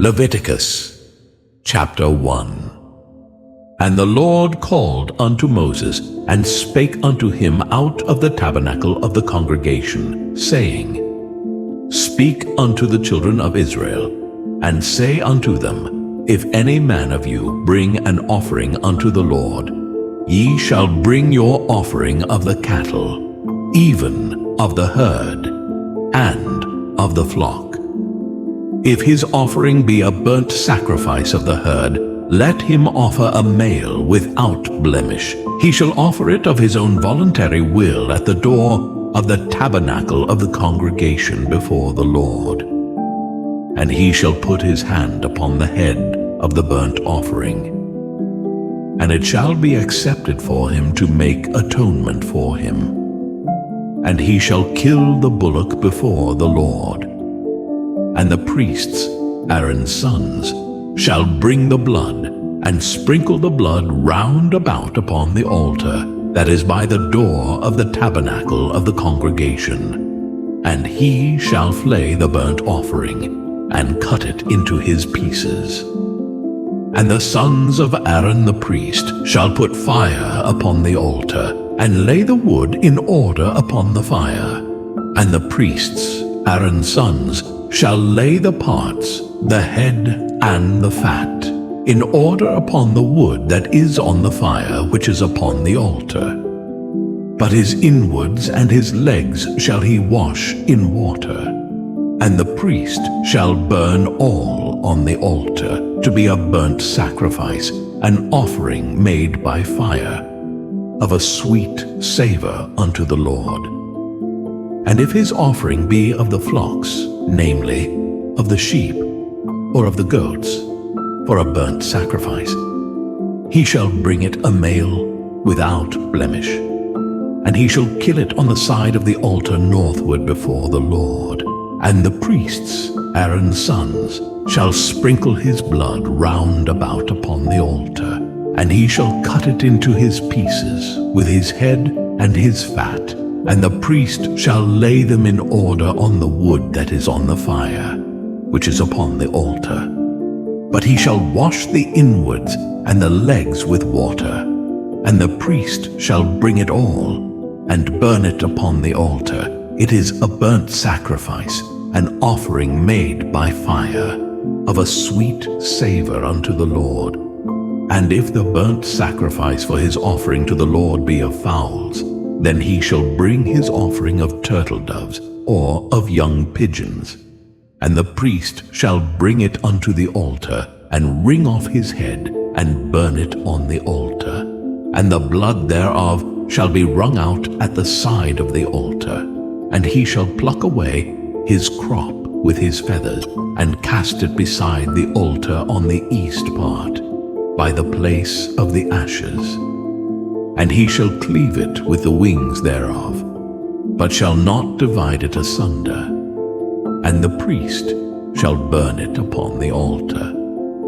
Leviticus chapter 1. And the Lord called unto Moses, and spake unto him out of the tabernacle of the congregation, saying, Speak unto the children of Israel, and say unto them, If any man of you bring an offering unto the Lord, ye shall bring your offering of the cattle, even of the herd, and of the flock. If his offering be a burnt sacrifice of the herd, let him offer a male without blemish. He shall offer it of his own voluntary will at the door of the tabernacle of the congregation before the Lord. And he shall put his hand upon the head of the burnt offering. And it shall be accepted for him to make atonement for him. And he shall kill the bullock before the Lord. And the priests, Aaron's sons, shall bring the blood, and sprinkle the blood round about upon the altar that is by the door of the tabernacle of the congregation. And he shall flay the burnt offering, and cut it into his pieces. And the sons of Aaron the priest shall put fire upon the altar, and lay the wood in order upon the fire. And the priests, Aaron's sons, shall lay the parts, the head and the fat, in order upon the wood that is on the fire which is upon the altar. But his inwards and his legs shall he wash in water. And the priest shall burn all on the altar, to be a burnt sacrifice, an offering made by fire, of a sweet savour unto the Lord. And if his offering be of the flocks, namely, of the sheep, or of the goats, for a burnt sacrifice, he shall bring it a male without blemish, and he shall kill it on the side of the altar northward before the Lord. And the priests, Aaron's sons, shall sprinkle his blood round about upon the altar, and he shall cut it into his pieces with his head and his fat. And the priest shall lay them in order on the wood that is on the fire, which is upon the altar. But he shall wash the inwards and the legs with water, and the priest shall bring it all, and burn it upon the altar. It is a burnt sacrifice, an offering made by fire, of a sweet savour unto the Lord. And if the burnt sacrifice for his offering to the Lord be of fowls, then he shall bring his offering of turtle doves, or of young pigeons. And the priest shall bring it unto the altar, and wring off his head, and burn it on the altar. And the blood thereof shall be wrung out at the side of the altar. And he shall pluck away his crop with his feathers, and cast it beside the altar on the east part, by the place of the ashes. And he shall cleave it with the wings thereof, but shall not divide it asunder. And the priest shall burn it upon the altar,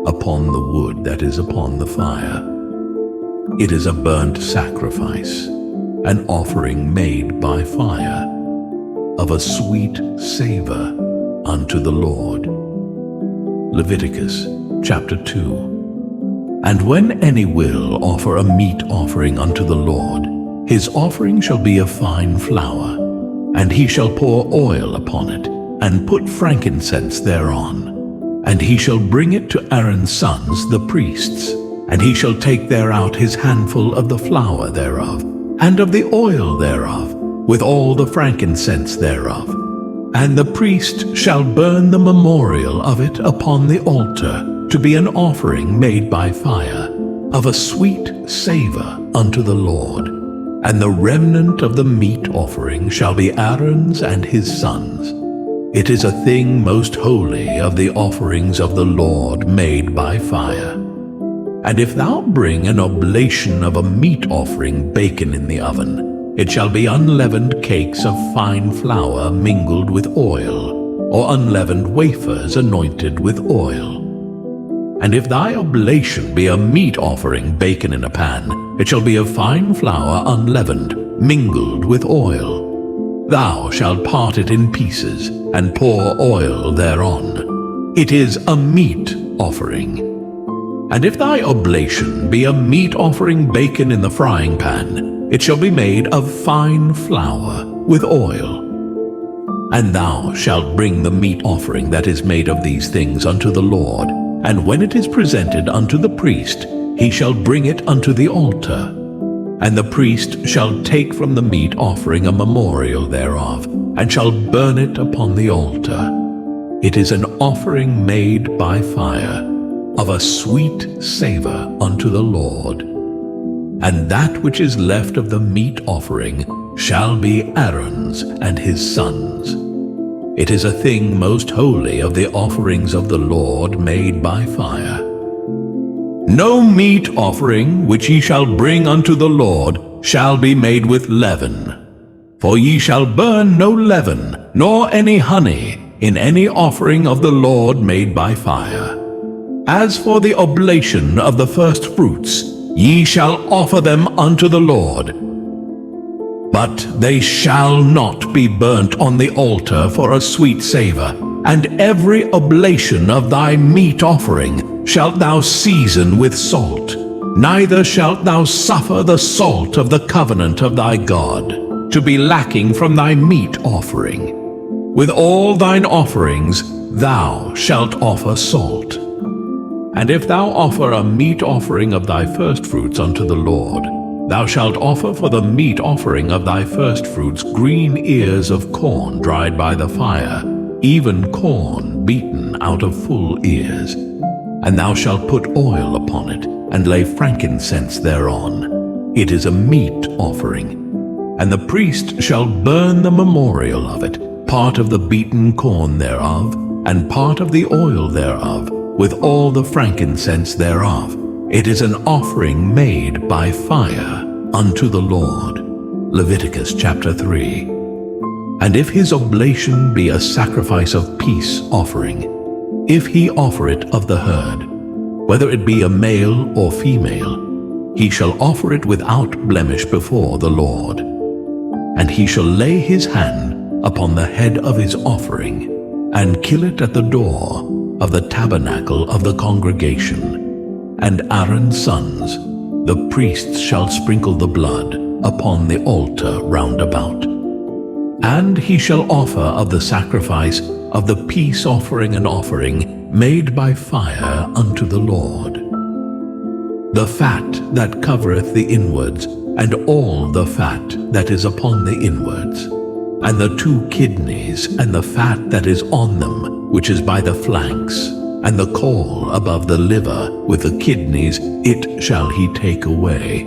upon the wood that is upon the fire. It is a burnt sacrifice, an offering made by fire, of a sweet savour unto the Lord. Leviticus chapter 2. And when any will offer a meat offering unto the Lord, his offering shall be of fine flour, and he shall pour oil upon it, and put frankincense thereon. And he shall bring it to Aaron's sons the priests, and he shall take thereout his handful of the flour thereof, and of the oil thereof, with all the frankincense thereof. And the priest shall burn the memorial of it upon the altar, to be an offering made by fire, of a sweet savour unto the Lord. And the remnant of the meat offering shall be Aaron's and his sons. It is a thing most holy of the offerings of the Lord made by fire. And if thou bring an oblation of a meat offering baken in the oven, it shall be unleavened cakes of fine flour mingled with oil, or unleavened wafers anointed with oil. And if thy oblation be a meat offering baken in a pan, it shall be of fine flour unleavened, mingled with oil. Thou shalt part it in pieces, and pour oil thereon. It is a meat offering. And if thy oblation be a meat offering baken in the frying pan, it shall be made of fine flour with oil. And thou shalt bring the meat offering that is made of these things unto the Lord, and when it is presented unto the priest, he shall bring it unto the altar. And the priest shall take from the meat offering a memorial thereof, and shall burn it upon the altar. It is an offering made by fire, of a sweet savour unto the Lord. And that which is left of the meat offering shall be Aaron's and his sons. It is a thing most holy of the offerings of the Lord made by fire. No meat offering which ye shall bring unto the Lord shall be made with leaven. For ye shall burn no leaven, nor any honey, in any offering of the Lord made by fire. As for the oblation of the first fruits, ye shall offer them unto the Lord. But they shall not be burnt on the altar for a sweet savour, and every oblation of thy meat offering shalt thou season with salt. Neither shalt thou suffer the salt of the covenant of thy God to be lacking from thy meat offering. With all thine offerings thou shalt offer salt. And if thou offer a meat offering of thy firstfruits unto the Lord, thou shalt offer for the meat offering of thy firstfruits green ears of corn dried by the fire, even corn beaten out of full ears. And thou shalt put oil upon it, and lay frankincense thereon. It is a meat offering. And the priest shall burn the memorial of it, part of the beaten corn thereof, and part of the oil thereof, with all the frankincense thereof. It is an offering made by fire unto the Lord. Leviticus chapter 3. And if his oblation be a sacrifice of peace offering, if he offer it of the herd, whether it be a male or female, he shall offer it without blemish before the Lord. And he shall lay his hand upon the head of his offering, and kill it at the door of the tabernacle of the congregation. And Aaron's sons, the priests, shall sprinkle the blood upon the altar round about. And he shall offer of the sacrifice of the peace offering an offering made by fire unto the Lord. The fat that covereth the inwards, and all the fat that is upon the inwards, and the 2 kidneys, and the fat that is on them, which is by the flanks, and the caul above the liver with the kidneys, it shall he take away.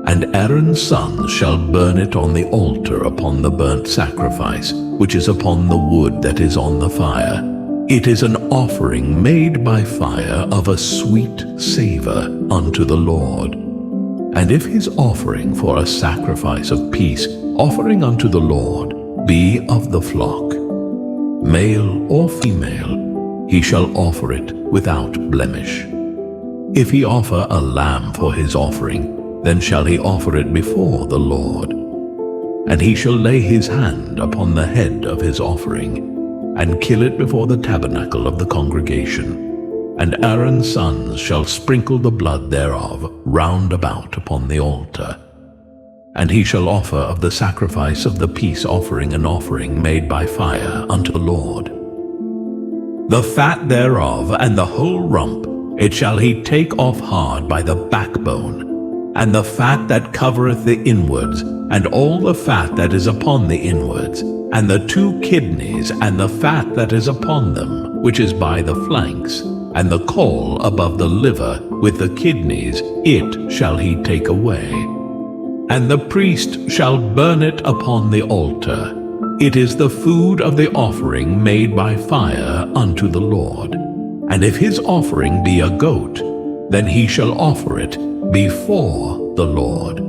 And Aaron's sons shall burn it on the altar upon the burnt sacrifice, which is upon the wood that is on the fire. It is an offering made by fire of a sweet savour unto the Lord. And if his offering for a sacrifice of peace, offering unto the Lord, be of the flock, male or female, he shall offer it without blemish. If he offer a lamb for his offering, then shall he offer it before the Lord. And he shall lay his hand upon the head of his offering, and kill it before the tabernacle of the congregation. And Aaron's sons shall sprinkle the blood thereof round about upon the altar. And he shall offer of the sacrifice of the peace offering an offering made by fire unto the Lord. The fat thereof and the whole rump, it shall he take off hard by the backbone, and the fat that covereth the inwards, and all the fat that is upon the inwards, and the 2 kidneys, and the fat that is upon them, which is by the flanks, and the caul above the liver with the kidneys, it shall he take away. And the priest shall burn it upon the altar. It is the food of the offering made by fire unto the Lord. And if his offering be a goat, then he shall offer it before the Lord.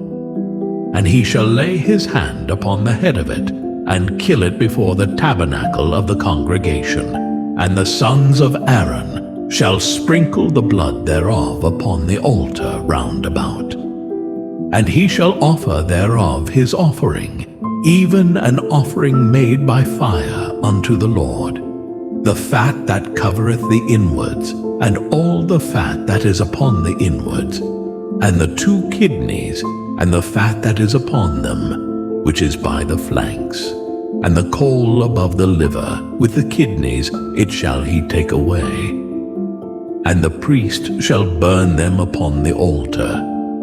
And he shall lay his hand upon the head of it, and kill it before the tabernacle of the congregation. And the sons of Aaron shall sprinkle the blood thereof upon the altar round about. And he shall offer thereof his offering, even an offering made by fire unto the Lord. the fat that covereth the inwards, and all the fat that is upon the inwards, and the 2 kidneys, and the fat that is upon them, which is by the flanks, and the caul above the liver, with the kidneys, it shall he take away. And the priest shall burn them upon the altar.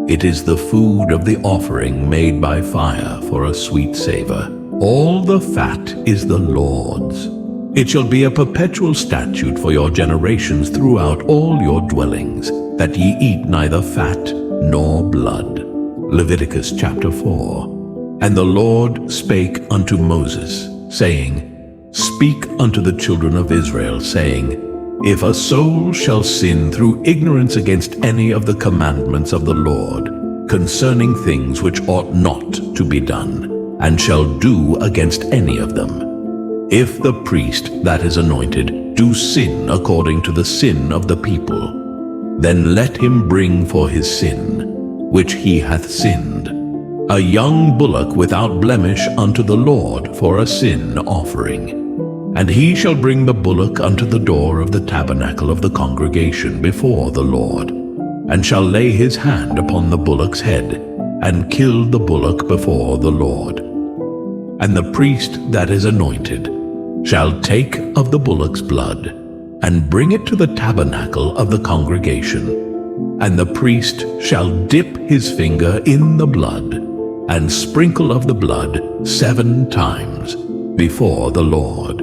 It is the food of the offering made by fire for a sweet savor. All the fat is the Lord's. It shall be a perpetual statute for your generations throughout all your dwellings, that ye eat neither fat nor blood. Leviticus chapter 4. And the Lord spake unto Moses, saying, Speak unto the children of Israel, saying, If a soul shall sin through ignorance against any of the commandments of the Lord, concerning things which ought not to be done, and shall do against any of them, if the priest that is anointed do sin according to the sin of the people, then let him bring for his sin, which he hath sinned, a young bullock without blemish unto the Lord for a sin offering. And he shall bring the bullock unto the door of the tabernacle of the congregation before the Lord, and shall lay his hand upon the bullock's head, and kill the bullock before the Lord. And the priest that is anointed shall take of the bullock's blood, and bring it to the tabernacle of the congregation. And the priest shall dip his finger in the blood, and sprinkle of the blood 7 times before the Lord,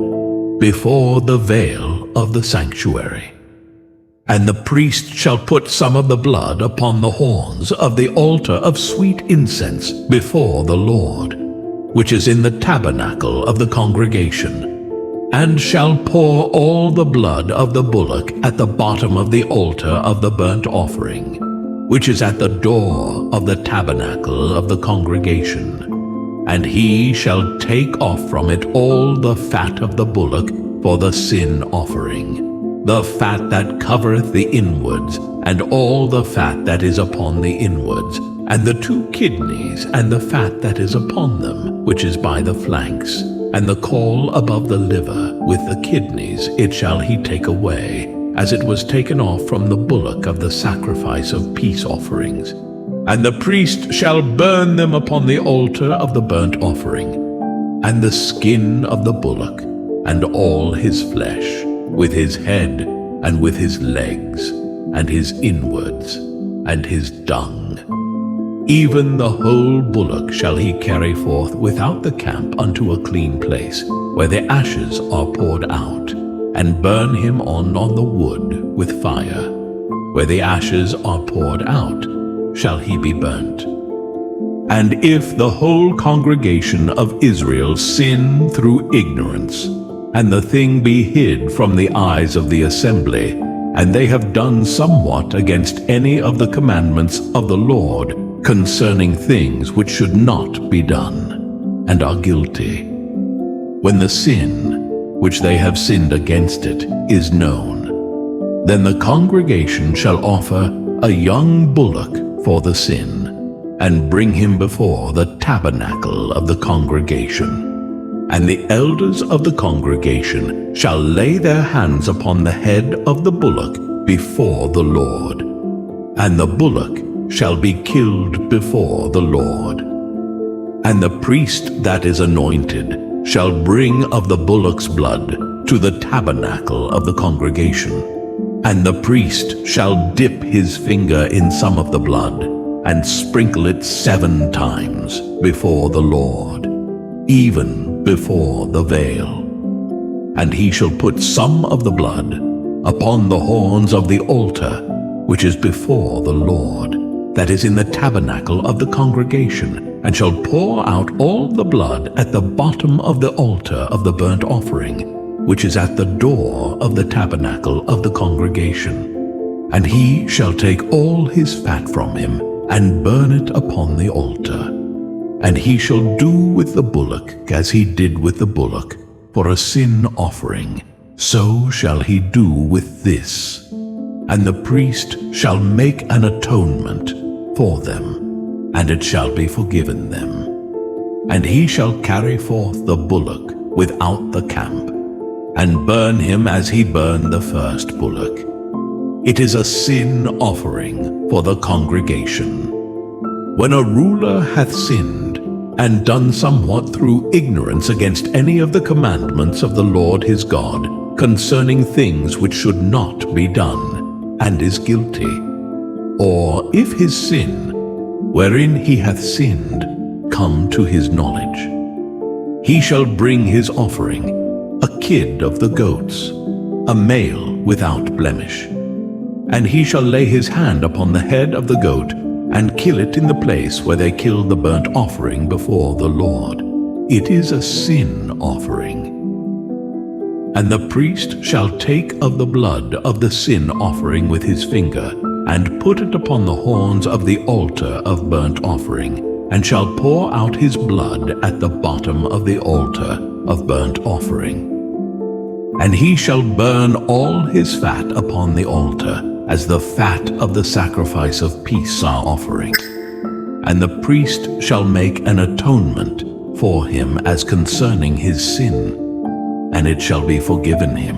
before the veil of the sanctuary. And the priest shall put some of the blood upon the horns of the altar of sweet incense before the Lord, which is in the tabernacle of the congregation, and shall pour all the blood of the bullock at the bottom of the altar of the burnt offering, which is at the door of the tabernacle of the congregation. And he shall take off from it all the fat of the bullock for the sin offering, the fat that covereth the inwards, and all the fat that is upon the inwards, and the 2 kidneys, and the fat that is upon them, which is by the flanks, and the caul above the liver, with the kidneys, it shall he take away, as it was taken off from the bullock of the sacrifice of peace offerings. And the priest shall burn them upon the altar of the burnt offering, and the skin of the bullock, and all his flesh, with his head, and with his legs, and his inwards, and his dung. Even the whole bullock shall he carry forth without the camp unto a clean place, where the ashes are poured out, and burn him on the wood with fire. Where the ashes are poured out, shall he be burnt. And if the whole congregation of Israel sin through ignorance, and the thing be hid from the eyes of the assembly, and they have done somewhat against any of the commandments of the Lord concerning things which should not be done, and are guilty, when the sin which they have sinned against it is known, then the congregation shall offer a young bullock for the sin, and bring him before the tabernacle of the congregation. And the elders of the congregation shall lay their hands upon the head of the bullock before the Lord, and the bullock shall be killed before the Lord. And the priest that is anointed shall bring of the bullock's blood to the tabernacle of the congregation. And the priest shall dip his finger in some of the blood, and sprinkle it 7 times before the Lord, even before the veil. And he shall put some of the blood upon the horns of the altar, which is before the Lord, that is in the tabernacle of the congregation, and shall pour out all the blood at the bottom of the altar of the burnt offering, which is at the door of the tabernacle of the congregation. And he shall take all his fat from him, and burn it upon the altar. And he shall do with the bullock as he did with the bullock for a sin offering, so shall he do with this. And the priest shall make an atonement for them, and it shall be forgiven them. And he shall carry forth the bullock without the camp, and burn him as he burned the first bullock. It is a sin offering for the congregation. When a ruler hath sinned, and done somewhat through ignorance against any of the commandments of the Lord his God, concerning things which should not be done, and is guilty, or if his sin, wherein he hath sinned, come to his knowledge, he shall bring his offering, a kid of the goats, a male without blemish. And he shall lay his hand upon the head of the goat, and kill it in the place where they kill the burnt offering before the Lord. It is a sin offering. And the priest shall take of the blood of the sin offering with his finger, and put it upon the horns of the altar of burnt offering, and shall pour out his blood at the bottom of the altar of burnt offering. And he shall burn all his fat upon the altar, as the fat of the sacrifice of peace offering. And the priest shall make an atonement for him as concerning his sin, and it shall be forgiven him.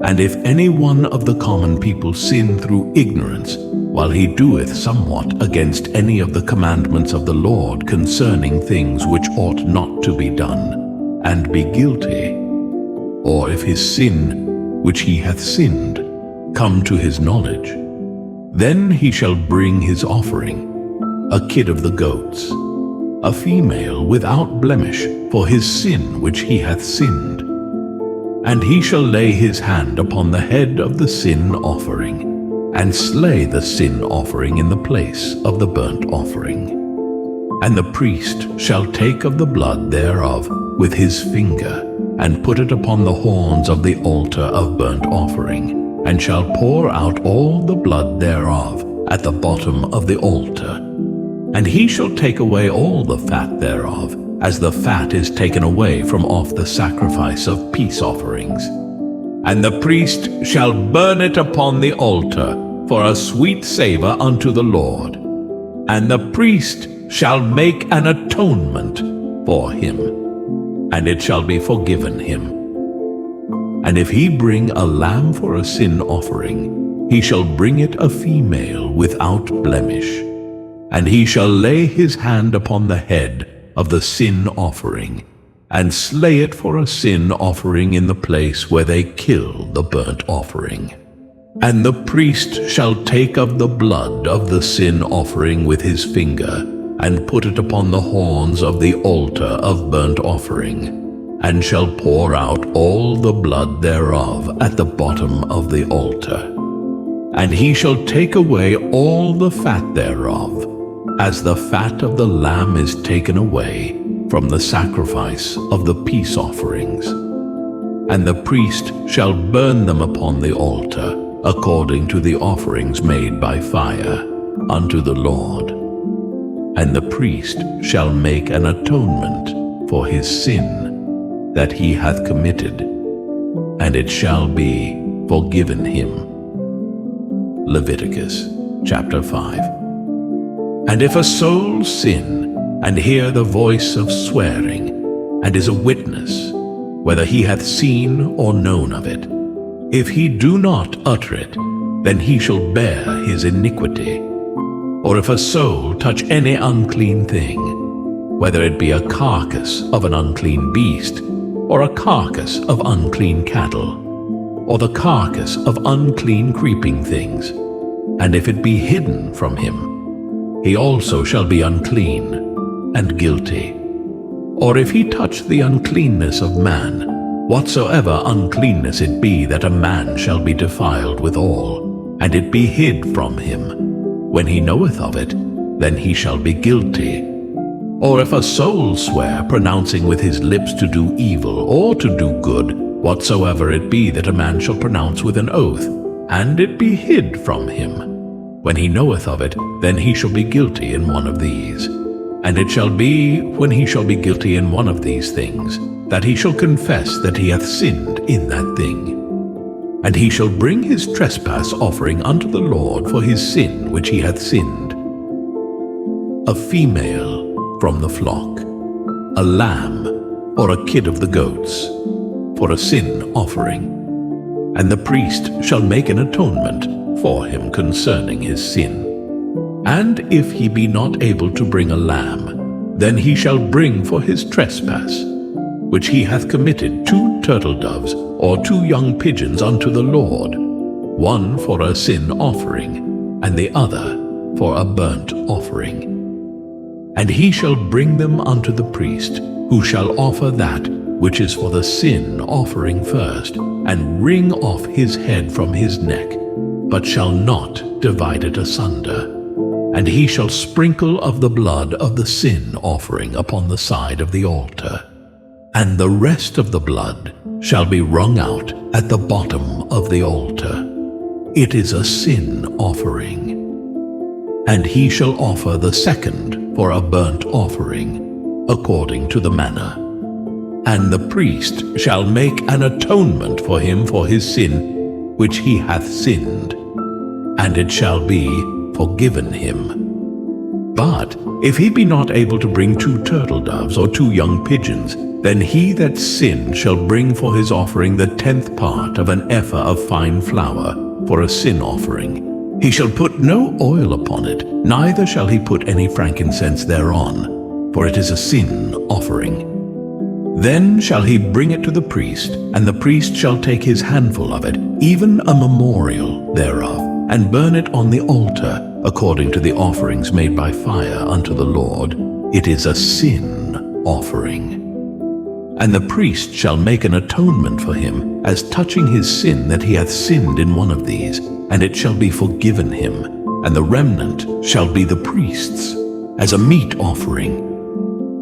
And if any one of the common people sin through ignorance, while he doeth somewhat against any of the commandments of the Lord concerning things which ought not to be done, and be guilty, or if his sin, which he hath sinned, come to his knowledge, then he shall bring his offering, a kid of the goats, a female without blemish, for his sin which he hath sinned. And he shall lay his hand upon the head of the sin offering, and slay the sin offering in the place of the burnt offering. And the priest shall take of the blood thereof with his finger, and put it upon the horns of the altar of burnt offering, and shall pour out all the blood thereof at the bottom of the altar. And he shall take away all the fat thereof, as the fat is taken away from off the sacrifice of peace offerings. And the priest shall burn it upon the altar for a sweet savour unto the Lord. And the priest shall make an atonement for him, and it shall be forgiven him. And if he bring a lamb for a sin offering, he shall bring it a female without blemish. And he shall lay his hand upon the head of the sin offering, and slay it for a sin offering in the place where they kill the burnt offering. And the priest shall take of the blood of the sin offering with his finger, and put it upon the horns of the altar of burnt offering, and shall pour out all the blood thereof at the bottom of the altar. And he shall take away all the fat thereof, as the fat of the lamb is taken away from the sacrifice of the peace offerings. And the priest shall burn them upon the altar, according to the offerings made by fire unto the Lord. And the priest shall make an atonement for his sin that he hath committed, and it shall be forgiven him. Leviticus chapter 5. And if a soul sin, and hear the voice of swearing, and is a witness, whether he hath seen or known of it, if he do not utter it, then he shall bear his iniquity. Or if a soul touch any unclean thing, whether it be a carcass of an unclean beast, or a carcass of unclean cattle, or the carcass of unclean creeping things, and if it be hidden from him, he also shall be unclean and guilty. Or if he touch the uncleanness of man, whatsoever uncleanness it be that a man shall be defiled withal, and it be hid from him, when he knoweth of it, then he shall be guilty. Or if a soul swear, pronouncing with his lips to do evil or to do good, whatsoever it be that a man shall pronounce with an oath, and it be hid from him, when he knoweth of it, then he shall be guilty in one of these. And it shall be, when he shall be guilty in one of these things, that he shall confess that he hath sinned in that thing. And he shall bring his trespass offering unto the Lord for his sin which he hath sinned, a female from the flock, a lamb, or a kid of the goats, for a sin offering. And the priest shall make an atonement for him concerning his sin. And if he be not able to bring a lamb, then he shall bring for his trespass, which he hath committed, 2 turtle doves or 2 young pigeons unto the Lord, one for a sin offering, and the other for a burnt offering. And he shall bring them unto the priest, who shall offer that which is for the sin offering first, and wring off his head from his neck, but shall not divide it asunder. And he shall sprinkle of the blood of the sin offering upon the side of the altar. And the rest of the blood shall be wrung out at the bottom of the altar. It is a sin offering. And he shall offer the second for a burnt offering, according to the manner. And the priest shall make an atonement for him for his sin, which he hath sinned, and it shall be forgiven him. But if he be not able to bring 2 turtle doves or 2 young pigeons, then he that sinned shall bring for his offering the 10th part of an ephah of fine flour for a sin offering. He shall put no oil upon it, neither shall he put any frankincense thereon, for it is a sin offering. Then shall he bring it to the priest, and the priest shall take his handful of it, even a memorial thereof, and burn it on the altar, according to the offerings made by fire unto the Lord. It is a sin offering. And the priest shall make an atonement for him, as touching his sin that he hath sinned in one of these, and it shall be forgiven him, and the remnant shall be the priest's, as a meat offering.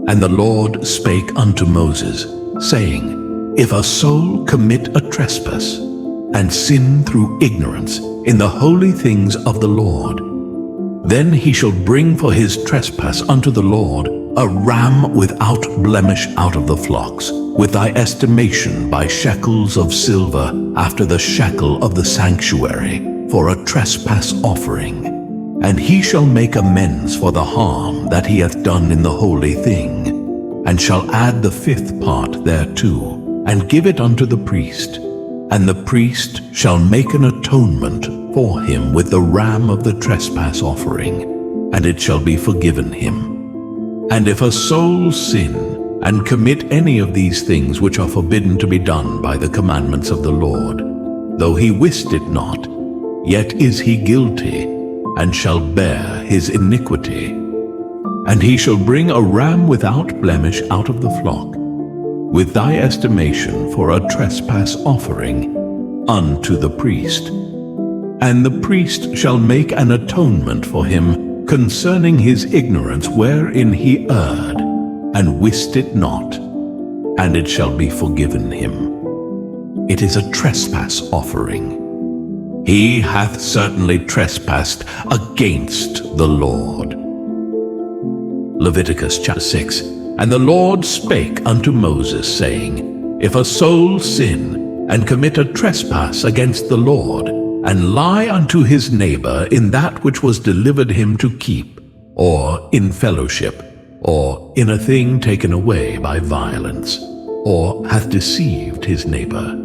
And the Lord spake unto Moses, saying, If a soul commit a trespass, and sin through ignorance in the holy things of the Lord, then he shall bring for his trespass unto the Lord a ram without blemish out of the flocks, with thy estimation by shekels of silver after the shekel of the sanctuary, for a trespass offering. And he shall make amends for the harm that he hath done in the holy thing, and shall add the 5th part thereto, and give it unto the priest. And the priest shall make an atonement for him with the ram of the trespass offering, and it shall be forgiven him. And if a soul sin, and commit any of these things which are forbidden to be done by the commandments of the Lord, though he wist it not, yet is he guilty, and shall bear his iniquity. And he shall bring a ram without blemish out of the flock, with thy estimation for a trespass offering, unto the priest. And the priest shall make an atonement for him concerning his ignorance wherein he erred, and wist it not, and it shall be forgiven him. It is a trespass offering. He hath certainly trespassed against the Lord. Leviticus chapter 6. And the Lord spake unto Moses, saying, If a soul sin, and commit a trespass against the Lord, and lie unto his neighbor in that which was delivered him to keep, or in fellowship, or in a thing taken away by violence, or hath deceived his neighbor,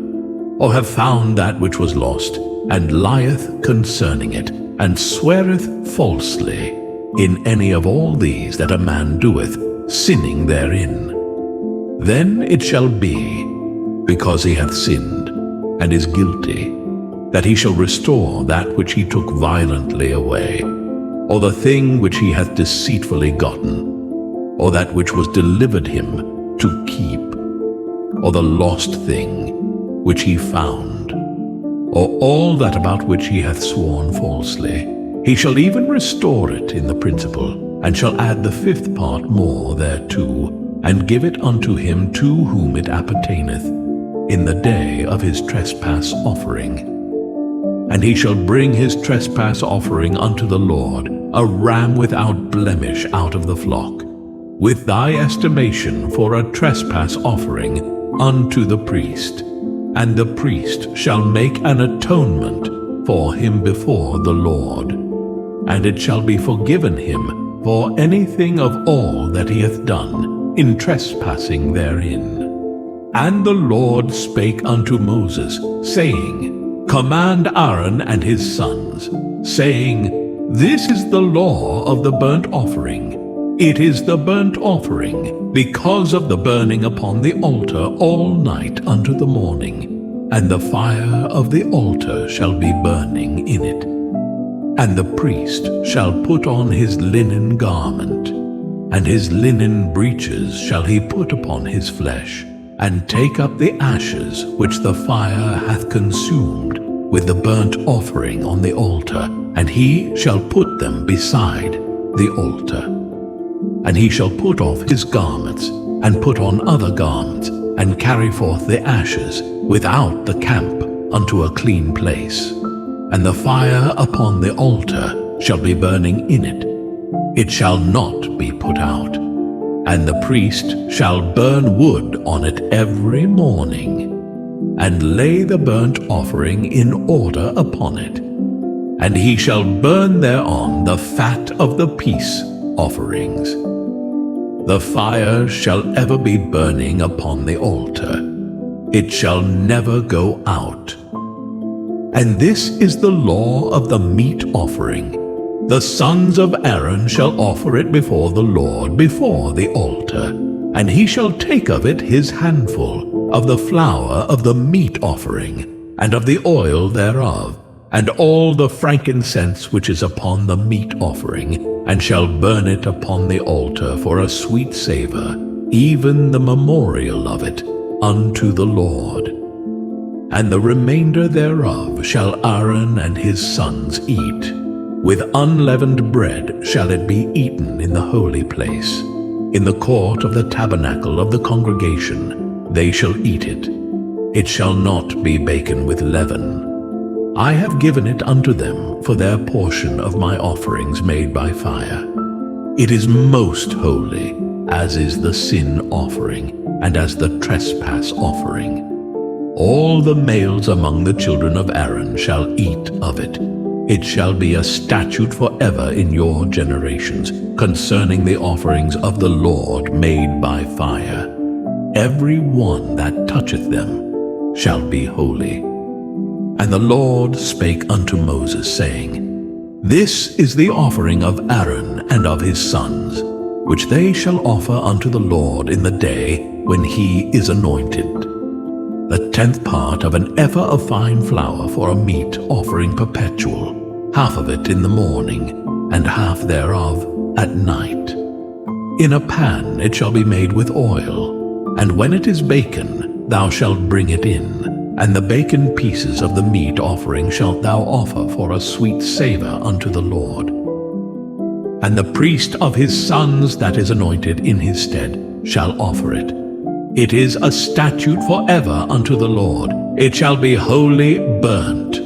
or have found that which was lost, and lieth concerning it, and sweareth falsely in any of all these that a man doeth, sinning therein. Then it shall be, because he hath sinned, and is guilty, that he shall restore that which he took violently away, or the thing which he hath deceitfully gotten, or that which was delivered him to keep, or the lost thing which he found, or all that about which he hath sworn falsely. He shall even restore it in the principal, and shall add the 5th part more thereto, and give it unto him to whom it appertaineth, in the day of his trespass offering. And he shall bring his trespass offering unto the Lord, a ram without blemish out of the flock, with thy estimation for a trespass offering unto the priest. And the priest shall make an atonement for him before the Lord, and it shall be forgiven him for anything of all that he hath done in trespassing therein. And the Lord spake unto Moses, saying, Command Aaron and his sons, saying, This is the law of the burnt offering. It is the burnt offering, because of the burning upon the altar all night unto the morning, and the fire of the altar shall be burning in it. And the priest shall put on his linen garment, and his linen breeches shall he put upon his flesh, and take up the ashes which the fire hath consumed with the burnt offering on the altar, and he shall put them beside the altar. And he shall put off his garments, and put on other garments, and carry forth the ashes without the camp unto a clean place. And the fire upon the altar shall be burning in it. It shall not be put out. And the priest shall burn wood on it every morning, and lay the burnt offering in order upon it. And he shall burn thereon the fat of the peace offerings. The fire shall ever be burning upon the altar. It shall never go out. And this is the law of the meat offering. The sons of Aaron shall offer it before the Lord, before the altar. And he shall take of it his handful of the flour of the meat offering, and of the oil thereof, and all the frankincense which is upon the meat offering, and shall burn it upon the altar for a sweet savour, even the memorial of it, unto the Lord. And the remainder thereof shall Aaron and his sons eat. With unleavened bread shall it be eaten in the holy place. In the court of the tabernacle of the congregation they shall eat it. It shall not be baken with leaven. I have given it unto them for their portion of my offerings made by fire. It is most holy, as is the sin offering, and as the trespass offering. All the males among the children of Aaron shall eat of it. It shall be a statute forever in your generations, concerning the offerings of the Lord made by fire. Every one that toucheth them shall be holy. And the Lord spake unto Moses, saying, This is the offering of Aaron and of his sons, which they shall offer unto the Lord in the day when he is anointed. The 10th part of an ephah of fine flour for a meat offering perpetual, half of it in the morning, and half thereof at night. In a pan it shall be made with oil, and when it is baken, thou shalt bring it in, and the baken pieces of the meat offering shalt thou offer for a sweet savour unto the Lord. And the priest of his sons that is anointed in his stead shall offer it. It is a statute forever unto the Lord. It shall be wholly burnt.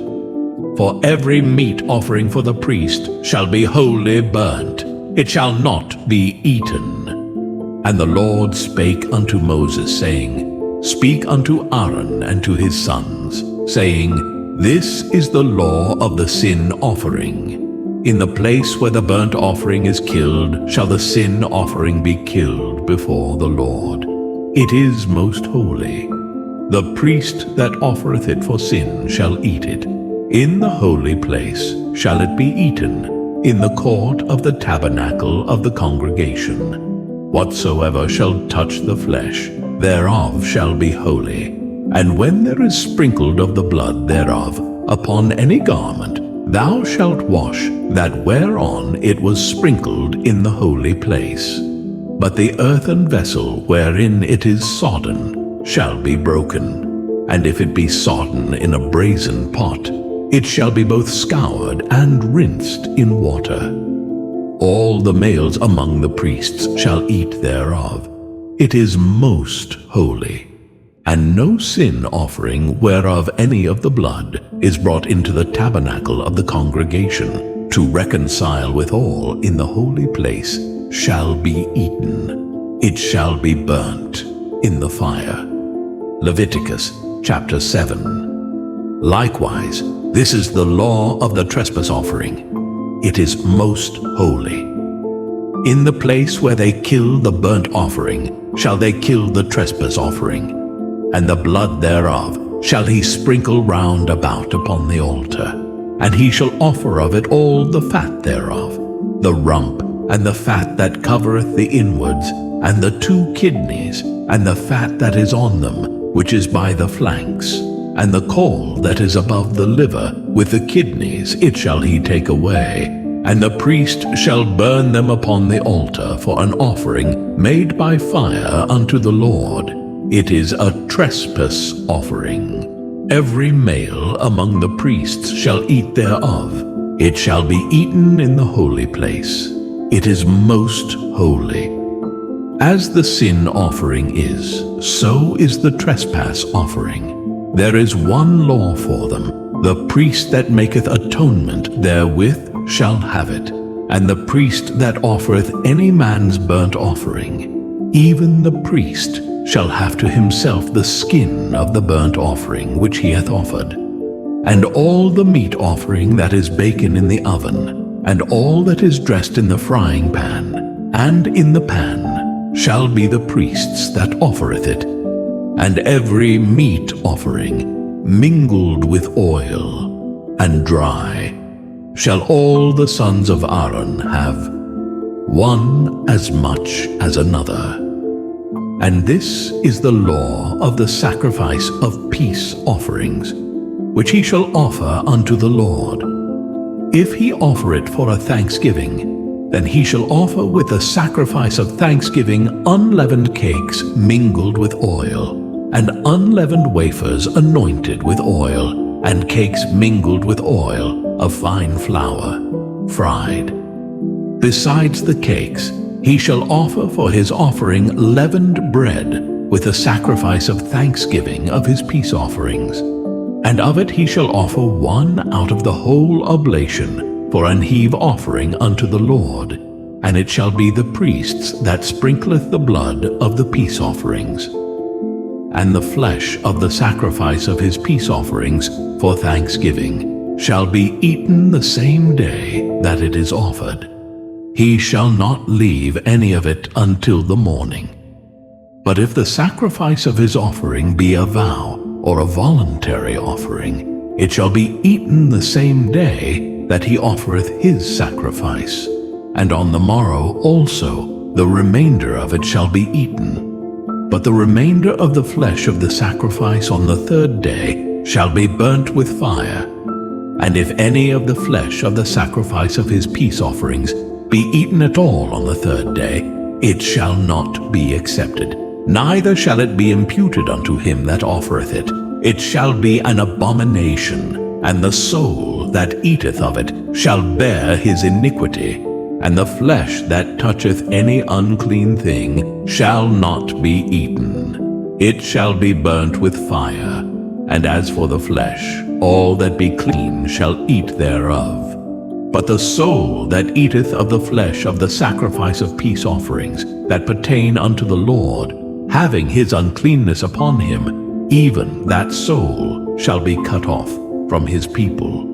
For every meat offering for the priest shall be wholly burnt. It shall not be eaten. And the Lord spake unto Moses, saying, Speak unto Aaron and to his sons, saying, This is the law of the sin offering. In the place where the burnt offering is killed shall the sin offering be killed before the Lord. It is most holy. The priest that offereth it for sin shall eat it. In the holy place shall it be eaten, in the court of the tabernacle of the congregation. Whatsoever shall touch the flesh, thereof shall be holy. And when there is sprinkled of the blood thereof upon any garment, thou shalt wash that whereon it was sprinkled in the holy place. But the earthen vessel wherein it is sodden shall be broken. And if it be sodden in a brazen pot, it shall be both scoured and rinsed in water. All the males among the priests shall eat thereof. It is most holy. And no sin offering whereof any of the blood is brought into the tabernacle of the congregation to reconcile withal in the holy place shall be eaten. It shall be burnt in the fire. Leviticus chapter 7. Likewise, this is the law of the trespass offering. It is most holy. In the place where they kill the burnt offering shall they kill the trespass offering. and the blood thereof shall he sprinkle round about upon the altar. And he shall offer of it all the fat thereof, the rump, and the fat that covereth the inwards, and the 2 kidneys, and the fat that is on them, which is by the flanks, and the caul that is above the liver, with the kidneys it shall he take away. And the priest shall burn them upon the altar for an offering made by fire unto the Lord. It is a trespass offering. Every male among the priests shall eat thereof. It shall be eaten in the holy place. It is most holy. As the sin offering is, so is the trespass offering. There is one law for them. The priest that maketh atonement therewith shall have it, and the priest that offereth any man's burnt offering, even the priest shall have to himself the skin of the burnt offering which he hath offered. And all the meat offering that is baken in the oven, and all that is dressed in the frying pan, and in the pan, shall be the priest's that offereth it. And every meat offering mingled with oil and dry shall all the sons of Aaron have, one as much as another. And this is the law of the sacrifice of peace offerings, which he shall offer unto the Lord. If he offer it for a thanksgiving, then he shall offer with the sacrifice of thanksgiving unleavened cakes mingled with oil, and unleavened wafers anointed with oil, and cakes mingled with oil of fine flour, fried. Besides the cakes, he shall offer for his offering leavened bread with the sacrifice of thanksgiving of his peace offerings. And of it he shall offer one out of the whole oblation for an heave offering unto the Lord, and it shall be the priest's that sprinkleth the blood of the peace offerings. And the flesh of the sacrifice of his peace offerings for thanksgiving shall be eaten the same day that it is offered. He shall not leave any of it until the morning. But if the sacrifice of his offering be a vow or a voluntary offering, it shall be eaten the same day that he offereth his sacrifice. And on the morrow also the remainder of it shall be eaten. But the remainder of the flesh of the sacrifice on the third day shall be burnt with fire. And if any of the flesh of the sacrifice of his peace offerings be eaten at all on the third day, it shall not be accepted, neither shall it be imputed unto him that offereth it. It shall be an abomination, and the soul that eateth of it shall bear his iniquity. And the flesh that toucheth any unclean thing shall not be eaten. It shall be burnt with fire. And as for the flesh, all that be clean shall eat thereof. But the soul that eateth of the flesh of the sacrifice of peace offerings that pertain unto the Lord, having his uncleanness upon him, even that soul shall be cut off from his people.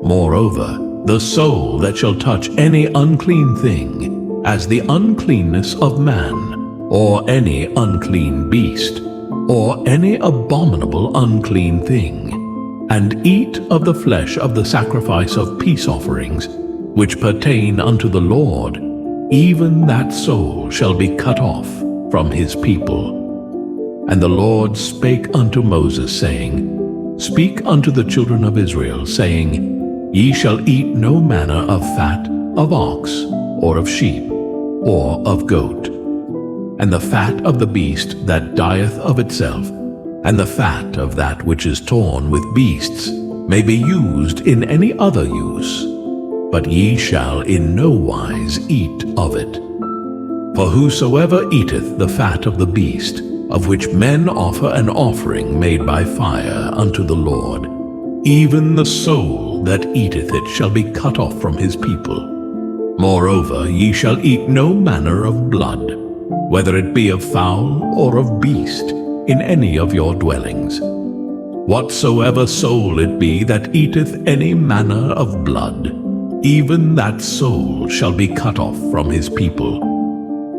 Moreover, the soul that shall touch any unclean thing, as the uncleanness of man, or any unclean beast, or any abominable unclean thing, and eat of the flesh of the sacrifice of peace offerings, which pertain unto the Lord, even that soul shall be cut off from his people. And the Lord spake unto Moses, saying, Speak unto the children of Israel, saying, Ye shall eat no manner of fat of ox, or of sheep, or of goat, and the fat of the beast that dieth of itself, and the fat of that which is torn with beasts may be used in any other use, but ye shall in no wise eat of it. For whosoever eateth the fat of the beast, of which men offer an offering made by fire unto the Lord, even the soul that eateth it shall be cut off from his people. Moreover, ye shall eat no manner of blood, whether it be of fowl or of beast, in any of your dwellings. Whatsoever soul it be that eateth any manner of blood, even that soul shall be cut off from his people.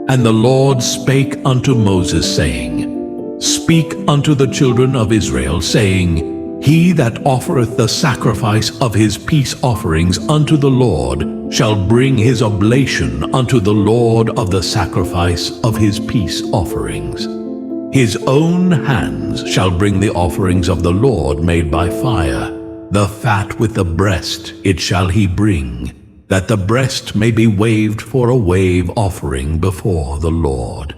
And the Lord spake unto Moses, saying, "Speak unto the children of Israel, saying, He that offereth the sacrifice of his peace offerings unto the Lord shall bring his oblation unto the Lord of the sacrifice of his peace offerings. His own hands shall bring the offerings of the Lord made by fire. The fat with the breast it shall he bring, that the breast may be waved for a wave offering before the Lord.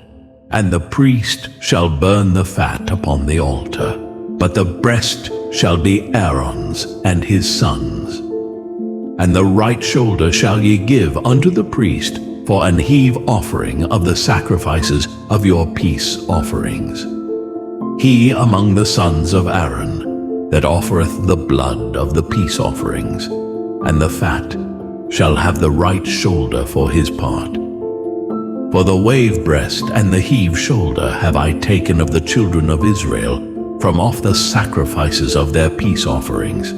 And the priest shall burn the fat upon the altar, but the breast shall be Aaron's and his sons. And the right shoulder shall ye give unto the priest for an heave offering of the sacrifices of your peace offerings. He among the sons of Aaron that offereth the blood of the peace offerings, and the fat, shall have the right shoulder for his part. For the wave breast and the heave shoulder have I taken of the children of Israel from off the sacrifices of their peace offerings,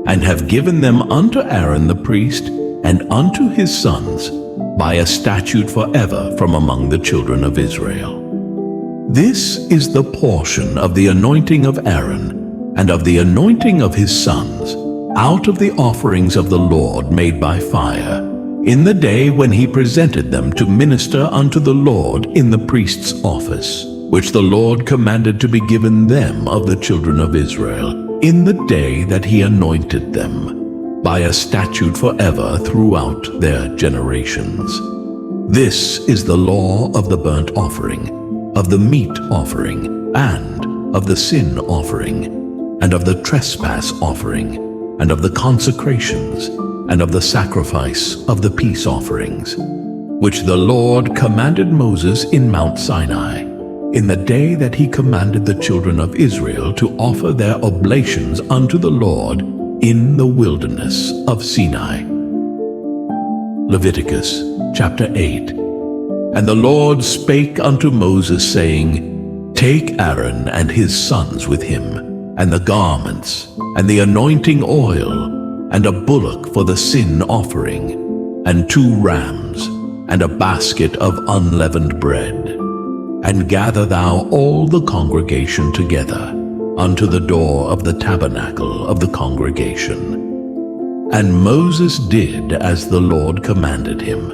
and have given them unto Aaron the priest and unto his sons by a statute forever from among the children of Israel. This is the portion of the anointing of Aaron and of the anointing of his sons out of the offerings of the Lord made by fire, in the day when he presented them to minister unto the Lord in the priest's office, which the Lord commanded to be given them of the children of Israel, in the day that he anointed them, by a statute forever throughout their generations. This is the law of the burnt offering, of the meat offering, and of the sin offering, and of the trespass offering, and of the consecrations, and of the sacrifice of the peace offerings, which the Lord commanded Moses in Mount Sinai, in the day that he commanded the children of Israel to offer their oblations unto the Lord in the wilderness of Sinai. Leviticus chapter 8. And the Lord spake unto Moses, saying, Take Aaron and his sons with him, and the garments, and the anointing oil, and a bullock for the sin offering, and 2 rams, and a basket of unleavened bread. And gather thou all the congregation together unto the door of the tabernacle of the congregation. And Moses did as the Lord commanded him,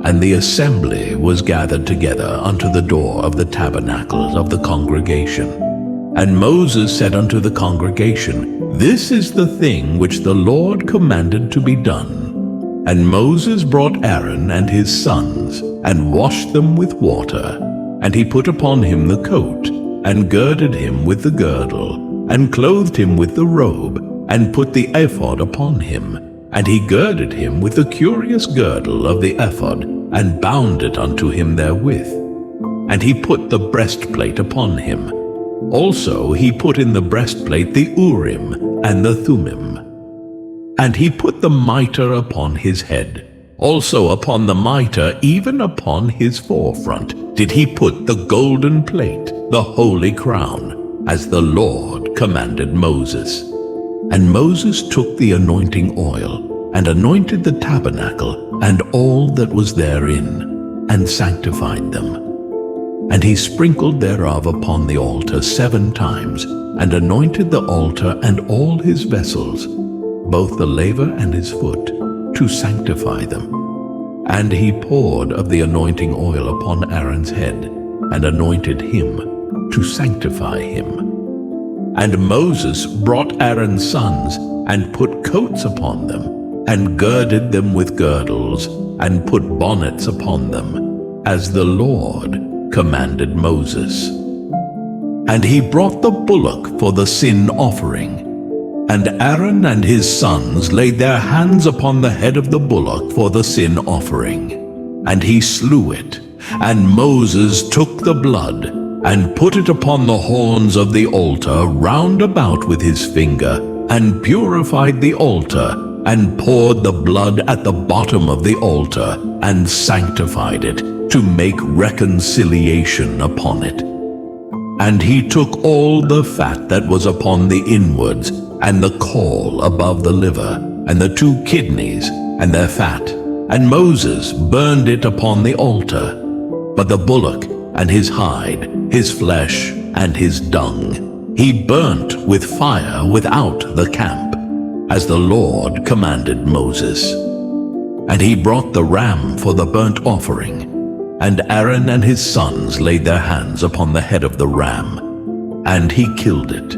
and the assembly was gathered together unto the door of the tabernacle of the congregation. And Moses said unto the congregation, This is the thing which the Lord commanded to be done. And Moses brought Aaron and his sons, and washed them with water. And he put upon him the coat, and girded him with the girdle, and clothed him with the robe, and put the ephod upon him. And he girded him with the curious girdle of the ephod, and bound it unto him therewith. And he put the breastplate upon him. Also he put in the breastplate the Urim and the Thummim. And he put the mitre upon his head. Also upon the mitre, even upon his forefront, did he put the golden plate, the holy crown, as the Lord commanded Moses. And Moses took the anointing oil, and anointed the tabernacle, and all that was therein, and sanctified them. And he sprinkled thereof upon the altar 7 times, and anointed the altar and all his vessels, both the laver and his foot, to sanctify them. And he poured of the anointing oil upon Aaron's head, and anointed him to sanctify him. And Moses brought Aaron's sons, and put coats upon them, and girded them with girdles, and put bonnets upon them, as the Lord commanded Moses. And he brought the bullock for the sin offering. And Aaron and his sons laid their hands upon the head of the bullock for the sin offering. And he slew it. And Moses took the blood, and put it upon the horns of the altar round about with his finger, and purified the altar, and poured the blood at the bottom of the altar, and sanctified it, to make reconciliation upon it. And he took all the fat that was upon the inwards, and the caul above the liver, and the 2 kidneys, and their fat, and Moses burned it upon the altar. But the bullock, and his hide, his flesh, and his dung, he burnt with fire without the camp, as the Lord commanded Moses. And he brought the ram for the burnt offering, and Aaron and his sons laid their hands upon the head of the ram, and he killed it.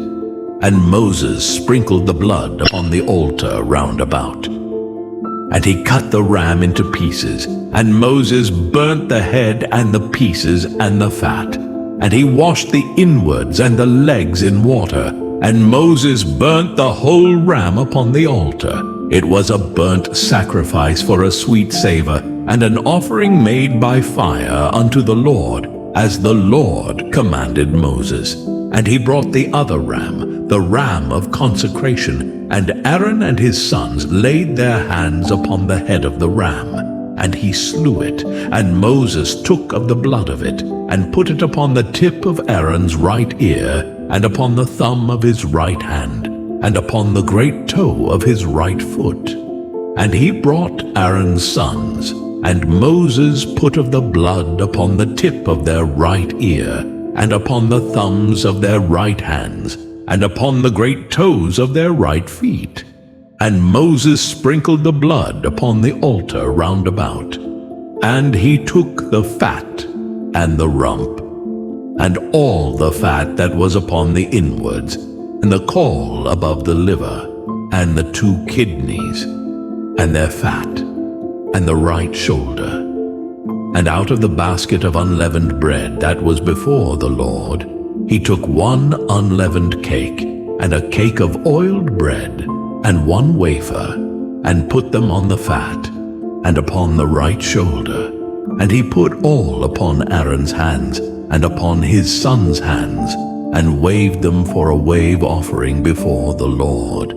And Moses sprinkled the blood upon the altar round about. And he cut the ram into pieces, and Moses burnt the head and the pieces and the fat. And he washed the inwards and the legs in water, and Moses burnt the whole ram upon the altar. It was a burnt sacrifice for a sweet savor, and an offering made by fire unto the Lord, as the Lord commanded Moses. And he brought the other ram, the ram of consecration, and Aaron and his sons laid their hands upon the head of the ram, and he slew it. And Moses took of the blood of it, and put it upon the tip of Aaron's right ear, and upon the thumb of his right hand, and upon the great toe of his right foot. And he brought Aaron's sons, and Moses put of the blood upon the tip of their right ear, and upon the thumbs of their right hands, and upon the great toes of their right feet. And Moses sprinkled the blood upon the altar round about. And he took the fat and the rump, and all the fat that was upon the inwards, and the caul above the liver, and the 2 kidneys, and their fat, and the right shoulder. And out of the basket of unleavened bread that was before the Lord, he took 1 unleavened cake, and a cake of oiled bread, and 1 wafer, and put them on the fat, and upon the right shoulder. And he put all upon Aaron's hands, and upon his sons' hands, and waved them for a wave offering before the Lord.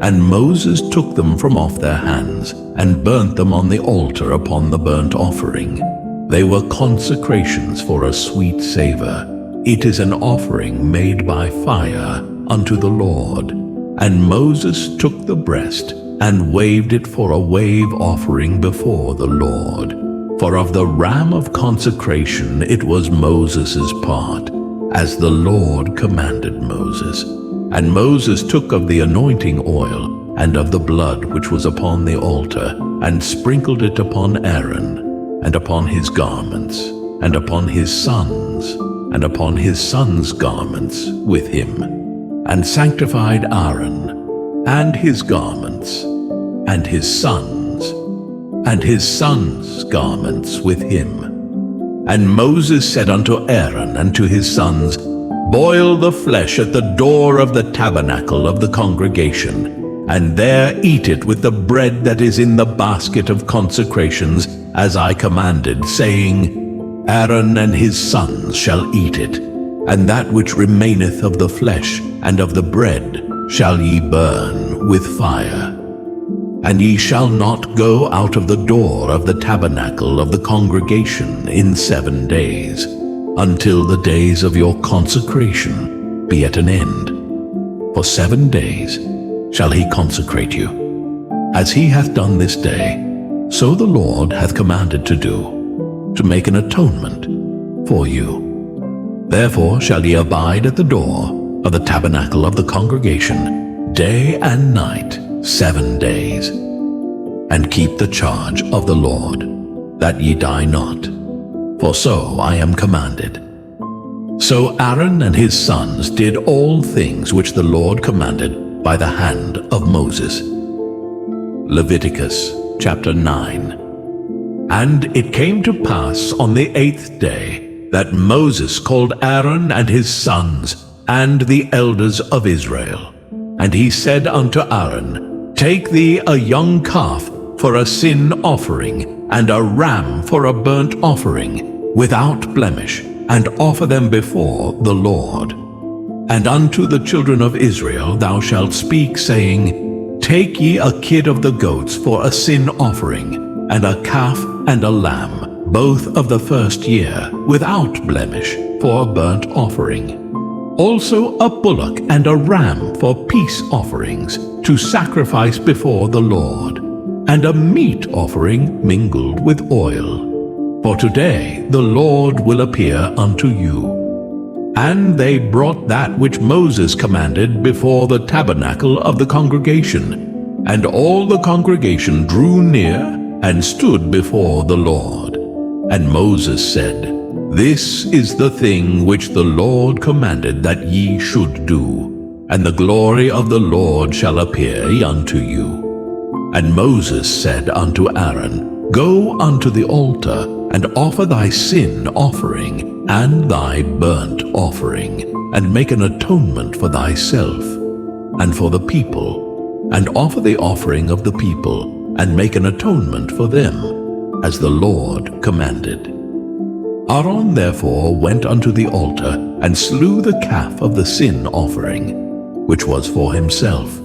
And Moses took them from off their hands, and burnt them on the altar upon the burnt offering. They were consecrations for a sweet savor. It is an offering made by fire unto the Lord. And Moses took the breast, and waved it for a wave offering before the Lord. For of the ram of consecration it was Moses' part, as the Lord commanded Moses. And Moses took of the anointing oil, and of the blood which was upon the altar, and sprinkled it upon Aaron, and upon his garments, and upon his sons, and upon his sons' garments with him, and sanctified Aaron, and his garments, and his sons, and his sons' garments with him. And Moses said unto Aaron and to his sons, Boil the flesh at the door of the tabernacle of the congregation, and there eat it with the bread that is in the basket of consecrations, as I commanded, saying, Aaron and his sons shall eat it, and that which remaineth of the flesh and of the bread shall ye burn with fire. And ye shall not go out of the door of the tabernacle of the congregation in 7 days, until the days of your consecration be at an end. For 7 days shall he consecrate you, as he hath done this day, so the Lord hath commanded to do, to make an atonement for you. Therefore shall ye abide at the door of the tabernacle of the congregation, day and night, 7 days, and keep the charge of the Lord, that ye die not, for so I am commanded. So Aaron and his sons did all things which the Lord commanded by the hand of Moses. Leviticus chapter 9. And it came to pass on the 8th day that Moses called Aaron and his sons and the elders of Israel. And he said unto Aaron, Take thee a young calf for a sin offering, and a ram for a burnt offering, without blemish, and offer them before the Lord. And unto the children of Israel thou shalt speak, saying, Take ye a kid of the goats for a sin offering, and a calf and a lamb, both of the first year, without blemish, for a burnt offering. Also a bullock and a ram for peace offerings, to sacrifice before the Lord, and a meat offering mingled with oil. For today the Lord will appear unto you. And they brought that which Moses commanded before the tabernacle of the congregation. And all the congregation drew near and stood before the Lord. And Moses said, This is the thing which the Lord commanded that ye should do, and the glory of the Lord shall appear unto you. And Moses said unto Aaron, Go unto the altar, and offer thy sin offering and thy burnt offering, and make an atonement for thyself and for the people, and offer the offering of the people, and make an atonement for them, as the Lord commanded. Aaron therefore went unto the altar, and slew the calf of the sin offering, which was for himself.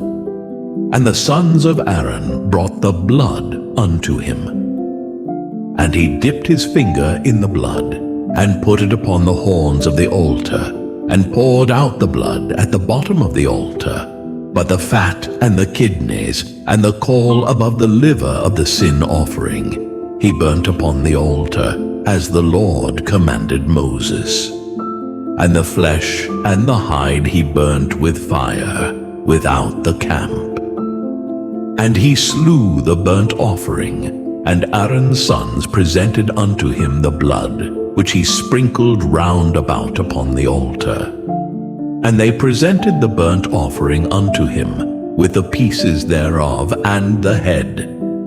And the sons of Aaron brought the blood unto him. And he dipped his finger in the blood, and put it upon the horns of the altar, and poured out the blood at the bottom of the altar. But the fat and the kidneys, and the caul above the liver of the sin offering, he burnt upon the altar, as the Lord commanded Moses. And the flesh and the hide he burnt with fire without the camp. And he slew the burnt offering, and Aaron's sons presented unto him the blood, which he sprinkled round about upon the altar. And they presented the burnt offering unto him, with the pieces thereof and the head,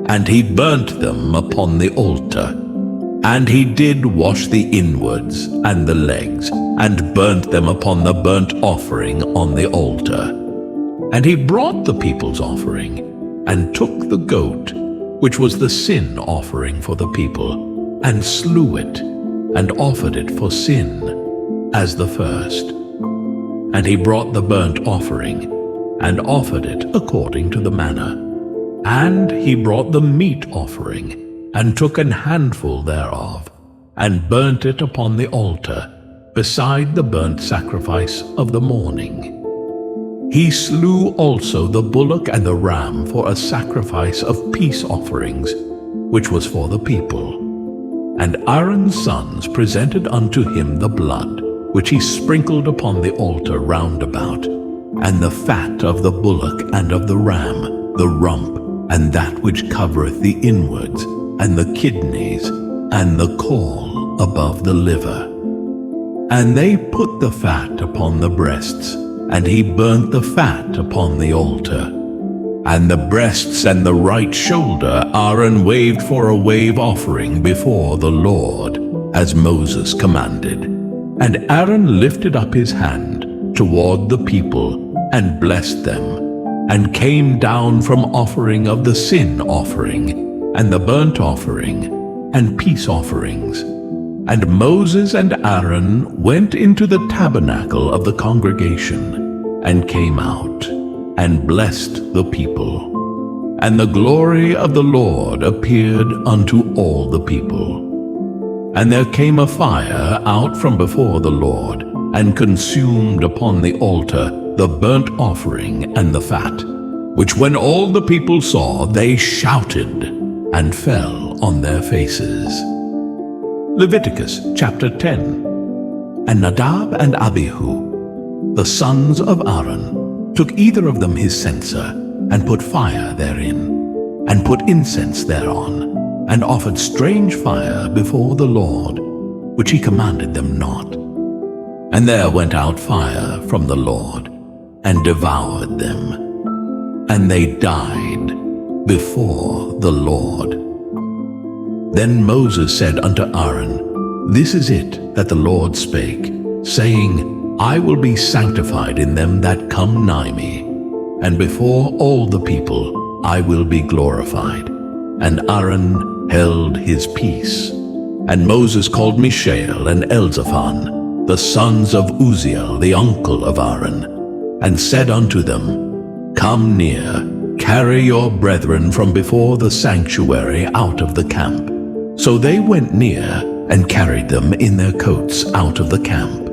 and he burnt them upon the altar. And he did wash the inwards and the legs, and burnt them upon the burnt offering on the altar. And he brought the people's offering, and took the goat, which was the sin offering for the people, and slew it, and offered it for sin, as the first. And he brought the burnt offering, and offered it according to the manner. And he brought the meat offering, and took an handful thereof, and burnt it upon the altar, beside the burnt sacrifice of the morning. He slew also the bullock and the ram for a sacrifice of peace offerings, which was for the people. And Aaron's sons presented unto him the blood, which he sprinkled upon the altar round about, and the fat of the bullock and of the ram, the rump, and that which covereth the inwards, and the kidneys, and the caul above the liver. And they put the fat upon the breasts, and he burnt the fat upon the altar. And the breasts and the right shoulder Aaron waved for a wave offering before the Lord, as Moses commanded. And Aaron lifted up his hand toward the people, and blessed them, and came down from offering of the sin offering, and the burnt offering, and peace offerings. And Moses and Aaron went into the tabernacle of the congregation, and came out, and blessed the people. And the glory of the Lord appeared unto all the people. And there came a fire out from before the Lord, and consumed upon the altar the burnt offering and the fat, which when all the people saw, they shouted, and fell on their faces. Leviticus chapter 10. And Nadab and Abihu, the sons of Aaron, took either of them his censer, and put fire therein, and put incense thereon, and offered strange fire before the Lord, which he commanded them not. And there went out fire from the Lord, and devoured them, and they died before the Lord. Then Moses said unto Aaron, This is it that the Lord spake, saying, I will be sanctified in them that come nigh me, and before all the people I will be glorified. And Aaron held his peace. And Moses called Mishael and Elzaphan, the sons of Uzziel, the uncle of Aaron, and said unto them, Come near, carry your brethren from before the sanctuary out of the camp. So they went near, and carried them in their coats out of the camp,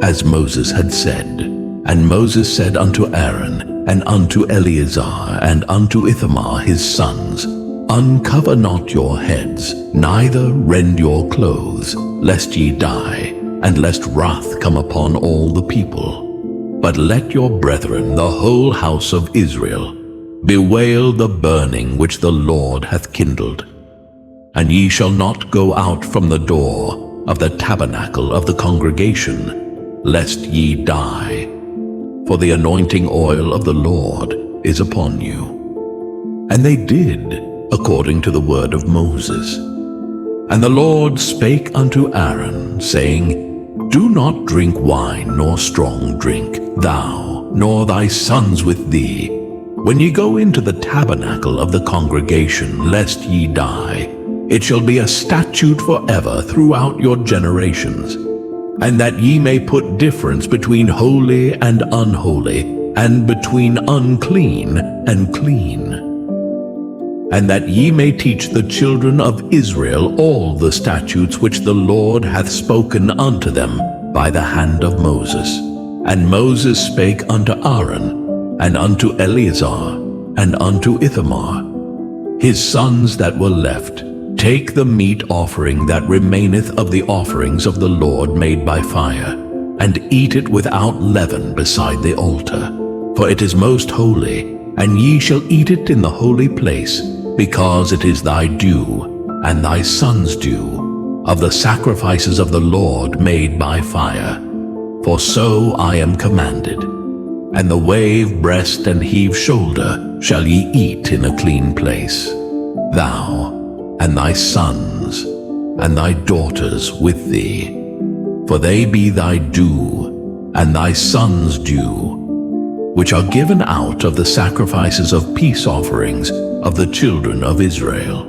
as Moses had said. And Moses said unto Aaron, and unto Eleazar, and unto Ithamar his sons, Uncover not your heads, neither rend your clothes, lest ye die, and lest wrath come upon all the people. But let your brethren, the whole house of Israel, bewail the burning which the Lord hath kindled. And ye shall not go out from the door of the tabernacle of the congregation, lest ye die. For the anointing oil of the Lord is upon you. And they did according to the word of Moses. And the Lord spake unto Aaron, saying, Do not drink wine nor strong drink, thou, nor thy sons with thee, when ye go into the tabernacle of the congregation, lest ye die. It shall be a statute forever throughout your generations, and that ye may put difference between holy and unholy, and between unclean and clean, and that ye may teach the children of Israel all the statutes which the Lord hath spoken unto them by the hand of Moses. And Moses spake unto Aaron, and unto Eleazar, and unto Ithamar, his sons that were left, Take the meat offering that remaineth of the offerings of the Lord made by fire, and eat it without leaven beside the altar. For it is most holy, and ye shall eat it in the holy place, because it is thy due, and thy son's due, of the sacrifices of the Lord made by fire. For so I am commanded. And the wave breast and heave shoulder shall ye eat in a clean place, thou, and thy sons, and thy daughters with thee. For they be thy due, and thy sons' due, which are given out of the sacrifices of peace offerings of the children of Israel.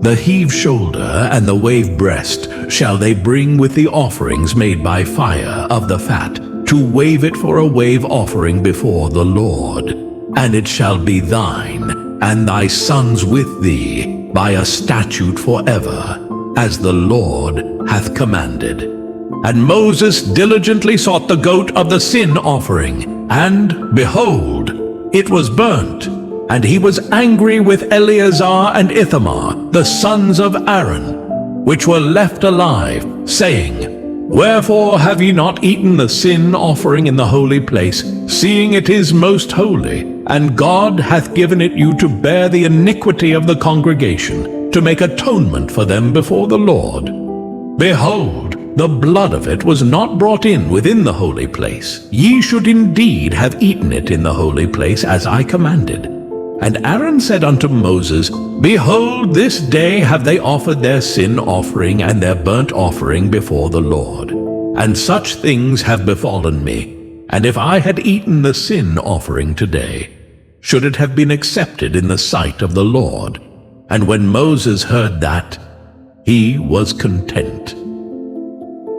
The heave shoulder and the wave breast shall they bring with the offerings made by fire of the fat, to wave it for a wave offering before the Lord. And it shall be thine, and thy sons with thee, by a statute forever, as the Lord hath commanded. And Moses diligently sought the goat of the sin offering, and, behold, it was burnt. And he was angry with Eleazar and Ithamar, the sons of Aaron, which were left alive, saying, Wherefore have ye not eaten the sin offering in the holy place, seeing it is most holy? And God hath given it you to bear the iniquity of the congregation, to make atonement for them before the Lord. Behold, the blood of it was not brought in within the holy place. Ye should indeed have eaten it in the holy place, as I commanded. And Aaron said unto Moses, Behold, this day have they offered their sin offering and their burnt offering before the Lord. And such things have befallen me. And if I had eaten the sin offering today, should it have been accepted in the sight of the Lord? And when Moses heard that, he was content.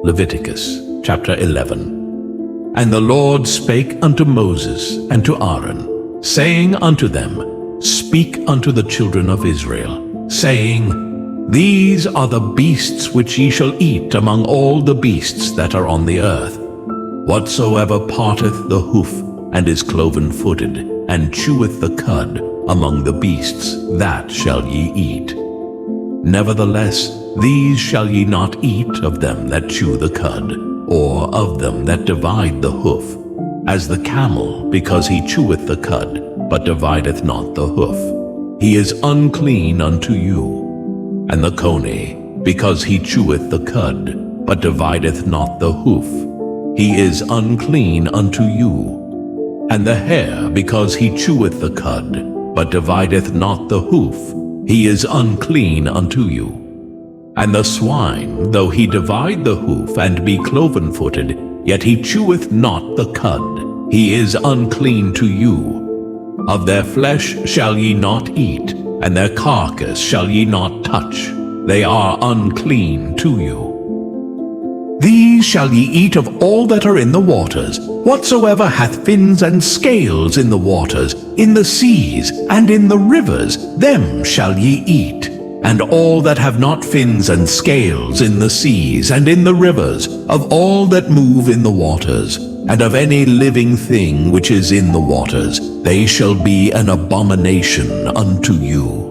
Leviticus chapter 11. And the Lord spake unto Moses and to Aaron, saying unto them, Speak unto the children of Israel, saying, These are the beasts which ye shall eat among all the beasts that are on the earth. Whatsoever parteth the hoof, and is cloven-footed, and cheweth the cud among the beasts, that shall ye eat. Nevertheless, these shall ye not eat of them that chew the cud, or of them that divide the hoof, as the camel, because he cheweth the cud, but divideth not the hoof. He is unclean unto you. And the coney, because he cheweth the cud, but divideth not the hoof. He is unclean unto you. And the hare, because he cheweth the cud, but divideth not the hoof, he is unclean unto you. And the swine, though he divide the hoof, and be cloven-footed, yet he cheweth not the cud, he is unclean to you. Of their flesh shall ye not eat, and their carcass shall ye not touch. They are unclean to you. These shall ye eat of all that are in the waters, whatsoever hath fins and scales in the waters, in the seas, and in the rivers, them shall ye eat. And all that have not fins and scales in the seas, and in the rivers, of all that move in the waters, and of any living thing which is in the waters, they shall be an abomination unto you.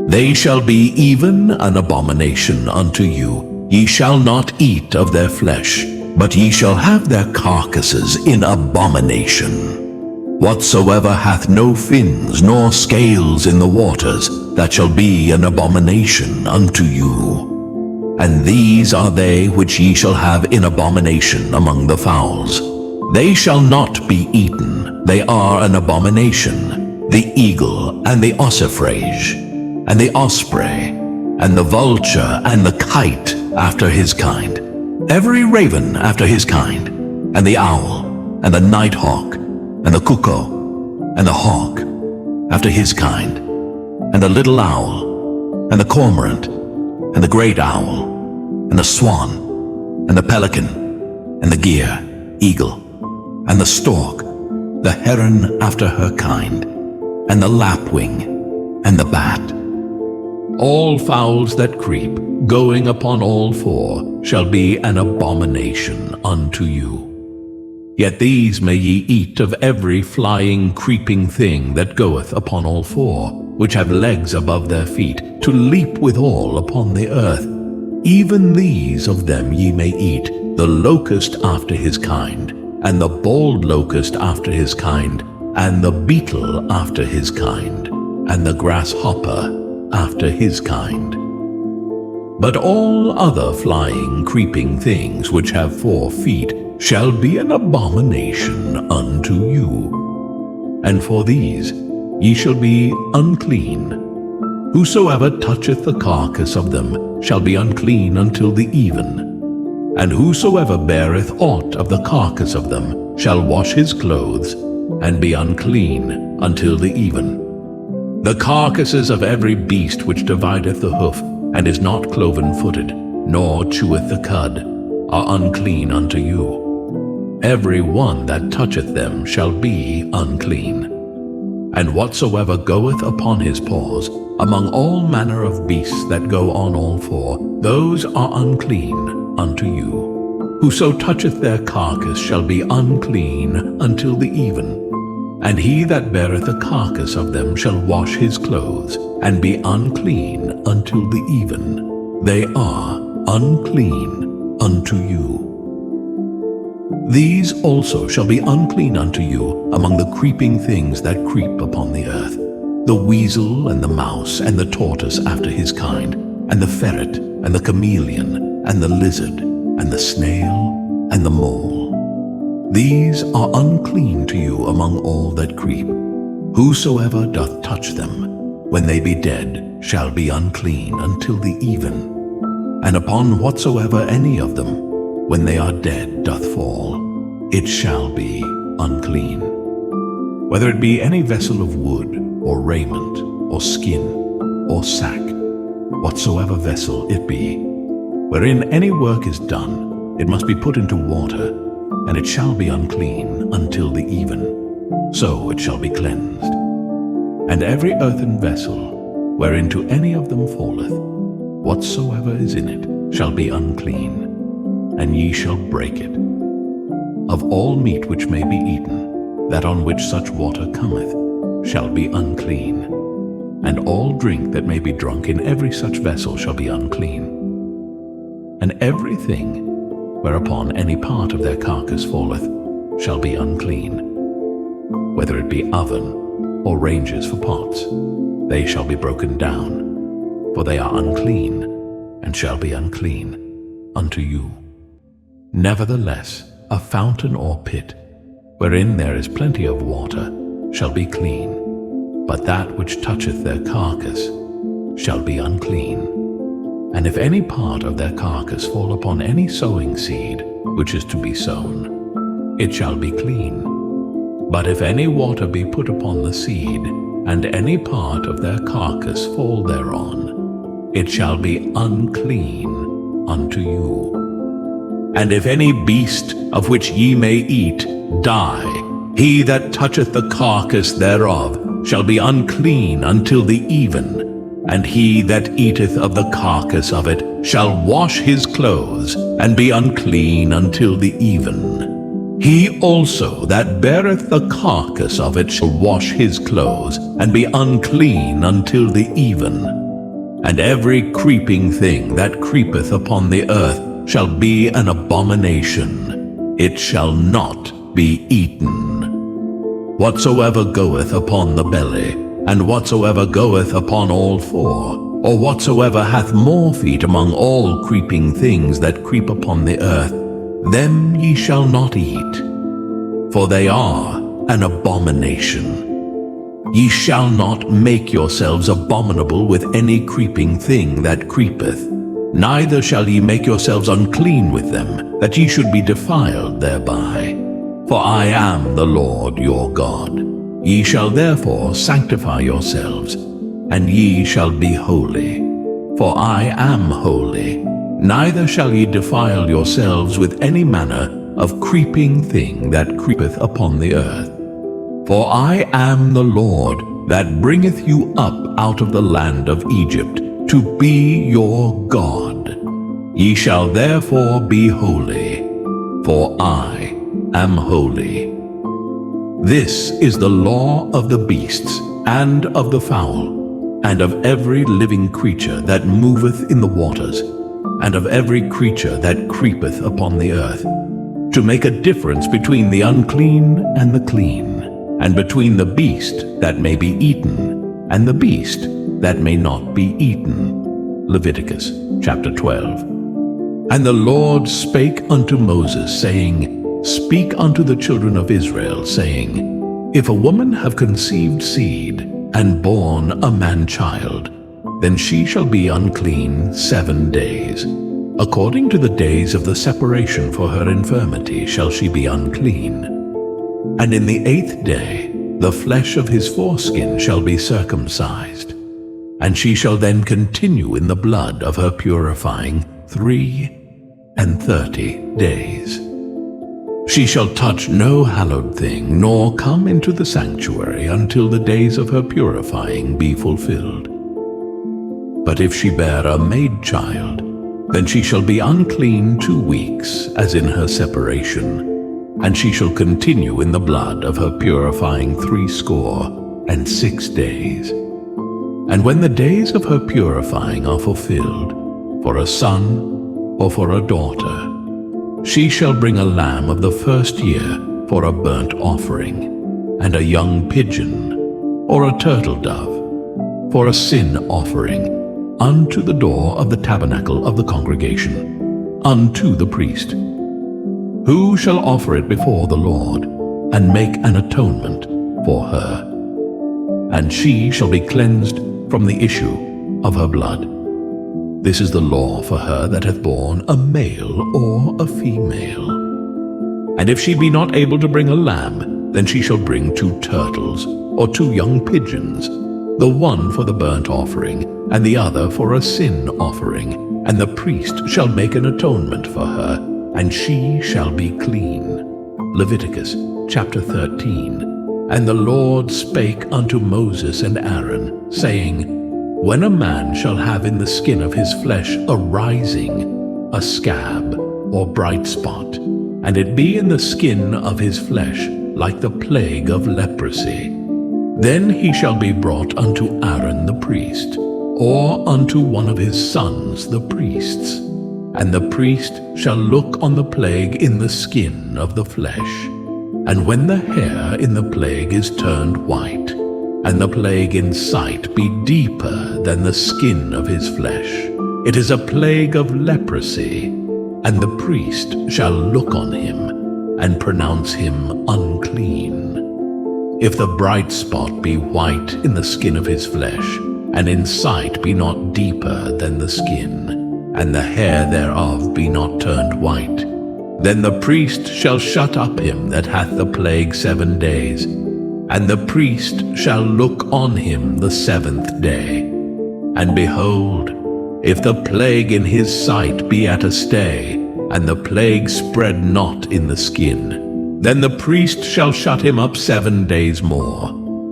They shall be even an abomination unto you. Ye shall not eat of their flesh, but ye shall have their carcasses in abomination. Whatsoever hath no fins nor scales in the waters, that shall be an abomination unto you. And these are they which ye shall have in abomination among the fowls. They shall not be eaten, they are an abomination, the eagle and the ossifrage, and the osprey, and the vulture and the kite after his kind, every raven after his kind, and the owl, and the nighthawk, and the cuckoo, and the hawk after his kind, and the little owl, and the cormorant, and the great owl, and the swan, and the pelican, and the gyre, eagle, and the stork, the heron after her kind, and the lapwing, and the bat. All fowls that creep, going upon all four, shall be an abomination unto you. Yet these may ye eat of every flying, creeping thing that goeth upon all four, which have legs above their feet, to leap withal upon the earth. Even these of them ye may eat, the locust after his kind, and the bald locust after his kind, and the beetle after his kind, and the grasshopper after his kind. But all other flying, creeping things which have 4 feet shall be an abomination unto you. And for these ye shall be unclean. Whosoever toucheth the carcass of them shall be unclean until the even. And whosoever beareth aught of the carcass of them shall wash his clothes, and be unclean until the even. The carcasses of every beast which divideth the hoof, and is not cloven-footed, nor cheweth the cud, are unclean unto you. Every one that toucheth them shall be unclean. And whatsoever goeth upon his paws, among all manner of beasts that go on all four, those are unclean unto you. Whoso toucheth their carcass shall be unclean until the even. And he that beareth the carcass of them shall wash his clothes, and be unclean until the even. They are unclean unto you. These also shall be unclean unto you among the creeping things that creep upon the earth, the weasel, and the mouse, and the tortoise after his kind, and the ferret, and the chameleon, and the lizard, and the snail, and the mole. These are unclean to you among all that creep. Whosoever doth touch them, when they be dead, shall be unclean until the even. And upon whatsoever any of them, when they are dead, doth fall, it shall be unclean. Whether it be any vessel of wood, or raiment, or skin, or sack, whatsoever vessel it be, wherein any work is done, it must be put into water, and it shall be unclean until the even, so it shall be cleansed. And every earthen vessel, whereinto any of them falleth, whatsoever is in it shall be unclean, and ye shall break it. Of all meat which may be eaten, that on which such water cometh, shall be unclean, and all drink that may be drunk in every such vessel shall be unclean. And everything whereupon any part of their carcass falleth shall be unclean. Whether it be oven, or ranges for pots, they shall be broken down, for they are unclean, and shall be unclean unto you. Nevertheless, a fountain or pit, wherein there is plenty of water, shall be clean, but that which toucheth their carcass shall be unclean. And if any part of their carcass fall upon any sowing seed, which is to be sown, it shall be clean. But if any water be put upon the seed, and any part of their carcass fall thereon, it shall be unclean unto you. And if any beast of which ye may eat die, he that toucheth the carcass thereof shall be unclean until the even. And he that eateth of the carcass of it shall wash his clothes, and be unclean until the even. He also that beareth the carcass of it shall wash his clothes, and be unclean until the even. And every creeping thing that creepeth upon the earth shall be an abomination. It shall not be eaten. Whatsoever goeth upon the belly, and whatsoever goeth upon all four, or whatsoever hath more feet among all creeping things that creep upon the earth, them ye shall not eat, for they are an abomination. Ye shall not make yourselves abominable with any creeping thing that creepeth, neither shall ye make yourselves unclean with them, that ye should be defiled thereby. For I am the Lord your God. Ye shall therefore sanctify yourselves, and ye shall be holy. For I am holy. Neither shall ye defile yourselves with any manner of creeping thing that creepeth upon the earth. For I am the Lord that bringeth you up out of the land of Egypt, to be your God. Ye shall therefore be holy, for I am holy. This is the law of the beasts, and of the fowl, and of every living creature that moveth in the waters, and of every creature that creepeth upon the earth, to make a difference between the unclean and the clean, and between the beast that may be eaten, and the beast that may not be eaten. Leviticus chapter 12. And the Lord spake unto Moses, saying, Speak unto the children of Israel, saying, If a woman have conceived seed, and born a man-child, then she shall be unclean 7 days. According to the days of the separation for her infirmity shall she be unclean. And in the 8th day the flesh of his foreskin shall be circumcised, and she shall then continue in the blood of her purifying 33 days. She shall touch no hallowed thing, nor come into the sanctuary until the days of her purifying be fulfilled. But if she bear a maid child, then she shall be unclean 2 weeks, as in her separation, and she shall continue in the blood of her purifying 66 days. And when the days of her purifying are fulfilled, for a son or for a daughter, she shall bring a lamb of the first year for a burnt offering, and a young pigeon or a turtle dove for a sin offering, unto the door of the tabernacle of the congregation, unto the priest, who shall offer it before the Lord, and make an atonement for her. And she shall be cleansed from the issue of her blood. This is the law for her that hath borne a male or a female. And if she be not able to bring a lamb, then she shall bring 2 turtles, or 2 young pigeons, the one for the burnt offering, and the other for a sin offering. And the priest shall make an atonement for her, and she shall be clean. Leviticus chapter 13. And the Lord spake unto Moses and Aaron, saying, When a man shall have in the skin of his flesh a rising, a scab, or bright spot, and it be in the skin of his flesh like the plague of leprosy, then he shall be brought unto Aaron the priest, or unto one of his sons the priests. And the priest shall look on the plague in the skin of the flesh. And when the hair in the plague is turned white, and the plague in sight be deeper than the skin of his flesh, it is a plague of leprosy, and the priest shall look on him, and pronounce him unclean. If the bright spot be white in the skin of his flesh, and in sight be not deeper than the skin, and the hair thereof be not turned white, then the priest shall shut up him that hath the plague 7 days, and the priest shall look on him the 7th day. And behold, if the plague in his sight be at a stay, and the plague spread not in the skin, then the priest shall shut him up 7 days more,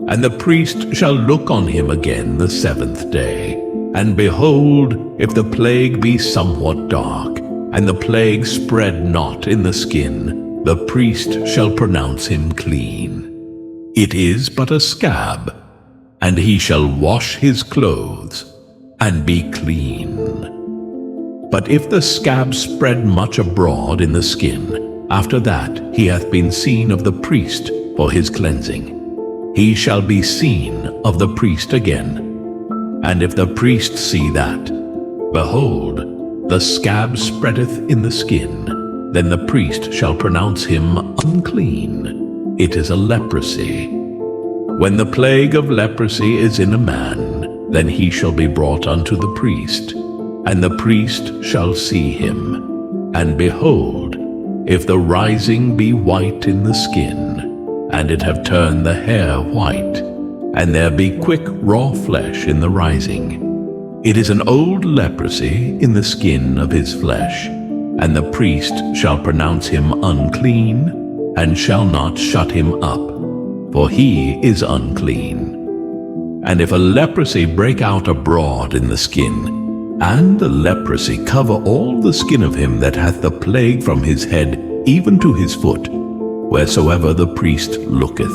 and the priest shall look on him again the 7th day. And behold, if the plague be somewhat dark, and the plague spread not in the skin, the priest shall pronounce him clean. It is but a scab, and he shall wash his clothes, and be clean. But if the scab spread much abroad in the skin, after that he hath been seen of the priest for his cleansing, he shall be seen of the priest again. And if the priest see that, behold, the scab spreadeth in the skin, then the priest shall pronounce him unclean. It is a leprosy. When the plague of leprosy is in a man, then he shall be brought unto the priest, and the priest shall see him. And behold, if the rising be white in the skin, and it have turned the hair white, and there be quick raw flesh in the rising, it is an old leprosy in the skin of his flesh, and the priest shall pronounce him unclean, and shall not shut him up, for he is unclean. And if a leprosy break out abroad in the skin, and the leprosy cover all the skin of him that hath the plague from his head even to his foot, wheresoever the priest looketh,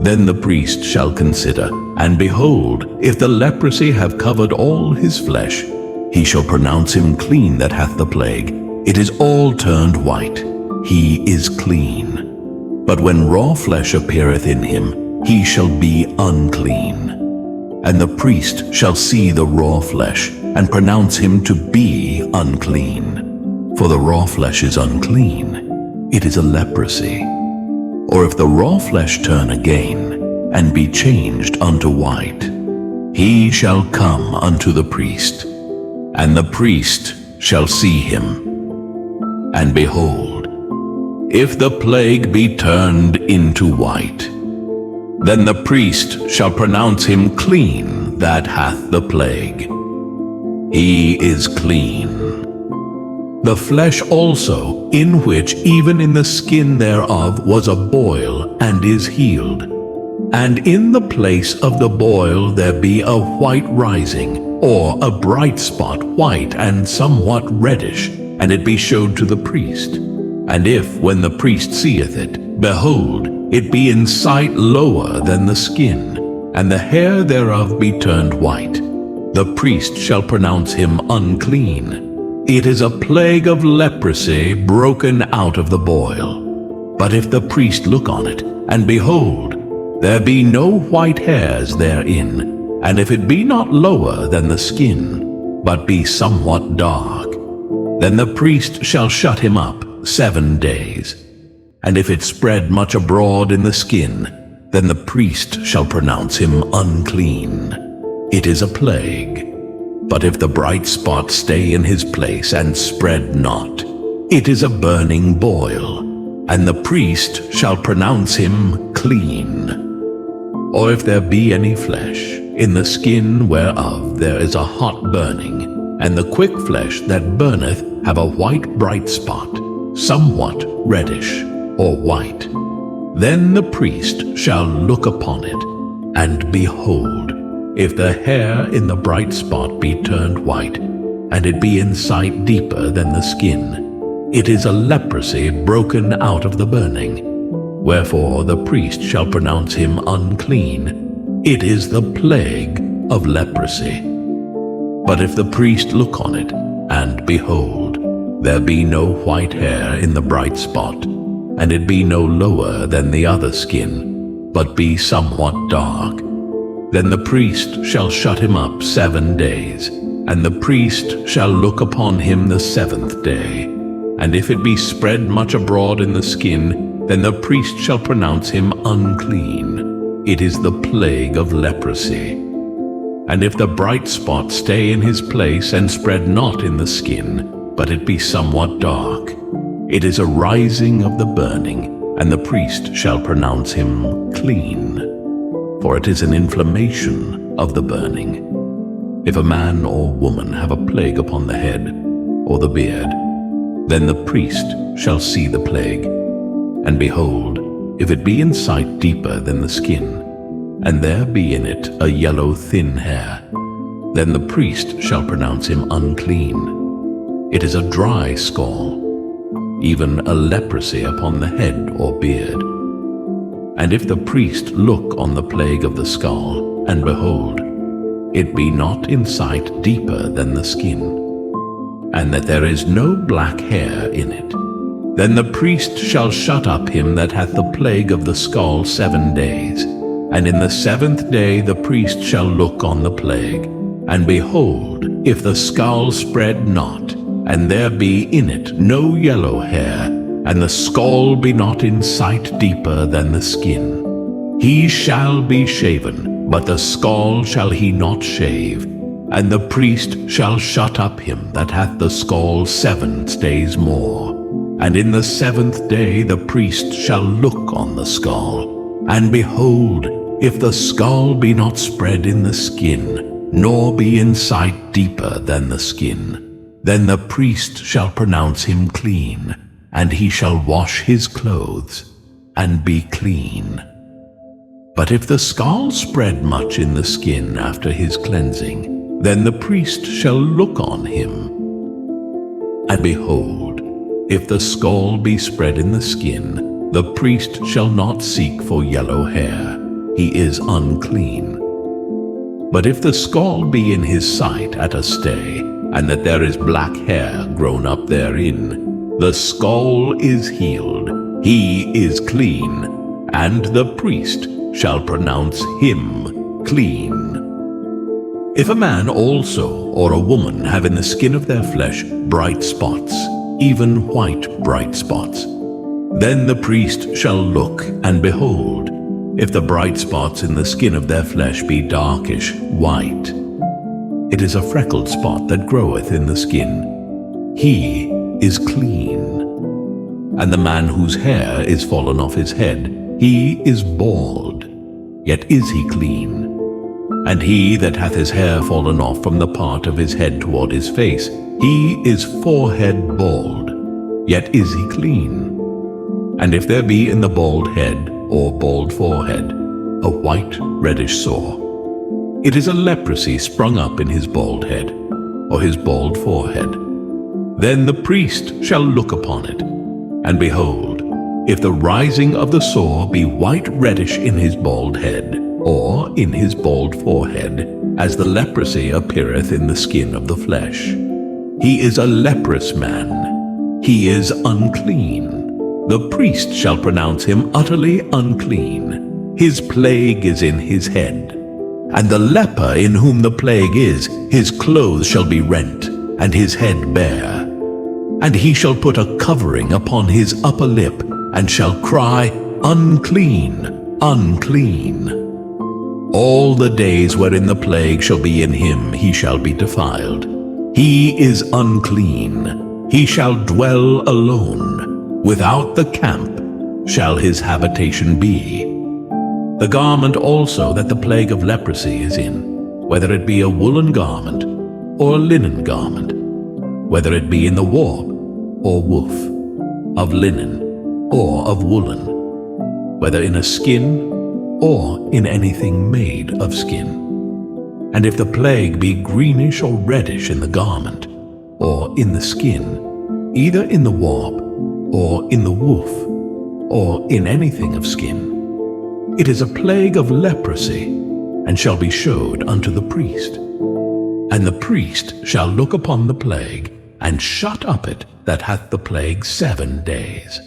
then the priest shall consider, and behold, if the leprosy have covered all his flesh, he shall pronounce him clean that hath the plague. It is all turned white. He is clean. But when raw flesh appeareth in him, he shall be unclean. And the priest shall see the raw flesh, and pronounce him to be unclean. For the raw flesh is unclean. It is a leprosy. Or if the raw flesh turn again, and be changed unto white, he shall come unto the priest, and the priest shall see him. And behold, if the plague be turned into white, then the priest shall pronounce him clean that hath the plague. He is clean. The flesh also, in which even in the skin thereof was a boil, and is healed. And in the place of the boil there be a white rising, or a bright spot, white and somewhat reddish, and it be showed to the priest. And if, when the priest seeth it, behold, it be in sight lower than the skin, and the hair thereof be turned white, the priest shall pronounce him unclean. It is a plague of leprosy broken out of the boil. But if the priest look on it, and behold, there be no white hairs therein, and if it be not lower than the skin, but be somewhat dark, then the priest shall shut him up 7 days. And if it spread much abroad in the skin, then the priest shall pronounce him unclean. It is a plague. But if the bright spot stay in his place and spread not, it is a burning boil, and the priest shall pronounce him clean. Or if there be any flesh, in the skin whereof there is a hot burning, and the quick flesh that burneth have a white bright spot, somewhat reddish or white, then the priest shall look upon it, and behold, if the hair in the bright spot be turned white, and it be in sight deeper than the skin, it is a leprosy broken out of the burning. Wherefore the priest shall pronounce him unclean. It is the plague of leprosy. But if the priest look on it, and behold, there be no white hair in the bright spot, and it be no lower than the other skin, but be somewhat dark, then the priest shall shut him up 7 days, and the priest shall look upon him the 7th day. And if it be spread much abroad in the skin, then the priest shall pronounce him unclean. It is the plague of leprosy. And if the bright spot stay in his place and spread not in the skin, but it be somewhat dark, it is a rising of the burning, and the priest shall pronounce him clean. For it is an inflammation of the burning. If a man or woman have a plague upon the head or the beard, then the priest shall see the plague. And behold, if it be in sight deeper than the skin, and there be in it a yellow thin hair, then the priest shall pronounce him unclean. It is a dry scall, even a leprosy upon the head or beard. And if the priest look on the plague of the skull, and behold, it be not in sight deeper than the skin, and that there is no black hair in it, then the priest shall shut up him that hath the plague of the skull 7 days. And in the 7th day the priest shall look on the plague, and behold, if the skull spread not, and there be in it no yellow hair, and the skull be not in sight deeper than the skin, he shall be shaven, but the skull shall he not shave. And the priest shall shut up him that hath the skull 7 days more. And in the 7th day the priest shall look on the skull, and behold, if the skull be not spread in the skin, nor be in sight deeper than the skin, then the priest shall pronounce him clean, and he shall wash his clothes, and be clean. But if the skull spread much in the skin after his cleansing, then the priest shall look on him. And behold, if the skull be spread in the skin, the priest shall not seek for yellow hair, he is unclean. But if the skull be in his sight at a stay, and that there is black hair grown up therein, the skull is healed, he is clean, and the priest shall pronounce him clean. If a man also or a woman have in the skin of their flesh bright spots, even white bright spots, then the priest shall look, and behold, if the bright spots in the skin of their flesh be darkish white, it is a freckled spot that groweth in the skin, he is clean. And the man whose hair is fallen off his head, he is bald, yet is he clean. And he that hath his hair fallen off from the part of his head toward his face, he is forehead bald, yet is he clean. And if there be in the bald head or bald forehead a white reddish sore, it is a leprosy sprung up in his bald head or his bald forehead. Then the priest shall look upon it, and behold, if the rising of the sore be white reddish in his bald head, or in his bald forehead, as the leprosy appeareth in the skin of the flesh, he is a leprous man, he is unclean. The priest shall pronounce him utterly unclean, his plague is in his head. And the leper in whom the plague is, his clothes shall be rent, and his head bare. And he shall put a covering upon his upper lip, and shall cry, Unclean, unclean. All the days wherein the plague shall be in him, he shall be defiled. He is unclean, he shall dwell alone. Without the camp shall his habitation be. The garment also that the plague of leprosy is in, whether it be a woolen garment or a linen garment, whether it be in the warp or woof, of linen or of woolen, whether in a skin or in anything made of skin. And if the plague be greenish or reddish in the garment, or in the skin, either in the warp, or in the woof, or in anything of skin, it is a plague of leprosy, and shall be showed unto the priest. And the priest shall look upon the plague, and shut up it that hath the plague 7 days.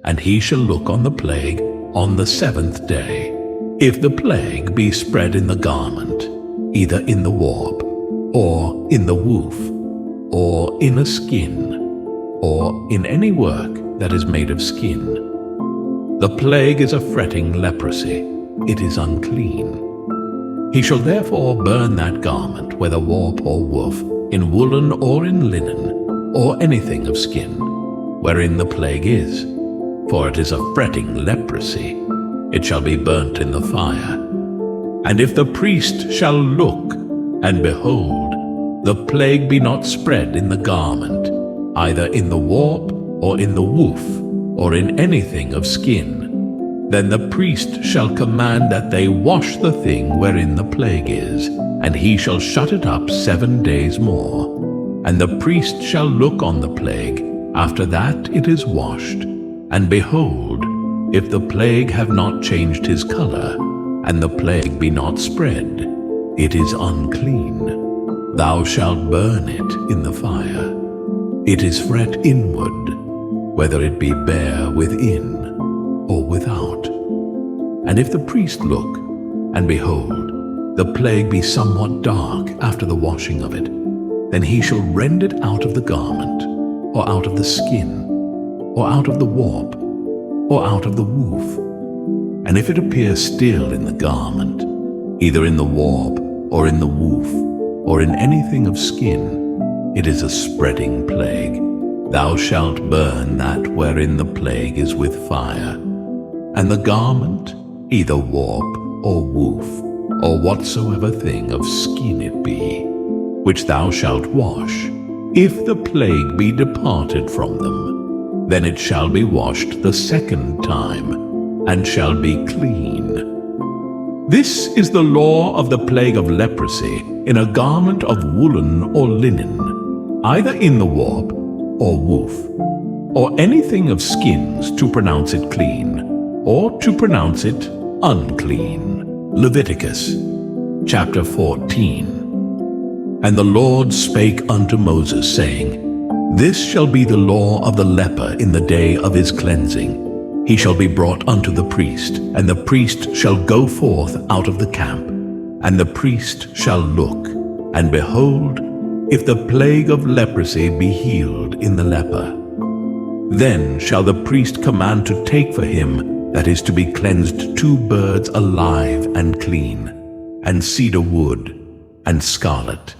And he shall look on the plague on the 7th day. If the plague be spread in the garment, either in the warp, or in the woof, or in a skin, or in any work that is made of skin, the plague is a fretting leprosy, it is unclean. He shall therefore burn that garment, whether warp or woof, in woolen or in linen, or anything of skin, wherein the plague is, for it is a fretting leprosy. It shall be burnt in the fire. And if the priest shall look, and behold, the plague be not spread in the garment, either in the warp, or in the woof, or in anything of skin, then the priest shall command that they wash the thing wherein the plague is, and he shall shut it up 7 days more. And the priest shall look on the plague, after that it is washed, and behold, if the plague have not changed his color, and the plague be not spread, it is unclean. Thou shalt burn it in the fire. It is fret inward, whether it be bare within or without. And if the priest look, and behold, the plague be somewhat dark after the washing of it, then he shall rend it out of the garment, or out of the skin, or out of the warp, or out of the woof. And if it appear still in the garment, either in the warp, or in the woof, or in anything of skin, it is a spreading plague. Thou shalt burn that wherein the plague is with fire. And the garment, either warp, or woof, or whatsoever thing of skin it be, which thou shalt wash, if the plague be departed from them, then it shall be washed the second time, and shall be clean. This is the law of the plague of leprosy in a garment of woolen or linen, either in the warp or woof, or anything of skins, to pronounce it clean, or to pronounce it unclean. Leviticus chapter 14. And the Lord spake unto Moses, saying, This shall be the law of the leper in the day of his cleansing. He shall be brought unto the priest, and the priest shall go forth out of the camp. And the priest shall look, and behold, if the plague of leprosy be healed in the leper. Then shall the priest command to take for him that is to be cleansed 2 birds alive and clean, and cedar wood, and scarlet,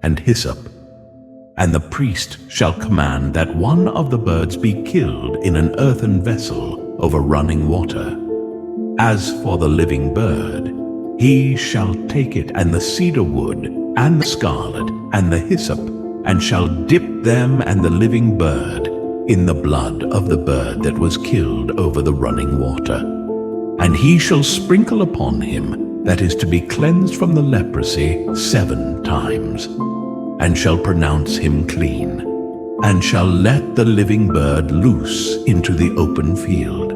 and hyssop. And the priest shall command that one of the birds be killed in an earthen vessel over running water. As for the living bird, he shall take it, and the cedar wood, and the scarlet, and the hyssop, and shall dip them and the living bird in the blood of the bird that was killed over the running water. And he shall sprinkle upon him that is to be cleansed from the leprosy 7 times, and shall pronounce him clean, and shall let the living bird loose into the open field.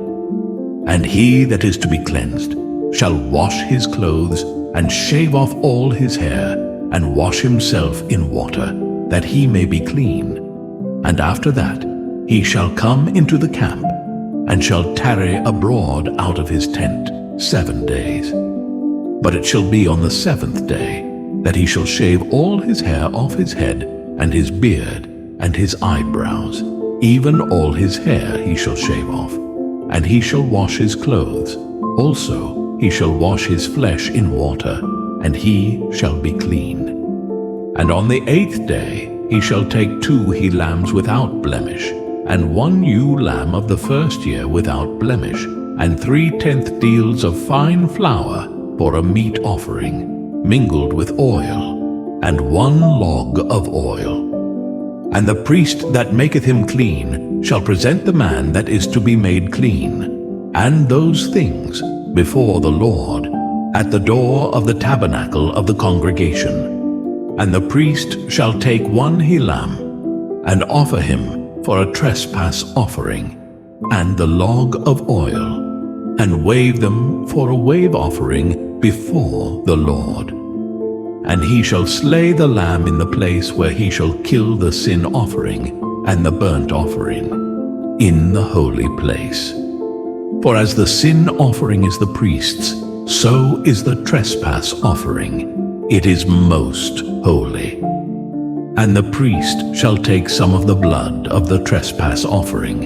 And he that is to be cleansed shall wash his clothes, and shave off all his hair, and wash himself in water, that he may be clean. And after that he shall come into the camp, and shall tarry abroad out of his tent 7 days. But it shall be on the 7th day that he shall shave all his hair off his head, and his beard, and his eyebrows, even all his hair he shall shave off. And he shall wash his clothes. Also he shall wash his flesh in water, and he shall be clean. And on the 8th day he shall take 2 he-lambs without blemish, and 1 ewe lamb of the first year without blemish, and 3/10 deals of fine flour for a meat offering, mingled with oil, and 1 log of oil. And the priest that maketh him clean shall present the man that is to be made clean, and those things before the Lord, at the door of the tabernacle of the congregation. And the priest shall take 1 he-lamb, and offer him for a trespass offering, and the log of oil, and wave them for a wave offering before the Lord. And he shall slay the lamb in the place where he shall kill the sin offering and the burnt offering, in the holy place. For as the sin offering is the priest's, so is the trespass offering. It is most holy. And the priest shall take some of the blood of the trespass offering,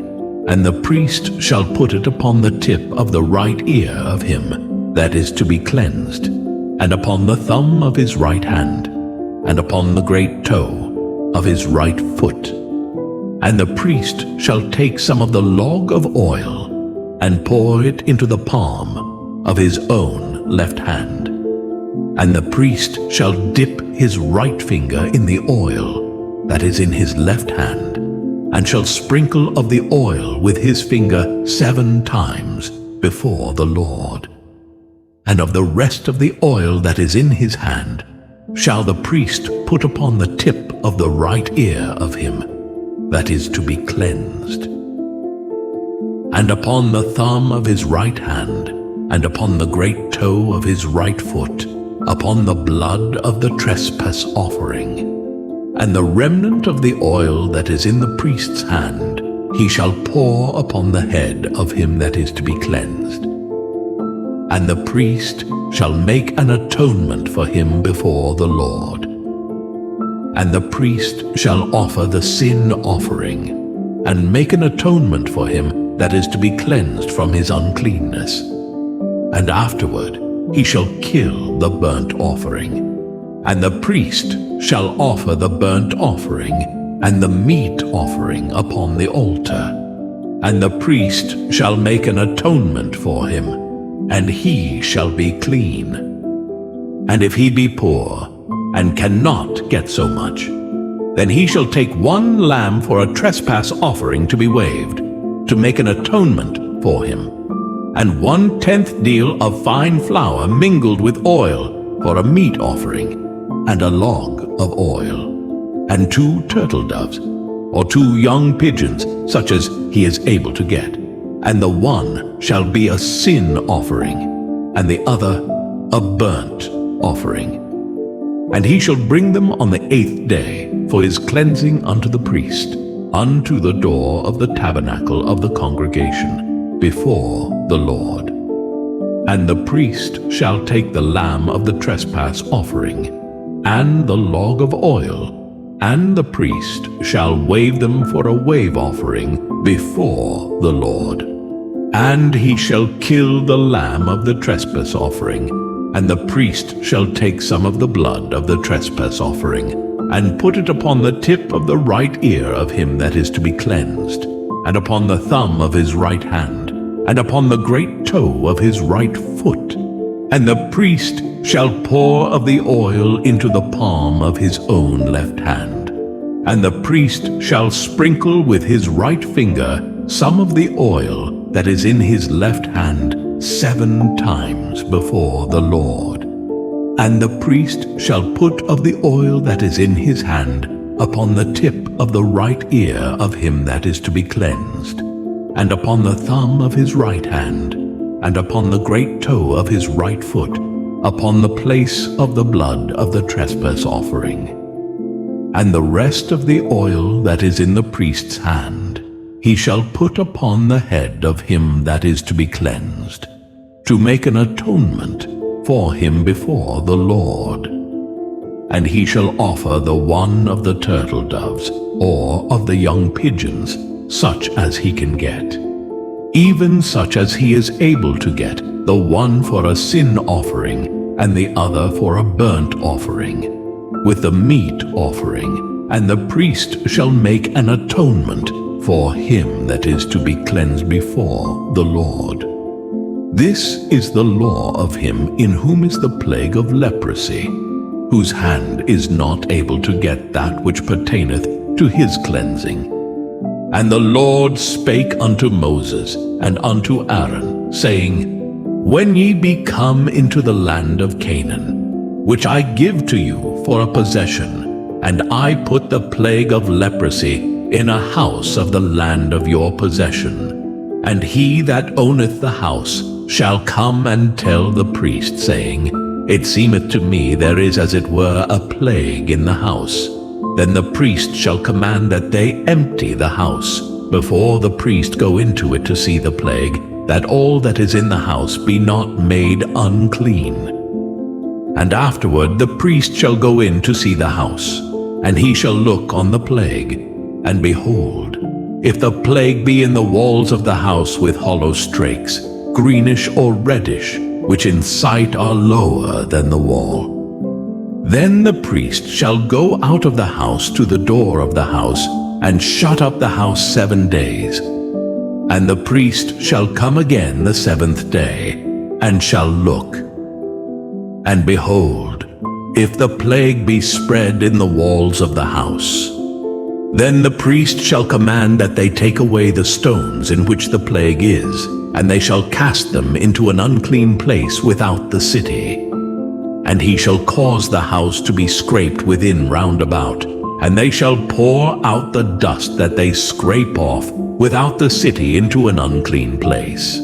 and the priest shall put it upon the tip of the right ear of him that is to be cleansed, and upon the thumb of his right hand, and upon the great toe of his right foot. And the priest shall take some of the log of oil, and pour it into the palm of his own left hand. And the priest shall dip his right finger in the oil that is in his left hand, and shall sprinkle of the oil with his finger 7 times before the Lord. And of the rest of the oil that is in his hand shall the priest put upon the tip of the right ear of him that is to be cleansed, and upon the thumb of his right hand, and upon the great toe of his right foot, upon the blood of the trespass offering. And the remnant of the oil that is in the priest's hand he shall pour upon the head of him that is to be cleansed. And the priest shall make an atonement for him before the Lord. And the priest shall offer the sin offering, and make an atonement for him that is to be cleansed from his uncleanness. And afterward he shall kill the burnt offering. And the priest shall offer the burnt offering and the meat offering upon the altar. And the priest shall make an atonement for him, and he shall be clean. And if he be poor, and cannot get so much, then he shall take one lamb for a trespass offering to be waved, to make an atonement for him, and 1/10 deal of fine flour mingled with oil for a meat offering, and a log of oil, and 2 turtle doves, or 2 young pigeons, such as he is able to get. And the one shall be a sin offering, and the other a burnt offering. And he shall bring them on the 8th day for his cleansing unto the priest, unto the door of the tabernacle of the congregation, before the Lord. And the priest shall take the lamb of the trespass offering, and the log of oil, and the priest shall wave them for a wave offering before the Lord. And he shall kill the lamb of the trespass offering, and the priest shall take some of the blood of the trespass offering, and put it upon the tip of the right ear of him that is to be cleansed, and upon the thumb of his right hand, and upon the great toe of his right foot. And the priest shall pour of the oil into the palm of his own left hand. And the priest shall sprinkle with his right finger some of the oil that is in his left hand 7 times before the Lord. And the priest shall put of the oil that is in his hand upon the tip of the right ear of him that is to be cleansed, and upon the thumb of his right hand, and upon the great toe of his right foot, upon the place of the blood of the trespass offering. And the rest of the oil that is in the priest's hand he shall put upon the head of him that is to be cleansed, to make an atonement for him before the Lord. And he shall offer the one of the turtle doves, or of the young pigeons, such as he can get, even such as he is able to get, the one for a sin offering, and the other for a burnt offering, with the meat offering. And the priest shall make an atonement for him that is to be cleansed before the Lord. This is the law of him in whom is the plague of leprosy, whose hand is not able to get that which pertaineth to his cleansing. And the Lord spake unto Moses and unto Aaron, saying, When ye be come into the land of Canaan, which I give to you for a possession, and I put the plague of leprosy in a house of the land of your possession, and he that owneth the house shall come and tell the priest, saying, It seemeth to me there is as it were a plague in the house. Then the priest shall command that they empty the house, before the priest go into it to see the plague, that all that is in the house be not made unclean. And afterward the priest shall go in to see the house, and he shall look on the plague. And behold, if the plague be in the walls of the house with hollow strakes, greenish or reddish, which in sight are lower than the wall, then the priest shall go out of the house to the door of the house, and shut up the house 7 days. And the priest shall come again the 7th day, and shall look. And behold, if the plague be spread in the walls of the house, then the priest shall command that they take away the stones in which the plague is, and they shall cast them into an unclean place without the city. And he shall cause the house to be scraped within round about, and they shall pour out the dust that they scrape off without the city into an unclean place.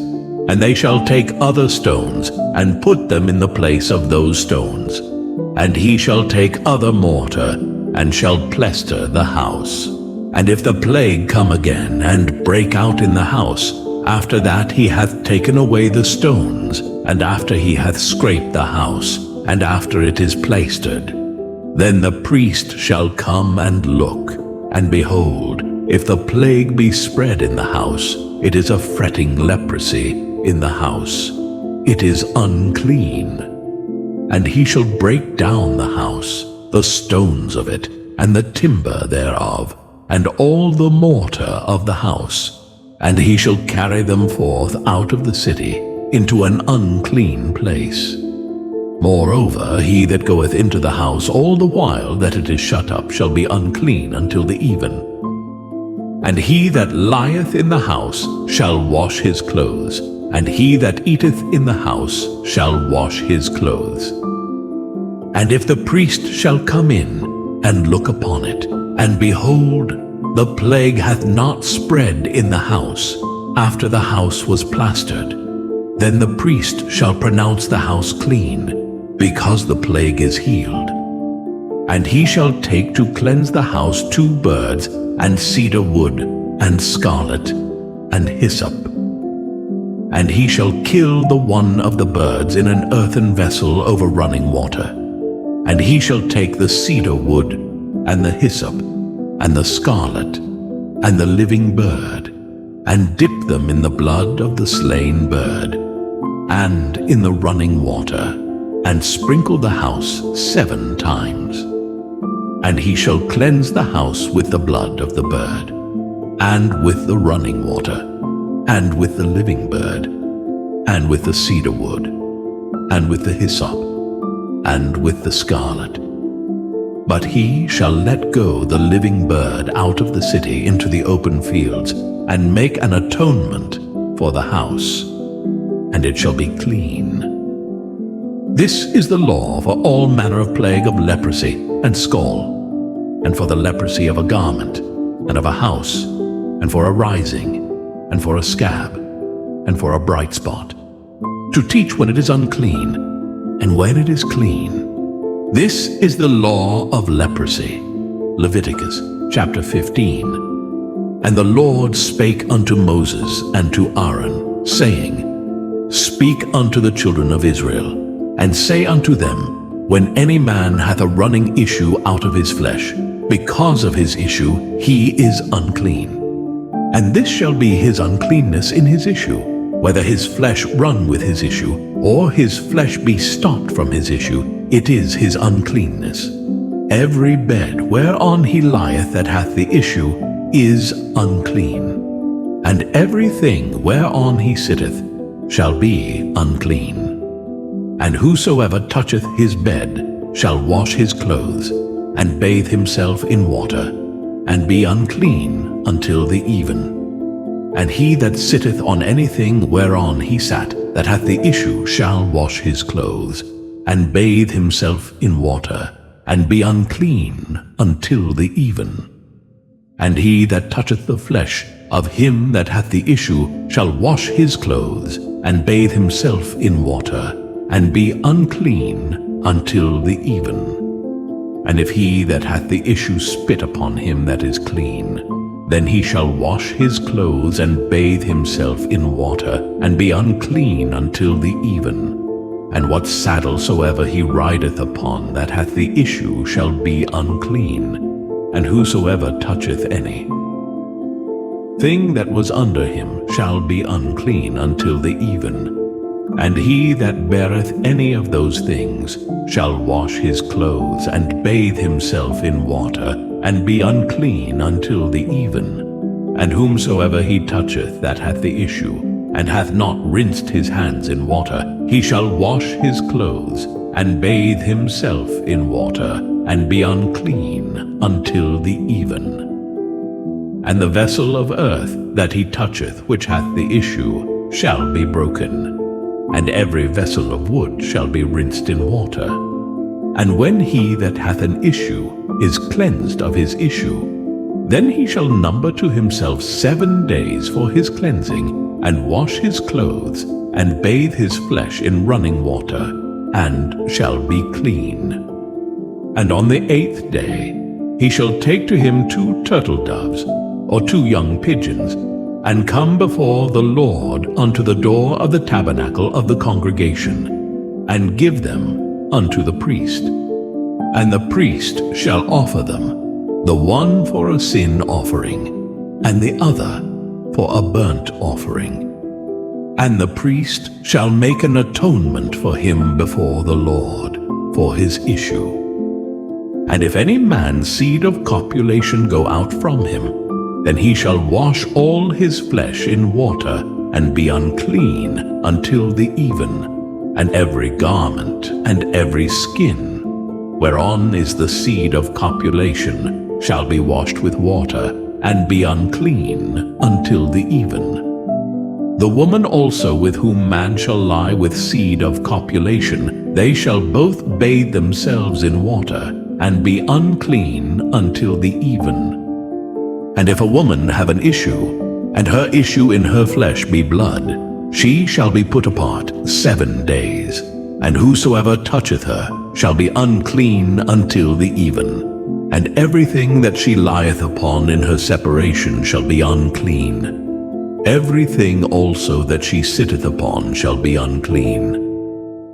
And they shall take other stones, and put them in the place of those stones. And he shall take other mortar, and shall plaister the house. And if the plague come again, and break out in the house, after that he hath taken away the stones, and after he hath scraped the house, and after it is plaistered, then the priest shall come and look, and behold, if the plague be spread in the house, it is a fretting leprosy in the house. It is unclean. And he shall break down the house, the stones of it, and the timber thereof, and all the mortar of the house, and he shall carry them forth out of the city into an unclean place. Moreover, he that goeth into the house all the while that it is shut up shall be unclean until the even. And he that lieth in the house shall wash his clothes, and he that eateth in the house shall wash his clothes. And if the priest shall come in and look upon it, and behold, the plague hath not spread in the house, after the house was plastered, then the priest shall pronounce the house clean, because the plague is healed. And he shall take to cleanse the house 2 birds, and cedar wood, and scarlet, and hyssop. And he shall kill the one of the birds in an earthen vessel over running water. And he shall take the cedar wood, and the hyssop, and the scarlet, and the living bird, and dip them in the blood of the slain bird, and in the running water, and sprinkle the house 7 times. And he shall cleanse the house with the blood of the bird, and with the running water, and with the living bird, and with the cedar wood, and with the hyssop, and with the scarlet. But he shall let go the living bird out of the city into the open fields, and make an atonement for the house, and it shall be clean. This is the law for all manner of plague of leprosy and scall, and for the leprosy of a garment, and of a house, and for a rising, and for a scab, and for a bright spot, to teach when it is unclean, and when it is clean. This is the law of leprosy. Leviticus chapter 15. And the Lord spake unto Moses and to Aaron, saying, Speak unto the children of Israel, and say unto them, When any man hath a running issue out of his flesh, because of his issue he is unclean. And this shall be his uncleanness in his issue, whether his flesh run with his issue, or his flesh be stopped from his issue, it is his uncleanness. Every bed whereon he lieth that hath the issue is unclean, and everything whereon he sitteth shall be unclean. And whosoever toucheth his bed shall wash his clothes, and bathe himself in water, and be unclean until the even. And he that sitteth on anything whereon he sat that hath the issue shall wash his clothes, and bathe himself in water, and be unclean until the even. And he that toucheth the flesh of him that hath the issue shall wash his clothes, and bathe himself in water, and be unclean until the even. And if he that hath the issue spit upon him that is clean, then he shall wash his clothes, and bathe himself in water, and be unclean until the even. And what saddle soever he rideth upon that hath the issue shall be unclean, and whosoever toucheth any thing that was under him shall be unclean until the even. And he that beareth any of those things shall wash his clothes, and bathe himself in water, and be unclean until the even. And whomsoever he toucheth that hath the issue, and hath not rinsed his hands in water, he shall wash his clothes, and bathe himself in water, and be unclean until the even. And the vessel of earth that he toucheth which hath the issue shall be broken, and every vessel of wood shall be rinsed in water. And when he that hath an issue is cleansed of his issue, then he shall number to himself 7 days for his cleansing, and wash his clothes, and bathe his flesh in running water, and shall be clean. And on the 8th day he shall take to him 2 turtle doves, or 2 young pigeons, and come before the Lord unto the door of the tabernacle of the congregation, and give them unto the priest. And the priest shall offer them, the one for a sin offering, and the other for a burnt offering. And the priest shall make an atonement for him before the Lord for his issue. And if any man's seed of copulation go out from him, then he shall wash all his flesh in water, and be unclean until the even. And every garment and every skin, whereon is the seed of copulation, shall be washed with water, and be unclean until the even. The woman also with whom man shall lie with seed of copulation, they shall both bathe themselves in water, and be unclean until the even. And if a woman have an issue, and her issue in her flesh be blood, she shall be put apart 7 days, and whosoever toucheth her shall be unclean until the even. And everything that she lieth upon in her separation shall be unclean. Everything also that she sitteth upon shall be unclean.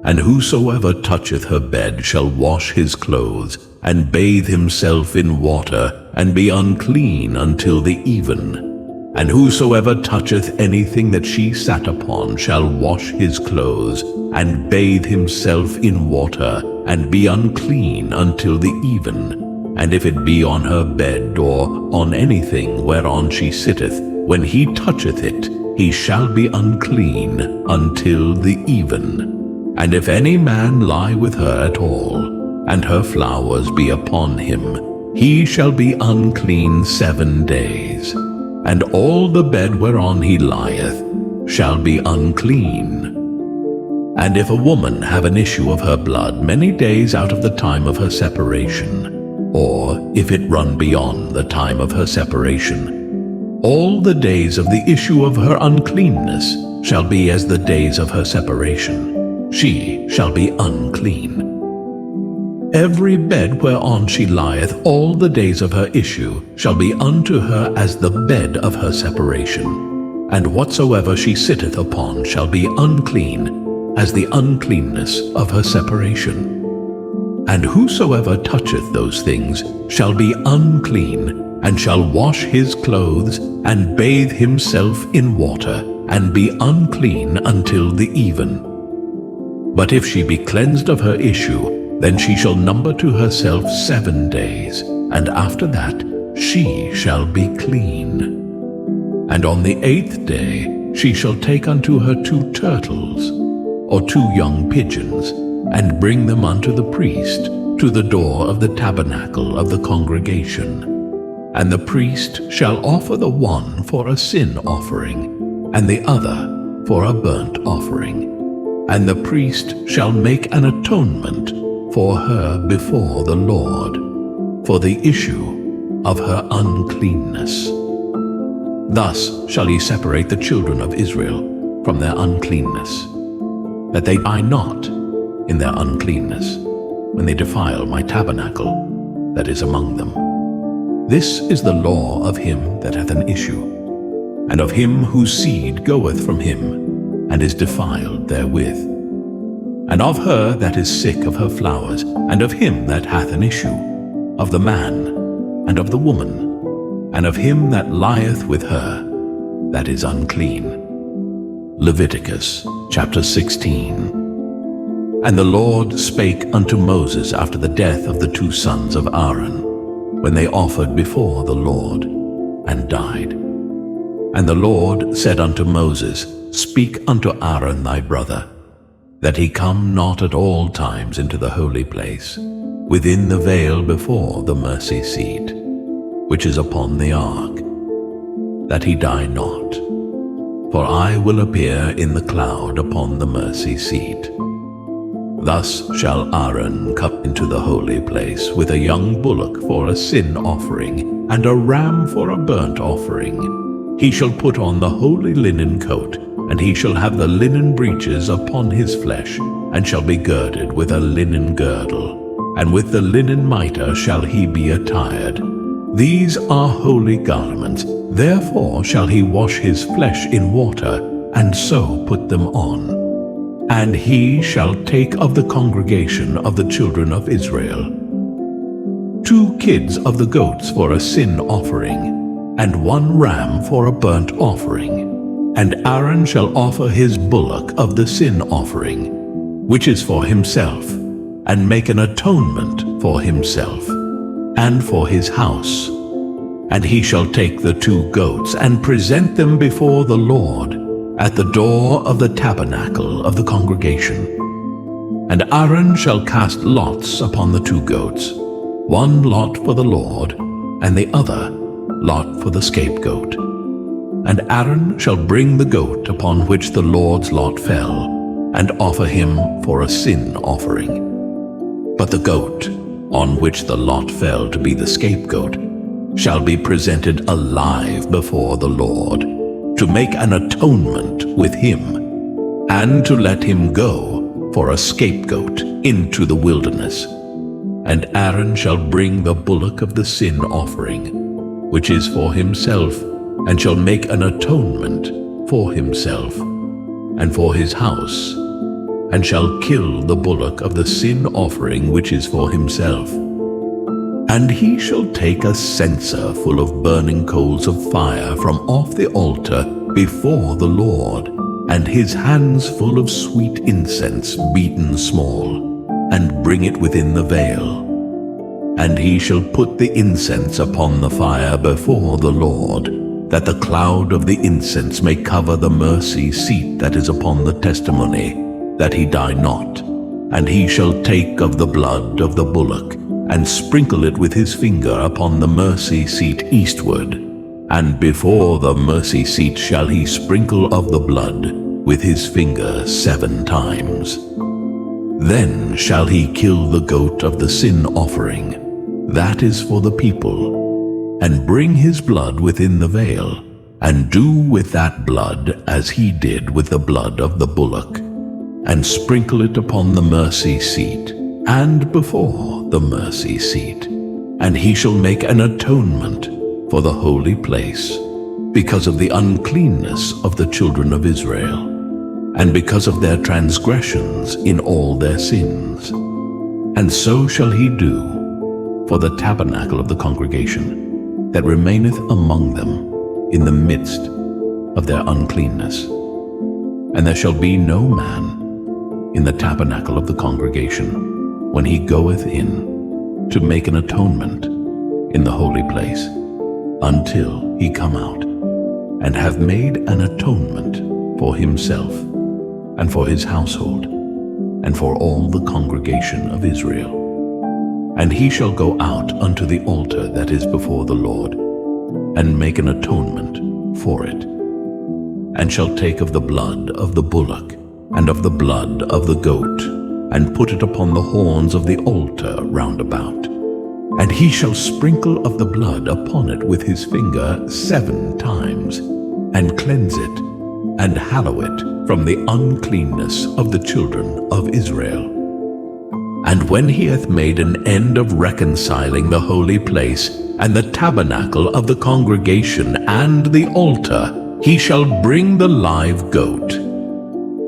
And whosoever toucheth her bed shall wash his clothes, and bathe himself in water, and be unclean until the even. And whosoever toucheth anything that she sat upon shall wash his clothes, and bathe himself in water, and be unclean until the even. And if it be on her bed, or on anything whereon she sitteth, when he toucheth it, he shall be unclean until the even. And if any man lie with her at all, and her flowers be upon him, he shall be unclean 7 days. And all the bed whereon he lieth shall be unclean. And if a woman have an issue of her blood many days out of the time of her separation, or if it run beyond the time of her separation, all the days of the issue of her uncleanness shall be as the days of her separation. She shall be unclean. Every bed whereon she lieth all the days of her issue shall be unto her as the bed of her separation. And whatsoever she sitteth upon shall be unclean as the uncleanness of her separation. And whosoever toucheth those things shall be unclean, and shall wash his clothes, and bathe himself in water, and be unclean until the even. But if she be cleansed of her issue, then she shall number to herself 7 days, and after that she shall be clean. And on the 8th day she shall take unto her 2 turtles, or 2 young pigeons, and bring them unto the priest to the door of the tabernacle of the congregation. And the priest shall offer the one for a sin offering, and the other for a burnt offering. And the priest shall make an atonement for her before the Lord, for the issue of her uncleanness. Thus shall ye separate the children of Israel from their uncleanness, that they die not in their uncleanness, when they defile my tabernacle that is among them. This is the law of him that hath an issue, and of him whose seed goeth from him, and is defiled therewith, and of her that is sick of her flowers, and of him that hath an issue, of the man, and of the woman, and of him that lieth with her, that is unclean. Leviticus chapter 16. And the Lord spake unto Moses after the death of the 2 sons of Aaron, when they offered before the Lord, and died. And the Lord said unto Moses, Speak unto Aaron thy brother, that he come not at all times into the holy place, within the veil before the mercy seat, which is upon the ark, that he die not. For I will appear in the cloud upon the mercy seat. Thus shall Aaron come into the holy place with a young bullock for a sin offering, and a ram for a burnt offering. he shall put on the holy linen coat, and he shall have the linen breeches upon his flesh, and shall be girded with a linen girdle, and with the linen mitre shall he be attired. These are holy garments, therefore shall he wash his flesh in water, and so put them on. And he shall take of the congregation of the children of Israel 2 kids of the goats for a sin offering, and 1 ram for a burnt offering. And Aaron shall offer his bullock of the sin offering, which is for himself, and make an atonement for himself, and for his house. And he shall take the 2 goats, and present them before the Lord, at the door of the tabernacle of the congregation. And Aaron shall cast lots upon the 2 goats, 1 lot for the Lord, and the other lot for the scapegoat. And Aaron shall bring the goat upon which the Lord's lot fell, and offer him for a sin offering. But the goat, on which the lot fell to be the scapegoat, shall be presented alive before the Lord, to make an atonement with him, and to let him go for a scapegoat into the wilderness. And Aaron shall bring the bullock of the sin offering, which is for himself, and shall make an atonement for himself, and for his house, and shall kill the bullock of the sin offering which is for himself. And he shall take a censer full of burning coals of fire from off the altar before the Lord, and his hands full of sweet incense beaten small, and bring it within the veil. And he shall put the incense upon the fire before the Lord, that the cloud of the incense may cover the mercy seat that is upon the testimony, that he die not. And he shall take of the blood of the bullock, and sprinkle it with his finger upon the mercy seat eastward. And before the mercy seat shall he sprinkle of the blood with his finger 7 times. Then shall he kill the goat of the sin offering, that is for the people, and bring his blood within the veil, and do with that blood as he did with the blood of the bullock, and sprinkle it upon the mercy seat, and before the mercy seat. And he shall make an atonement for the holy place, because of the uncleanness of the children of Israel, and because of their transgressions in all their sins. And so shall he do for the tabernacle of the congregation that remaineth among them in the midst of their uncleanness. And there shall be no man in the tabernacle of the congregation when he goeth in to make an atonement in the holy place, until he come out, and have made an atonement for himself, and for his household, and for all the congregation of Israel. And he shall go out unto the altar that is before the Lord, and make an atonement for it, and shall take of the blood of the bullock, and of the blood of the goat, and put it upon the horns of the altar round about. And he shall sprinkle of the blood upon it with his finger 7 times, and cleanse it, and hallow it from the uncleanness of the children of Israel. And when he hath made an end of reconciling the holy place, and the tabernacle of the congregation, and the altar, he shall bring the live goat.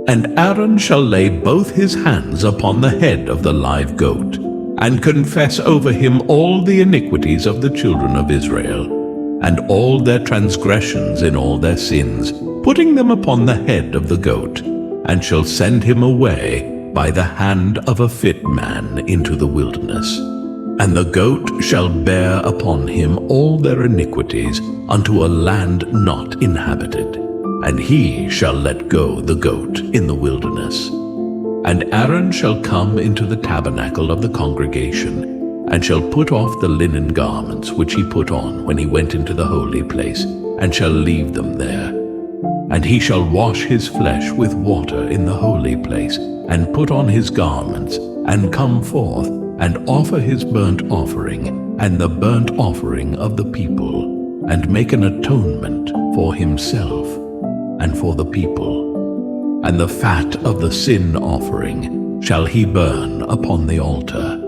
And Aaron shall lay both his hands upon the head of the live goat, and confess over him all the iniquities of the children of Israel, and all their transgressions in all their sins, putting them upon the head of the goat, and shall send him away by the hand of a fit man into the wilderness. And the goat shall bear upon him all their iniquities unto a land not inhabited, and he shall let go the goat in the wilderness. And Aaron shall come into the tabernacle of the congregation, and shall put off the linen garments which he put on when he went into the holy place, and shall leave them there. And he shall wash his flesh with water in the holy place, and put on his garments, and come forth, and offer his burnt offering, and the burnt offering of the people. and make an atonement for himself and for the people. And the fat of the sin offering shall he burn upon the altar.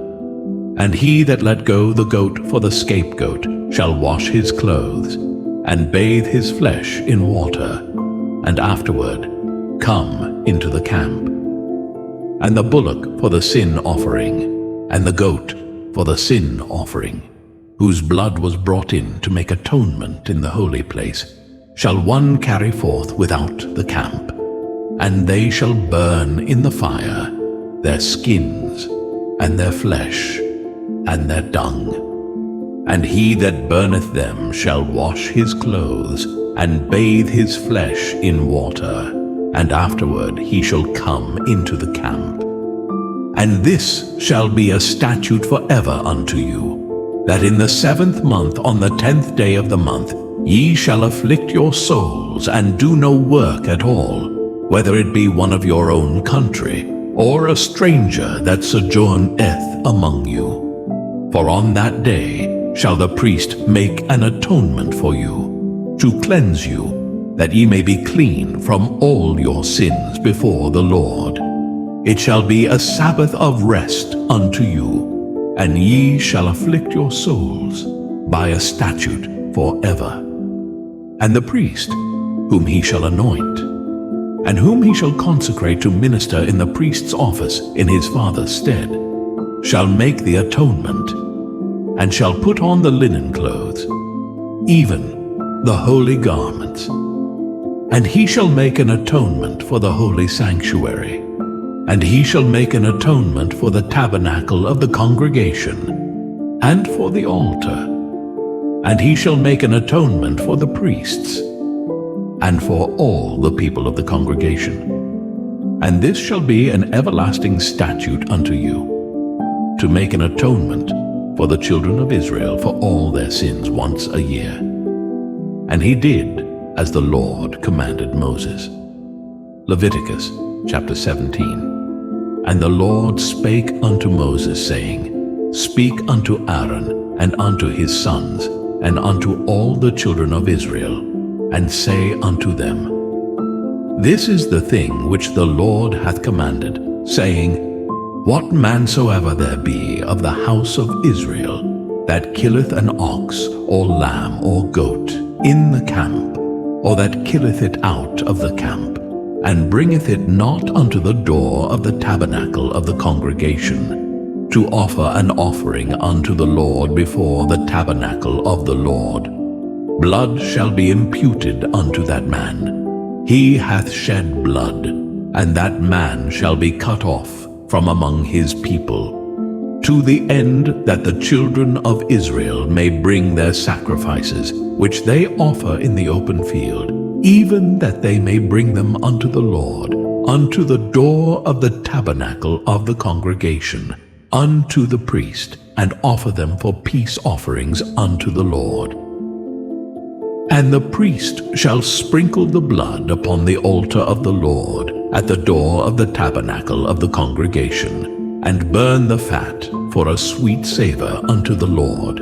And he that let go the goat for the scapegoat shall wash his clothes, and bathe his flesh in water, and afterward come into the camp. And the bullock for the sin offering, and the goat for the sin offering, whose blood was brought in to make atonement in the holy place, shall one carry forth without the camp. And they shall burn in the fire their skins, and their flesh, and their dung. And he that burneth them shall wash his clothes, and bathe his flesh in water, and afterward he shall come into the camp. And this shall be a statute forever unto you, that in the 7th month on the 10th day of the month ye shall afflict your souls, and do no work at all, whether it be one of your own country, or a stranger that sojourneth among you. For on that day shall the priest make an atonement for you, to cleanse you, that ye may be clean from all your sins before the Lord. It shall be a Sabbath of rest unto you, and ye shall afflict your souls by a statute forever. And the priest, whom he shall anoint, and whom he shall consecrate to minister in the priest's office in his father's stead, shall make the atonement, and shall put on the linen clothes, even the holy garments. And he shall make an atonement for the holy sanctuary, and he shall make an atonement for the tabernacle of the congregation, and for the altar. And he shall make an atonement for the priests, and for all the people of the congregation. And this shall be an everlasting statute unto you, to make an atonement for the children of Israel for all their sins once a year. And he did as the Lord commanded Moses. Leviticus chapter 17. And the Lord spake unto Moses, saying, Speak unto Aaron and unto his sons, and unto all the children of Israel, and say unto them, This is the thing which the Lord hath commanded, saying, What man soever there be of the house of Israel that killeth an ox or lamb or goat in the camp, or that killeth it out of the camp, and bringeth it not unto the door of the tabernacle of the congregation, to offer an offering unto the Lord before the tabernacle of the Lord, blood shall be imputed unto that man. He hath shed blood, and that man shall be cut off from among his people, to the end that the children of Israel may bring their sacrifices, which they offer in the open field, even that they may bring them unto the Lord, unto the door of the tabernacle of the congregation, unto the priest, and offer them for peace offerings unto the Lord. And the priest shall sprinkle the blood upon the altar of the Lord at the door of the tabernacle of the congregation, and burn the fat for a sweet savor unto the Lord.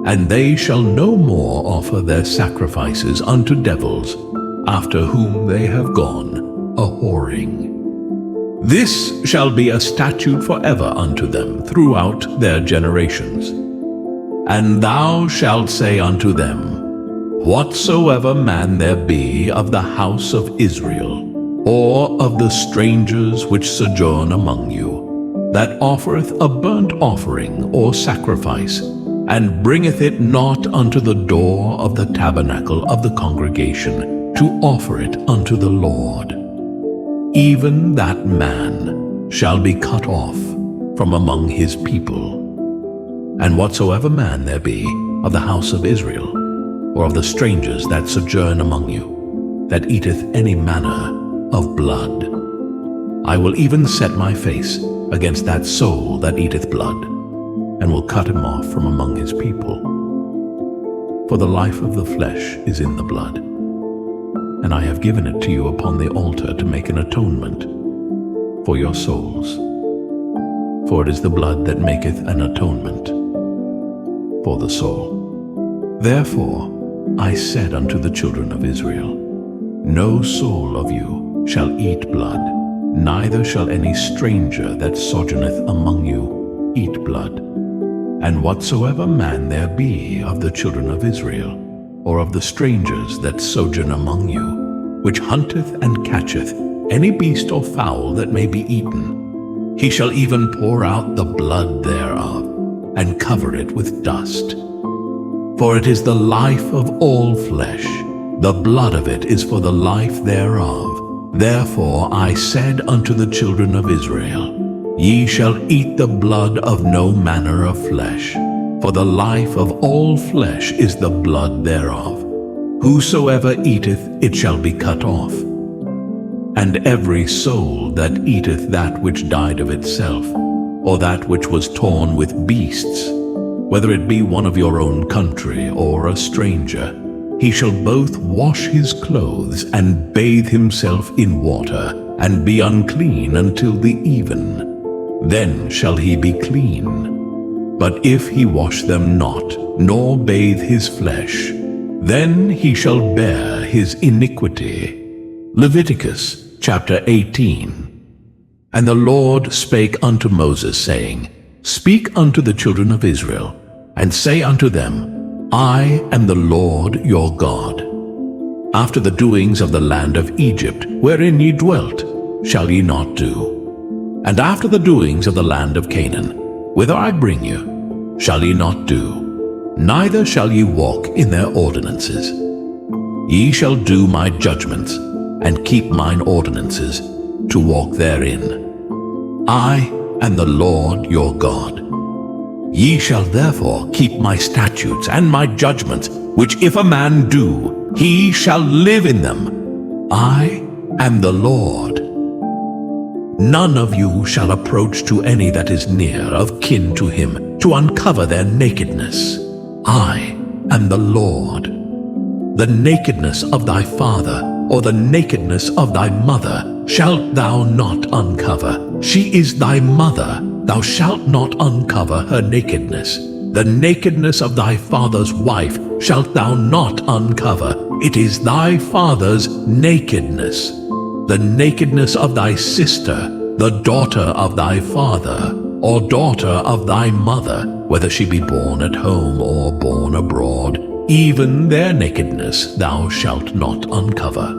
And they shall no more offer their sacrifices unto devils, after whom they have gone a-whoring. This shall be a statute forever unto them throughout their generations. And thou shalt say unto them, Whatsoever man there be of the house of Israel, or of the strangers which sojourn among you, that offereth a burnt offering or sacrifice, and bringeth it not unto the door of the tabernacle of the congregation, to offer it unto the Lord, even that man shall be cut off from among his people. And whatsoever man there be of the house of Israel, or of the strangers that sojourn among you, that eateth any manner of blood, I will even set my face against that soul that eateth blood, and will cut him off from among his people. For the life of the flesh is in the blood, and I have given it to you upon the altar to make an atonement for your souls. For it is the blood that maketh an atonement for the soul. Therefore I said unto the children of Israel, No soul of you shall eat blood, neither shall any stranger that sojourneth among you eat blood. And whatsoever man there be of the children of Israel, or of the strangers that sojourn among you, which hunteth and catcheth any beast or fowl that may be eaten, he shall even pour out the blood thereof, and cover it with dust. For it is the life of all flesh, the blood of it is for the life thereof. Therefore I said unto the children of Israel, Ye shall eat the blood of no manner of flesh, for the life of all flesh is the blood thereof. Whosoever eateth, it shall be cut off. And every soul that eateth that which died of itself, or that which was torn with beasts, whether it be one of your own country or a stranger, he shall both wash his clothes and bathe himself in water, and be unclean until the even. Then shall he be clean. But if he wash them not, nor bathe his flesh, then he shall bear his iniquity. Leviticus chapter 18. And the Lord spake unto Moses, saying, Speak unto the children of Israel, and say unto them, I am the Lord your God. After the doings of the land of Egypt, wherein ye dwelt, shall ye not do. And after the doings of the land of Canaan, whither I bring you, shall ye not do, neither shall ye walk in their ordinances. Ye shall do my judgments, and keep mine ordinances, to walk therein. I am the Lord your God. Ye shall therefore keep my statutes and my judgments, which if a man do, he shall live in them. I am the Lord. None of you shall approach to any that is near of kin to him, to uncover their nakedness. I am the Lord. The nakedness of thy father, or the nakedness of thy mother, shalt thou not uncover. She is thy mother, thou shalt not uncover her nakedness. The nakedness of thy father's wife shalt thou not uncover. It is thy father's nakedness. The nakedness of thy sister, the daughter of thy father, or daughter of thy mother, whether she be born at home or born abroad, even their nakedness thou shalt not uncover.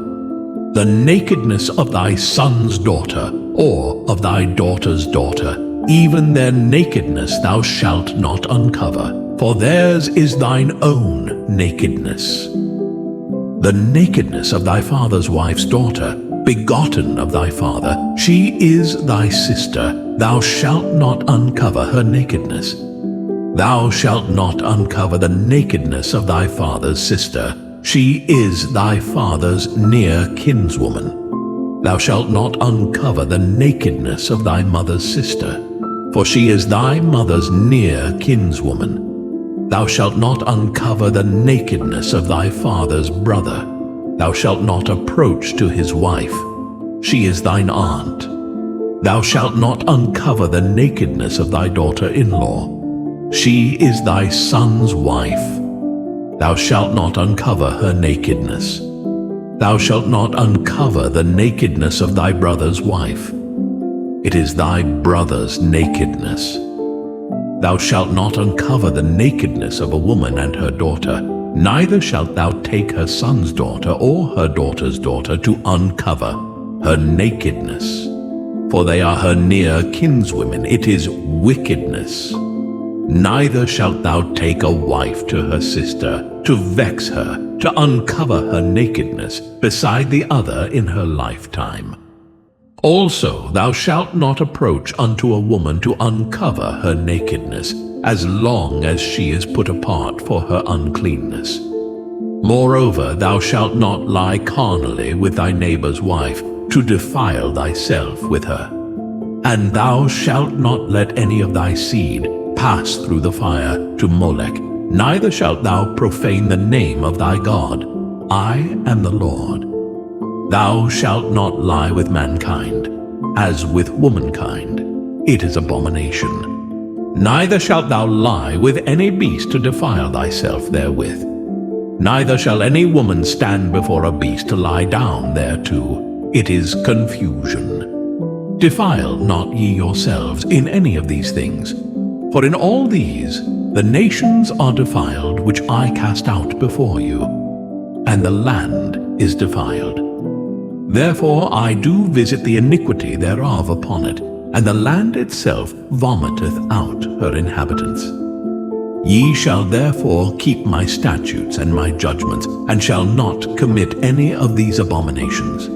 The nakedness of thy son's daughter, or of thy daughter's daughter, even their nakedness thou shalt not uncover, for theirs is thine own nakedness. The nakedness of thy father's wife's daughter, begotten of thy father, she is thy sister, thou shalt not uncover her nakedness. Thou shalt not uncover the nakedness of thy father's sister, she is thy father's near kinswoman. Thou shalt not uncover the nakedness of thy mother's sister, for she is thy mother's near kinswoman. Thou shalt not uncover the nakedness of thy father's brother. Thou shalt not approach to his wife. She is thine aunt. Thou shalt not uncover the nakedness of thy daughter-in-law. She is thy son's wife. Thou shalt not uncover her nakedness. Thou shalt not uncover the nakedness of thy brother's wife. It is thy brother's nakedness. Thou shalt not uncover the nakedness of a woman and her daughter, neither shalt thou take her son's daughter or her daughter's daughter to uncover her nakedness. For they are her near kinswomen, it is wickedness. Neither shalt thou take a wife to her sister, to vex her, to uncover her nakedness, beside the other in her lifetime. Also thou shalt not approach unto a woman to uncover her nakedness, as long as she is put apart for her uncleanness. Moreover, thou shalt not lie carnally with thy neighbor's wife, to defile thyself with her. And thou shalt not let any of thy seed pass through the fire to Molech, neither shalt thou profane the name of thy God. I am the Lord. Thou shalt not lie with mankind, as with womankind. It is abomination. Neither shalt thou lie with any beast to defile thyself therewith. Neither shall any woman stand before a beast to lie down thereto. It is confusion. Defile not ye yourselves in any of these things. For in all these the nations are defiled which I cast out before you, and the land is defiled. Therefore I do visit the iniquity thereof upon it, and the land itself vomiteth out her inhabitants. Ye shall therefore keep my statutes and my judgments, and shall not commit any of these abominations,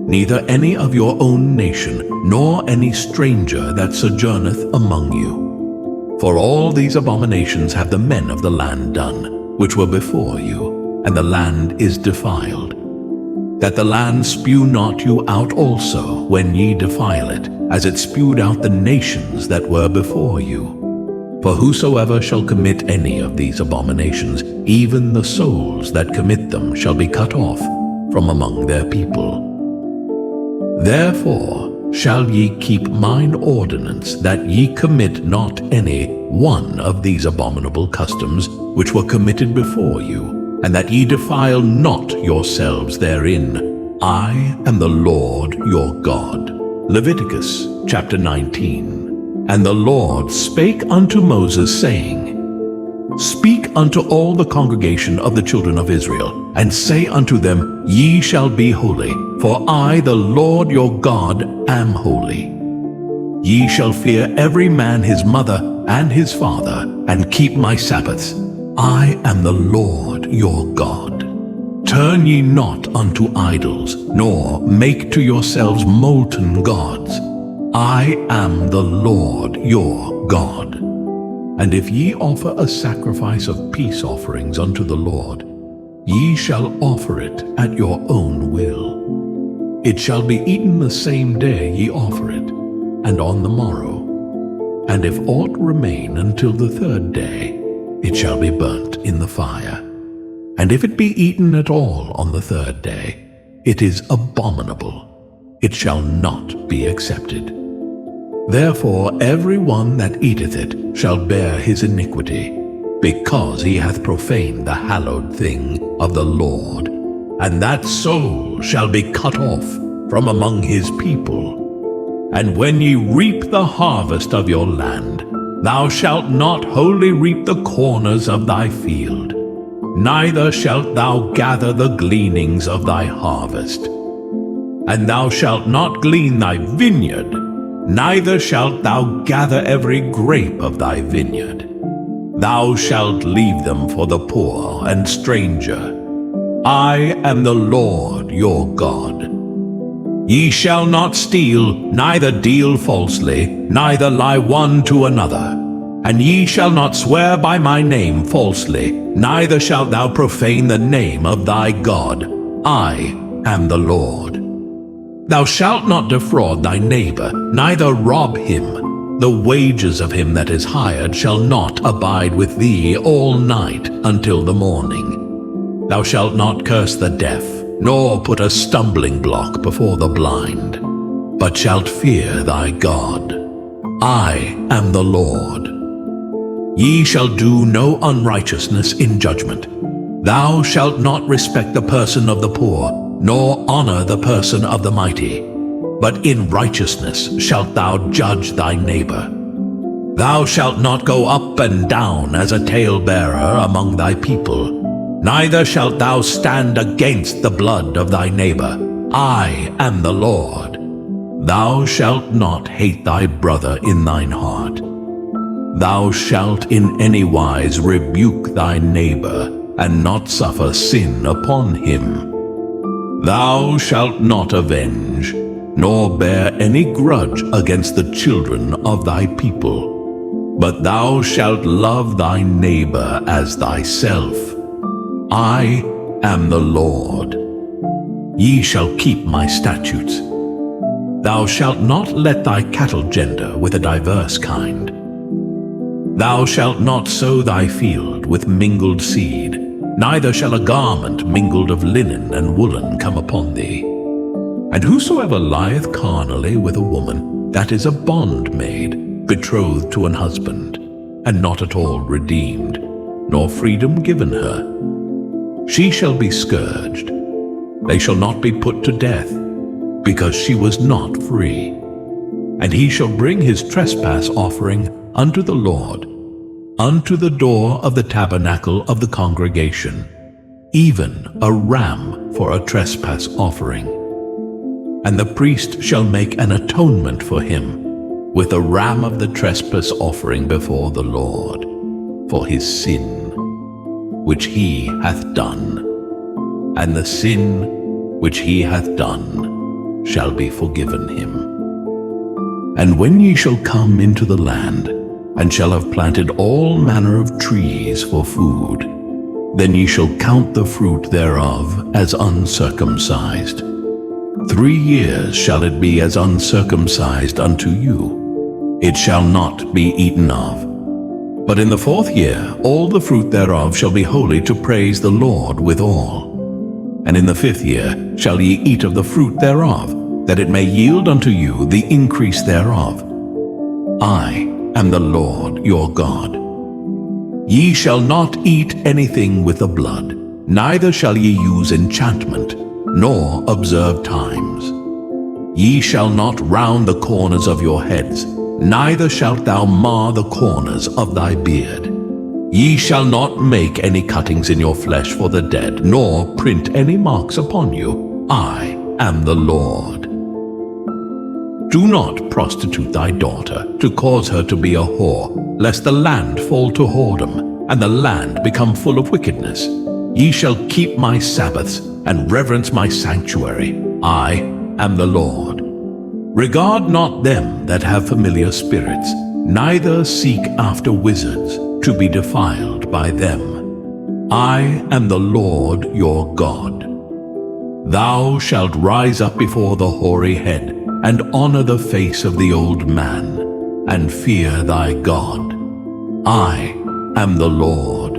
neither any of your own nation, nor any stranger that sojourneth among you. For all these abominations have the men of the land done, which were before you, and the land is defiled. That the land spew not you out also when ye defile it, as it spewed out the nations that were before you. For whosoever shall commit any of these abominations, even the souls that commit them shall be cut off from among their people. Therefore shall ye keep mine ordinance, that ye commit not any one of these abominable customs which were committed before you, and that ye defile not yourselves therein. I am the Lord your God. Leviticus chapter 19. And the Lord spake unto Moses, saying, Speak unto all the congregation of the children of Israel, and say unto them, Ye shall be holy, for I, the Lord your God, am holy. Ye shall fear every man his mother and his father, and keep my Sabbaths. I am the Lord your God. Turn ye not unto idols, nor make to yourselves molten gods. I am the Lord your God. And if ye offer a sacrifice of peace offerings unto the Lord, ye shall offer it at your own will. It shall be eaten the same day ye offer it, and on the morrow. And if aught remain until the third day, it shall be burnt in the fire. And if it be eaten at all on the third day, it is abominable. It shall not be accepted. Therefore every one that eateth it shall bear his iniquity, because he hath profaned the hallowed thing of the Lord, and that soul shall be cut off from among his people. And when ye reap the harvest of your land, thou shalt not wholly reap the corners of thy field, neither shalt thou gather the gleanings of thy harvest. And thou shalt not glean thy vineyard, neither shalt thou gather every grape of thy vineyard. Thou shalt leave them for the poor and stranger. I am the Lord your God. Ye shall not steal, neither deal falsely, neither lie one to another. And ye shall not swear by my name falsely, neither shalt thou profane the name of thy God. I am the Lord. Thou shalt not defraud thy neighbor, neither rob him. The wages of him that is hired shall not abide with thee all night until the morning. Thou shalt not curse the deaf, nor put a stumbling block before the blind, but shalt fear thy God. I am the Lord. Ye shall do no unrighteousness in judgment. Thou shalt not respect the person of the poor, nor honor the person of the mighty, but in righteousness shalt thou judge thy neighbor. Thou shalt not go up and down as a talebearer among thy people, neither shalt thou stand against the blood of thy neighbor. I am the Lord. Thou shalt not hate thy brother in thine heart. Thou shalt in any wise rebuke thy neighbor, and not suffer sin upon him. Thou shalt not avenge, nor bear any grudge against the children of thy people, but thou shalt love thy neighbor as thyself. I am the Lord. Ye shall keep my statutes. Thou shalt not let thy cattle gender with a diverse kind. Thou shalt not sow thy field with mingled seed, neither shall a garment mingled of linen and woolen come upon thee. And whosoever lieth carnally with a woman, that is a bondmaid, betrothed to an husband, and not at all redeemed, nor freedom given her, She shall be scourged. They shall not be put to death, because she was not free. And he shall bring his trespass offering unto the Lord, unto the door of the tabernacle of the congregation, even a ram for a trespass offering. And the priest shall make an atonement for him with a ram of the trespass offering before the Lord, for his sin which he hath done. And the sin which he hath done shall be forgiven him. And when ye shall come into the land, and shall have planted all manner of trees for food, then ye shall count the fruit thereof as uncircumcised. 3 years shall it be as uncircumcised unto you. It shall not be eaten of. But in the 4th year all the fruit thereof shall be holy to praise the Lord withal. And in the 5th year shall ye eat of the fruit thereof, that it may yield unto you the increase thereof. I am the Lord your God. Ye shall not eat anything with the blood, neither shall ye use enchantment, nor observe times. Ye shall not round the corners of your heads, neither shalt thou mar the corners of thy beard. Ye shall not make any cuttings in your flesh for the dead, nor print any marks upon you. I am the Lord. Do not prostitute thy daughter, to cause her to be a whore, lest the land fall to whoredom, and the land become full of wickedness. Ye shall keep my Sabbaths, and reverence my sanctuary. I am the Lord. Regard not them that have familiar spirits, neither seek after wizards, to be defiled by them. I am the Lord your God. Thou shalt rise up before the hoary head, and honor the face of the old man, and fear thy God. I am the Lord.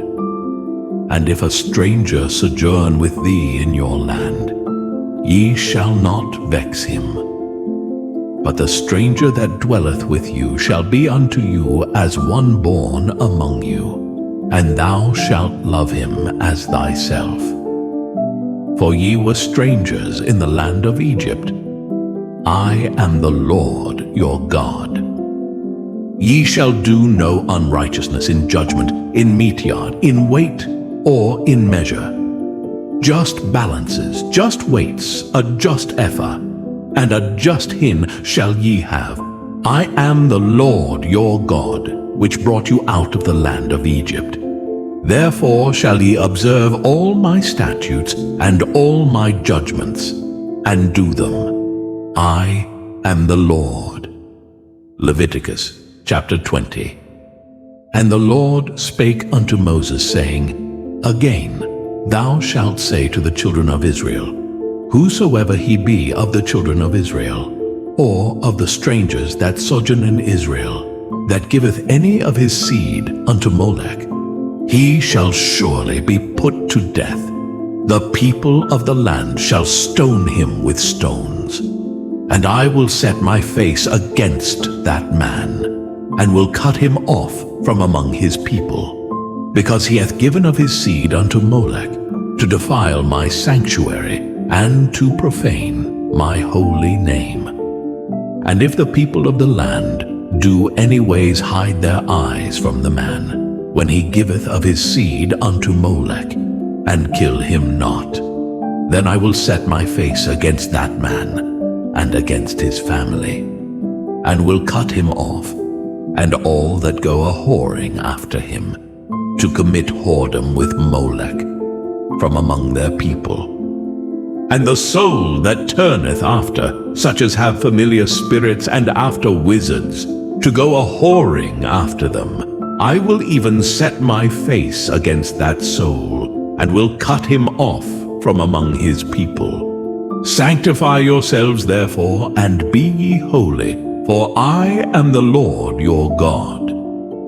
And if a stranger sojourn with thee in your land, ye shall not vex him. But the stranger that dwelleth with you shall be unto you as one born among you, and thou shalt love him as thyself. For ye were strangers in the land of Egypt. I am the Lord your God. Ye shall do no unrighteousness in judgment, in meat yard, in weight, or in measure. Just balances, just weights, a just ephah, and a just hin shall ye have. I am the Lord your God, which brought you out of the land of Egypt. Therefore shall ye observe all my statutes and all my judgments, and do them. I am the Lord. Leviticus chapter 20. And the Lord spake unto Moses, saying, Again, thou shalt say to the children of Israel, Whosoever he be of the children of Israel, or of the strangers that sojourn in Israel, that giveth any of his seed unto Molech, he shall surely be put to death. The people of the land shall stone him with stones. And I will set my face against that man, and will cut him off from among his people, because he hath given of his seed unto Molech, to defile my sanctuary, and to profane my holy name. And if the people of the land do any ways hide their eyes from the man, when he giveth of his seed unto Molech, and kill him not, then I will set my face against that man, and against his family, and will cut him off, and all that go a-whoring after him, to commit whoredom with Molech, from among their people. And the soul that turneth after such as have familiar spirits, and after wizards, to go a-whoring after them, I will even set my face against that soul, and will cut him off from among his people. Sanctify yourselves therefore, and be ye holy, for I am the Lord your God.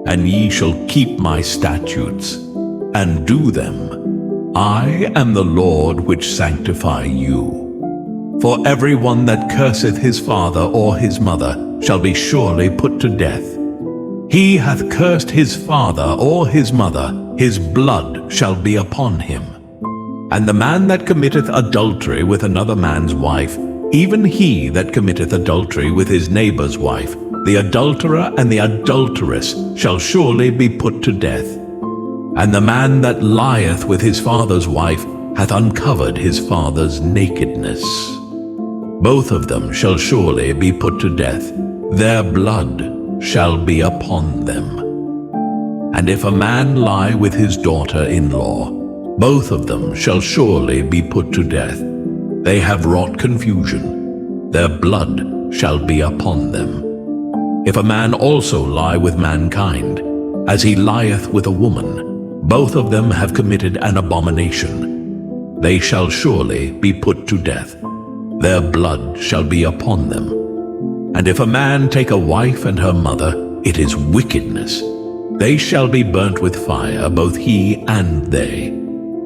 And ye shall keep my statutes, and do them. I am the Lord which sanctify you. For every one that curseth his father or his mother shall be surely put to death. He hath cursed his father or his mother, his blood shall be upon him. And the man that committeth adultery with another man's wife, even he that committeth adultery with his neighbor's wife, the adulterer and the adulteress shall surely be put to death. And the man that lieth with his father's wife hath uncovered his father's nakedness. Both of them shall surely be put to death. Their blood shall be upon them. And if a man lie with his daughter-in-law, both of them shall surely be put to death. They have wrought confusion. Their blood shall be upon them. If a man also lie with mankind, as he lieth with a woman, both of them have committed an abomination. They shall surely be put to death. Their blood shall be upon them. And if a man take a wife and her mother, it is wickedness. They shall be burnt with fire, both he and they,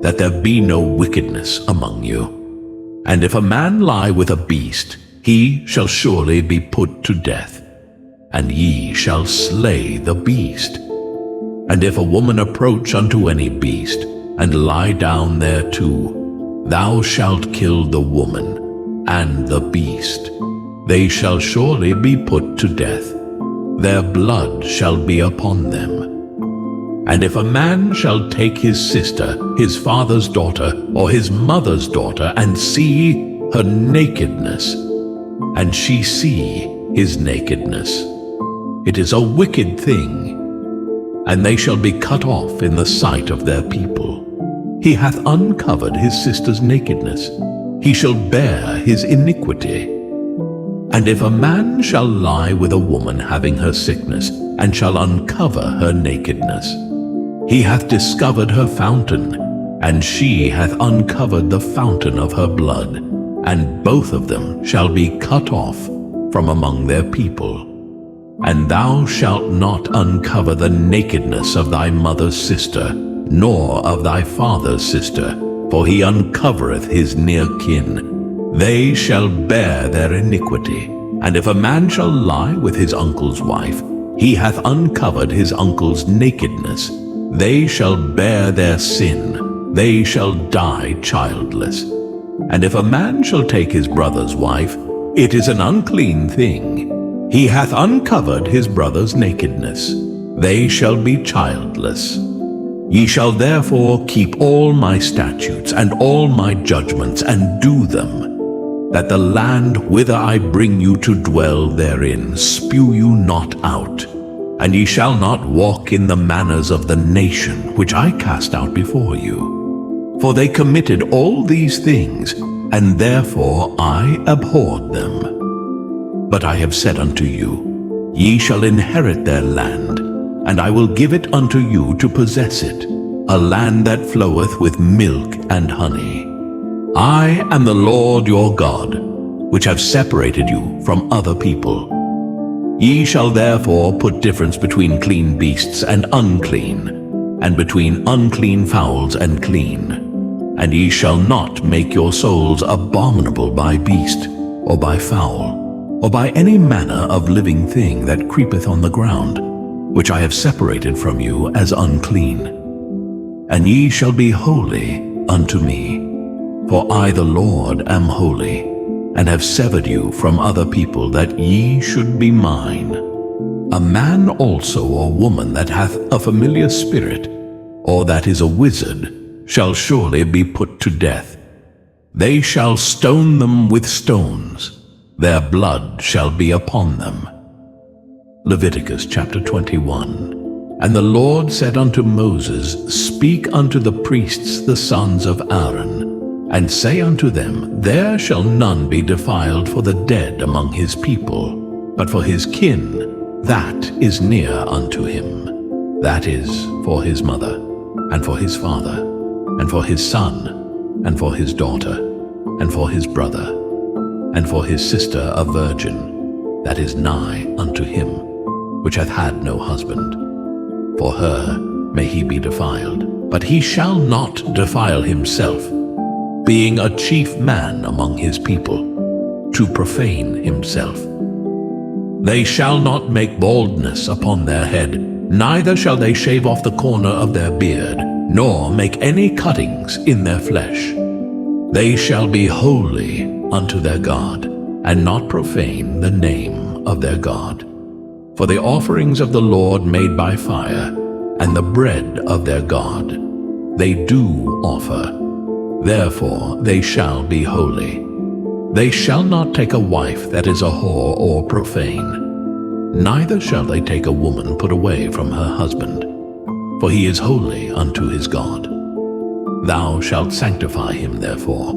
that there be no wickedness among you. And if a man lie with a beast, he shall surely be put to death. And ye shall slay the beast. And if a woman approach unto any beast, and lie down thereto, thou shalt kill the woman and the beast. They shall surely be put to death. Their blood shall be upon them. And if a man shall take his sister, his father's daughter, or his mother's daughter, and see her nakedness, and she see his nakedness, it is a wicked thing, and they shall be cut off in the sight of their people. He hath uncovered his sister's nakedness. He shall bear his iniquity. And if a man shall lie with a woman having her sickness, and shall uncover her nakedness, he hath discovered her fountain, and she hath uncovered the fountain of her blood, and both of them shall be cut off from among their people. And thou shalt not uncover the nakedness of thy mother's sister, nor of thy father's sister, for he uncovereth his near kin. They shall bear their iniquity. And if a man shall lie with his uncle's wife, he hath uncovered his uncle's nakedness. They shall bear their sin. They shall die childless. And if a man shall take his brother's wife, it is an unclean thing. He hath uncovered his brother's nakedness. They shall be childless. Ye shall therefore keep all my statutes and all my judgments, and do them, that the land whither I bring you to dwell therein spew you not out. And ye shall not walk in the manners of the nation which I cast out before you. For they committed all these things, and therefore I abhorred them. But I have said unto you, ye shall inherit their land, and I will give it unto you to possess it, a land that floweth with milk and honey. I am the Lord your God, which have separated you from other people. Ye shall therefore put difference between clean beasts and unclean, and between unclean fowls and clean. And ye shall not make your souls abominable by beast, or by fowl, or by any manner of living thing that creepeth on the ground, which I have separated from you as unclean. And ye shall be holy unto me, for I the Lord am holy, and have severed you from other people, that ye should be mine. A man also or woman that hath a familiar spirit, or that is a wizard, shall surely be put to death. They shall stone them with stones. Their blood shall be upon them. Leviticus chapter 21. And the Lord said unto Moses, Speak unto the priests the sons of Aaron, and say unto them, There shall none be defiled for the dead among his people, but for his kin, that is near unto him, that is, for his mother, and for his father, and for his son, and for his daughter, and for his brother, and for his sister a virgin, that is nigh unto him, which hath had no husband. For her may he be defiled, but he shall not defile himself, being a chief man among his people, to profane himself. They shall not make baldness upon their head, neither shall they shave off the corner of their beard, nor make any cuttings in their flesh. They shall be holy unto their God, and not profane the name of their God. For the offerings of the Lord made by fire, and the bread of their God, they do offer. Therefore they shall be holy. They shall not take a wife that is a whore or profane, neither shall they take a woman put away from her husband, for he is holy unto his God. Thou shalt sanctify him therefore,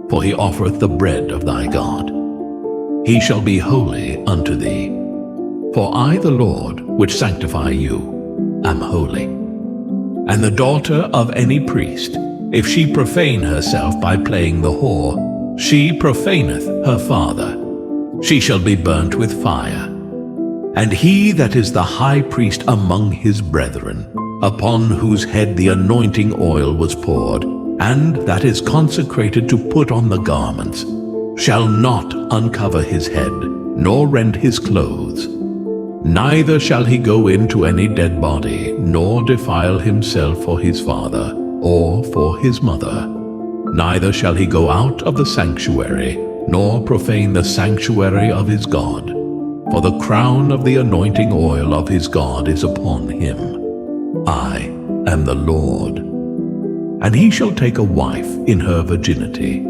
for he offereth the bread of thy God. He shall be holy unto thee. For I, the Lord, which sanctify you, am holy. And the daughter of any priest, if she profane herself by playing the whore, she profaneth her father. She shall be burnt with fire. And he that is the high priest among his brethren, upon whose head the anointing oil was poured, and that is consecrated to put on the garments, shall not uncover his head, nor rend his clothes. Neither shall he go into any dead body, nor defile himself for his father, or for his mother. Neither shall he go out of the sanctuary, nor profane the sanctuary of his God. For the crown of the anointing oil of his God is upon him. I am the Lord. And he shall take a wife in her virginity,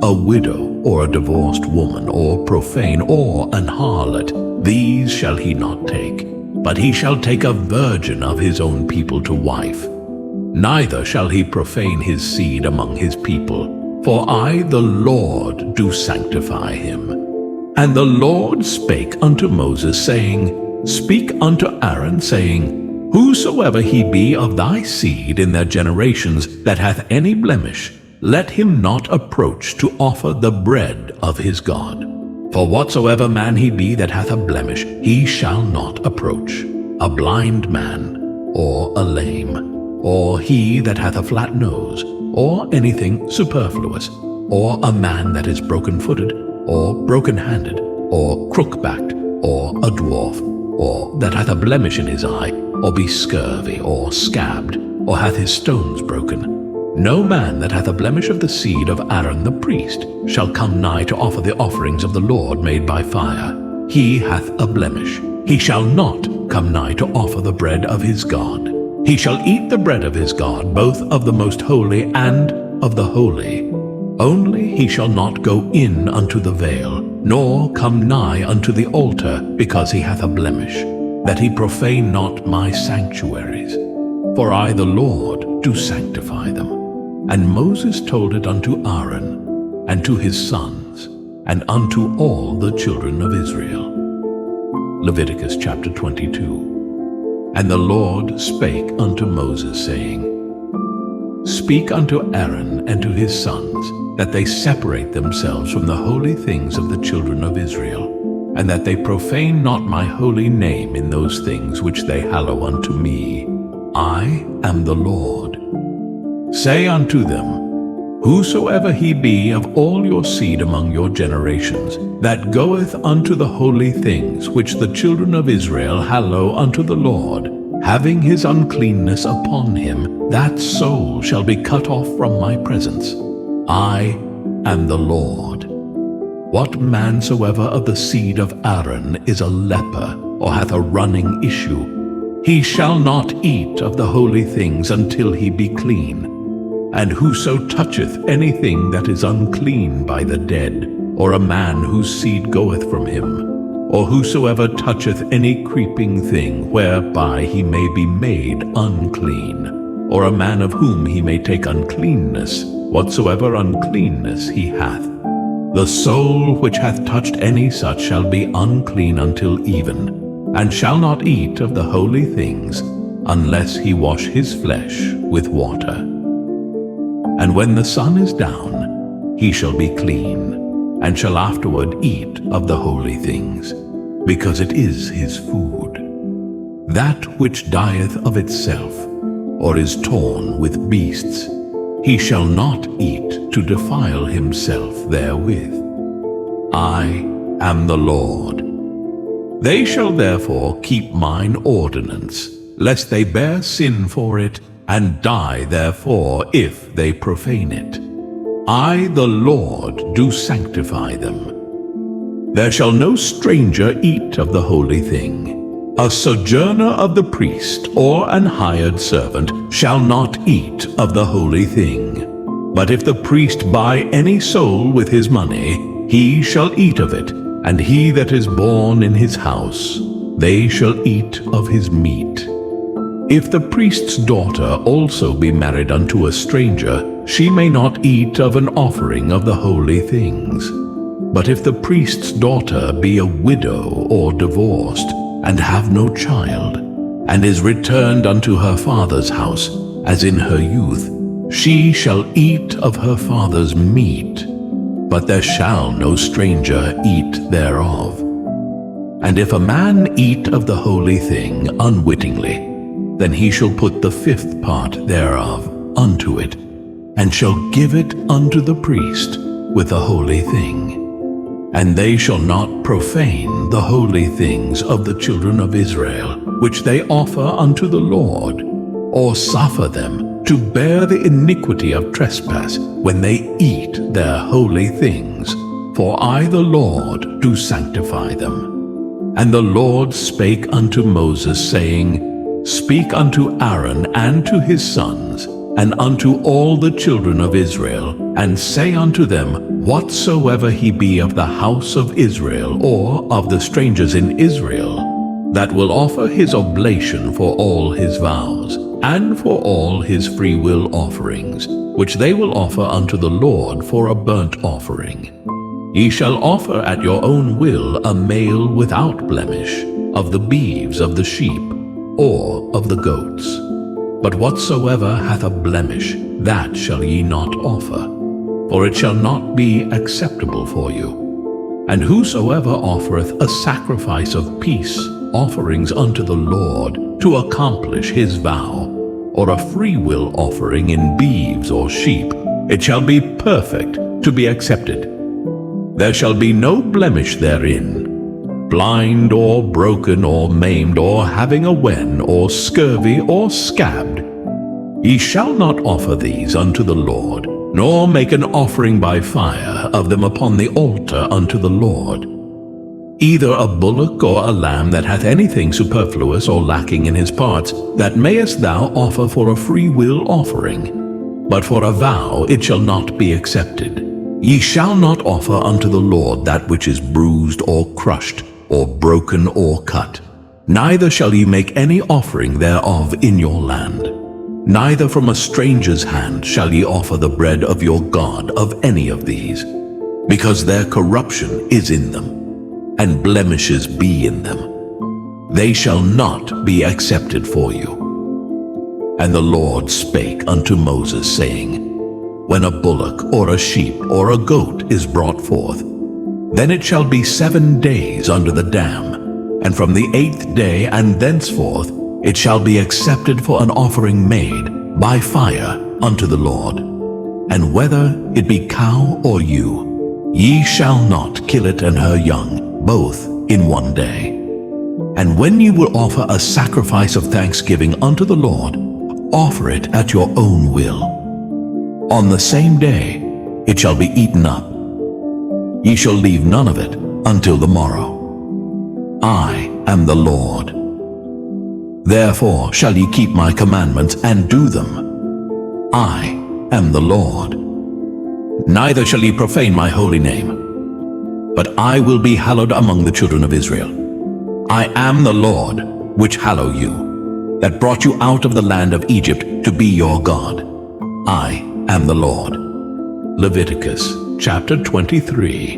a widow or a divorced woman, or profane, or an harlot, these shall he not take. But he shall take a virgin of his own people to wife. Neither shall he profane his seed among his people, for I, the Lord, do sanctify him. And the Lord spake unto Moses, saying, Speak unto Aaron, saying, Whosoever he be of thy seed in their generations that hath any blemish, let him not approach to offer the bread of his God. For whatsoever man he be that hath a blemish, he shall not approach. A blind man, or a lame, or he that hath a flat nose, or anything superfluous, or a man that is broken-footed, or broken-handed, or crook-backed, or a dwarf, or that hath a blemish in his eye, or be scurvy, or scabbed, or hath his stones broken. No man that hath a blemish of the seed of Aaron the priest shall come nigh to offer the offerings of the Lord made by fire. He hath a blemish. He shall not come nigh to offer the bread of his God. He shall eat the bread of his God, both of the most holy and of the holy. Only he shall not go in unto the veil, nor come nigh unto the altar, because he hath a blemish, that he profane not my sanctuaries. For I, the Lord, do sanctify them. And Moses told it unto Aaron, and to his sons, and unto all the children of Israel. Leviticus chapter 22. And the Lord spake unto Moses, saying, Speak unto Aaron and to his sons, that they separate themselves from the holy things of the children of Israel, and that they profane not my holy name in those things which they hallow unto me. I am the Lord. Say unto them, Whosoever he be of all your seed among your generations, that goeth unto the holy things which the children of Israel hallow unto the Lord, having his uncleanness upon him, that soul shall be cut off from my presence. I am the Lord. What man soever of the seed of Aaron is a leper, or hath a running issue, he shall not eat of the holy things until he be clean. And whoso toucheth anything that is unclean by the dead, or a man whose seed goeth from him, or whosoever toucheth any creeping thing whereby he may be made unclean, or a man of whom he may take uncleanness, whatsoever uncleanness he hath, the soul which hath touched any such shall be unclean until even, and shall not eat of the holy things, unless he wash his flesh with water. And when the sun is down, he shall be clean, and shall afterward eat of the holy things, because it is his food. That which dieth of itself, or is torn with beasts, he shall not eat to defile himself therewith. I am the Lord. They shall therefore keep mine ordinance, lest they bear sin for it, and die therefore if they profane it. I, the Lord, do sanctify them. There shall no stranger eat of the holy thing. A sojourner of the priest or an hired servant shall not eat of the holy thing. But if the priest buy any soul with his money, he shall eat of it, and he that is born in his house, they shall eat of his meat. If the priest's daughter also be married unto a stranger, she may not eat of an offering of the holy things. But if the priest's daughter be a widow or divorced, and have no child, and is returned unto her father's house, as in her youth, she shall eat of her father's meat, but there shall no stranger eat thereof. And if a man eat of the holy thing unwittingly, then he shall put the fifth part thereof unto it, and shall give it unto the priest with the holy thing. And they shall not profane the holy things of the children of Israel, which they offer unto the Lord, or suffer them to bear the iniquity of trespass when they eat their holy things. For I, the Lord, do sanctify them. And the Lord spake unto Moses, saying, Speak unto Aaron and to his sons, and unto all the children of Israel, and say unto them, Whatsoever he be of the house of Israel, or of the strangers in Israel, that will offer his oblation for all his vows, and for all his freewill offerings, which they will offer unto the Lord for a burnt offering. Ye shall offer at your own will a male without blemish, of the beeves of the sheep, or of the goats. But whatsoever hath a blemish, that shall ye not offer, for it shall not be acceptable for you. And whosoever offereth a sacrifice of peace offerings unto the Lord to accomplish his vow, or a freewill offering in beeves or sheep, it shall be perfect to be accepted. There shall be no blemish therein, blind or broken or maimed or having a wen or scurvy or scabbed. Ye shall not offer these unto the Lord, nor make an offering by fire of them upon the altar unto the Lord. Either a bullock or a lamb that hath anything superfluous or lacking in his parts, that mayest thou offer for a freewill offering. But for a vow it shall not be accepted. Ye shall not offer unto the Lord that which is bruised or crushed, or broken or cut. Neither shall ye make any offering thereof in your land. Neither from a stranger's hand shall ye offer the bread of your God of any of these, because their corruption is in them, and blemishes be in them. They shall not be accepted for you. And the Lord spake unto Moses, saying, When a bullock or a sheep or a goat is brought forth, then it shall be 7 days under the dam, and from the 8th day and thenceforth it shall be accepted for an offering made by fire unto the Lord. And whether it be cow or ewe, ye shall not kill it and her young, both in 1 day. And when ye will offer a sacrifice of thanksgiving unto the Lord, offer it at your own will. On the same day it shall be eaten up. Ye shall leave none of it until the morrow. I am the Lord. Therefore shall ye keep my commandments and do them. I am the Lord. Neither shall ye profane my holy name, but I will be hallowed among the children of Israel. I am the Lord, which hallow you, that brought you out of the land of Egypt to be your God. I am the Lord. Leviticus chapter 23.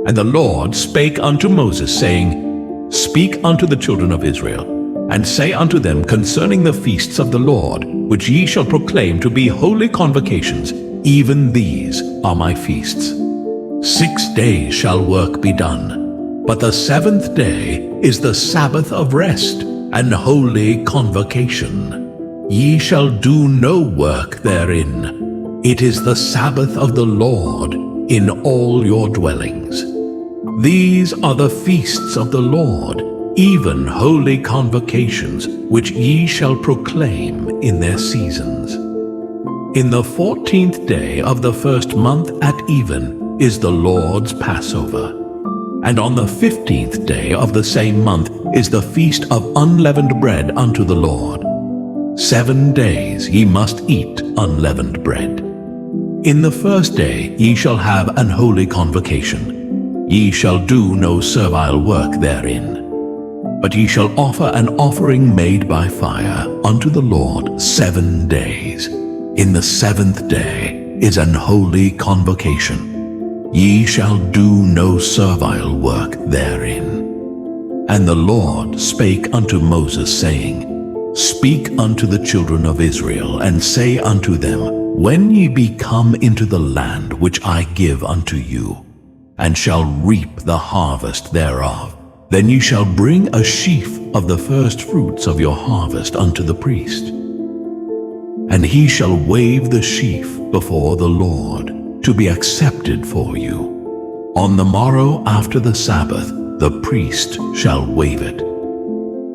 And the Lord spake unto Moses, saying, Speak unto the children of Israel, and say unto them concerning the feasts of the Lord, which ye shall proclaim to be holy convocations, even these are my feasts. 6 days shall work be done, but the 7th day is the Sabbath of rest, and holy convocation. Ye shall do no work therein. It is the Sabbath of the Lord in all your dwellings. These are the feasts of the Lord, even holy convocations, which ye shall proclaim in their seasons. In the 14th day of the first month at even is the Lord's Passover. And on the 15th day of the same month is the feast of unleavened bread unto the Lord. 7 days ye must eat unleavened bread. In the first day ye shall have an holy convocation. Ye shall do no servile work therein. But ye shall offer an offering made by fire unto the Lord 7 days. In the 7th day is an holy convocation. Ye shall do no servile work therein. And the Lord spake unto Moses, saying, Speak unto the children of Israel, and say unto them, When ye be come into the land which I give unto you, and shall reap the harvest thereof, then ye shall bring a sheaf of the first fruits of your harvest unto the priest. And he shall wave the sheaf before the Lord, to be accepted for you. On the morrow after the Sabbath the priest shall wave it.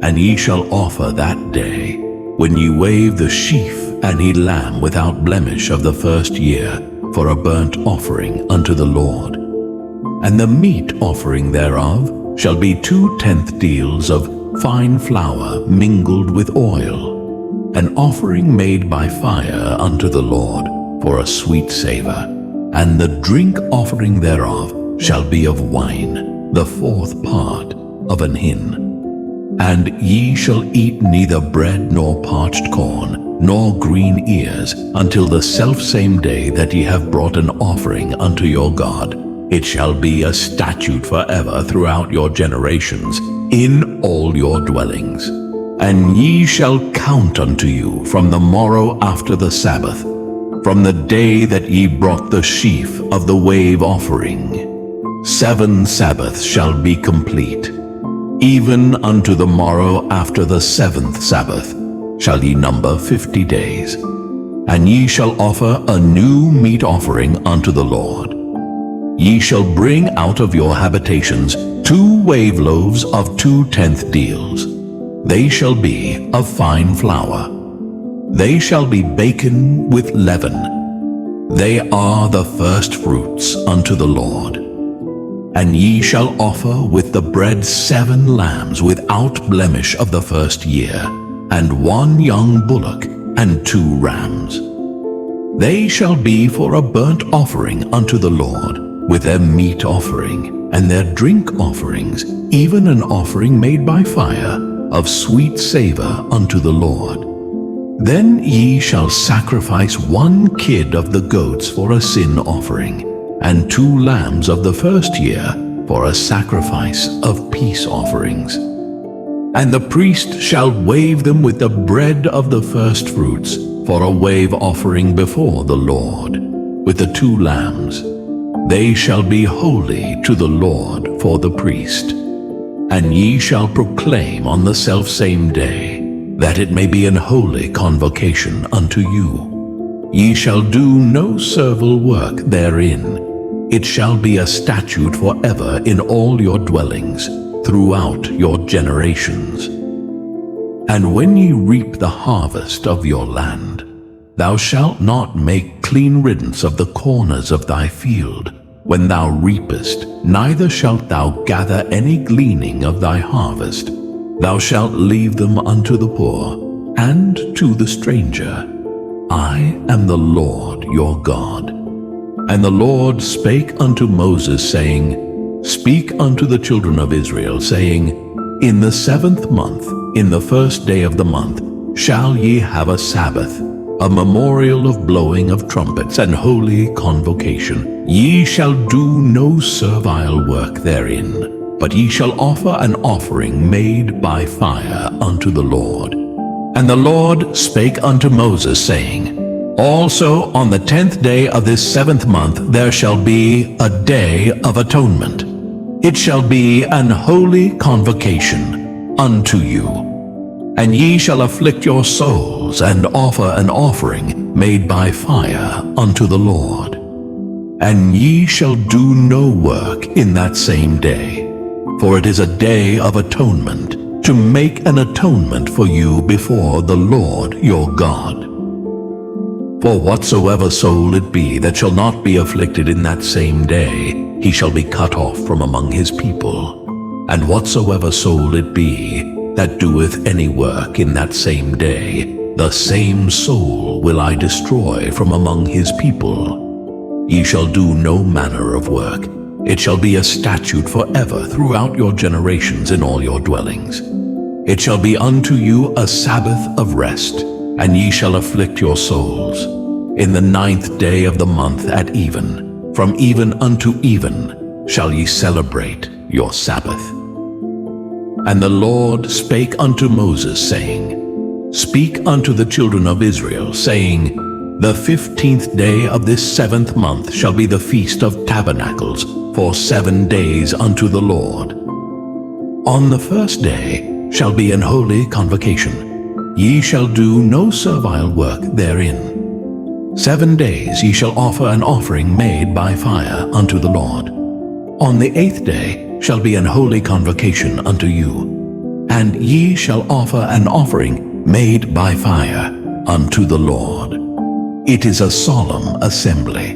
And ye shall offer that day, when ye wave the sheaf, an lamb without blemish of the first year, for a burnt offering unto the Lord. And the meat offering thereof shall be 2/10 deals of fine flour mingled with oil, an offering made by fire unto the Lord, for a sweet savour. And the drink offering thereof shall be of wine, the 4th part of an hin. And ye shall eat neither bread nor parched corn, nor green ears, until the selfsame day that ye have brought an offering unto your God. It shall be a statute forever throughout your generations, in all your dwellings. And ye shall count unto you from the morrow after the Sabbath, from the day that ye brought the sheaf of the wave offering. 7 Sabbaths shall be complete. Even unto the morrow after the 7th Sabbath shall ye number 50 days. And ye shall offer a new meat offering unto the Lord. Ye shall bring out of your habitations 2 wave loaves of 2/10 deals. They shall be of fine flour. They shall be baken with leaven. They are the first fruits unto the Lord. And ye shall offer with the bread 7 lambs without blemish of the first year, and 1 young bullock, and 2 rams. They shall be for a burnt offering unto the Lord, with their meat offering, and their drink offerings, even an offering made by fire, of sweet savour unto the Lord. Then ye shall sacrifice 1 kid of the goats for a sin offering, and 2 lambs of the first year for a sacrifice of peace offerings. And the priest shall wave them with the bread of the first fruits for a wave offering before the Lord, with the 2 lambs. They shall be holy to the Lord for the priest. And ye shall proclaim on the selfsame day, that it may be an holy convocation unto you. Ye shall do no servile work therein. It shall be a statute forever in all your dwellings, throughout your generations. And when ye reap the harvest of your land, thou shalt not make clean riddance of the corners of thy field, when thou reapest, neither shalt thou gather any gleaning of thy harvest. Thou shalt leave them unto the poor, and to the stranger. I am the Lord your God. And the Lord spake unto Moses, saying, Speak unto the children of Israel, saying, In the 7th month, in the first day of the month, shall ye have a Sabbath, a memorial of blowing of trumpets and holy convocation. Ye shall do no servile work therein, but ye shall offer an offering made by fire unto the Lord. And the Lord spake unto Moses, saying, Also on the 10th day of this 7th month there shall be a day of atonement. It shall be an holy convocation unto you. And ye shall afflict your souls, and offer an offering made by fire unto the Lord. And ye shall do no work in that same day, For it is a day of atonement, to make an atonement for you before the Lord your God. For whatsoever soul it be that shall not be afflicted in that same day, he shall be cut off from among his people. And whatsoever soul it be that doeth any work in that same day, the same soul will I destroy from among his people. Ye shall do no manner of work. It shall be a statute forever throughout your generations in all your dwellings. It shall be unto you a Sabbath of rest, and ye shall afflict your souls. In the 9th day of the month at even, from even unto even, shall ye celebrate your Sabbath. And the Lord spake unto Moses, saying, Speak unto the children of Israel, saying, The 15th day of this 7th month shall be the feast of tabernacles, for 7 days unto the Lord. On the first day shall be an holy convocation. Ye shall do no servile work therein. 7 days ye shall offer an offering made by fire unto the Lord. On the 8th day shall be an holy convocation unto you, and ye shall offer an offering made by fire unto the Lord. It is a solemn assembly,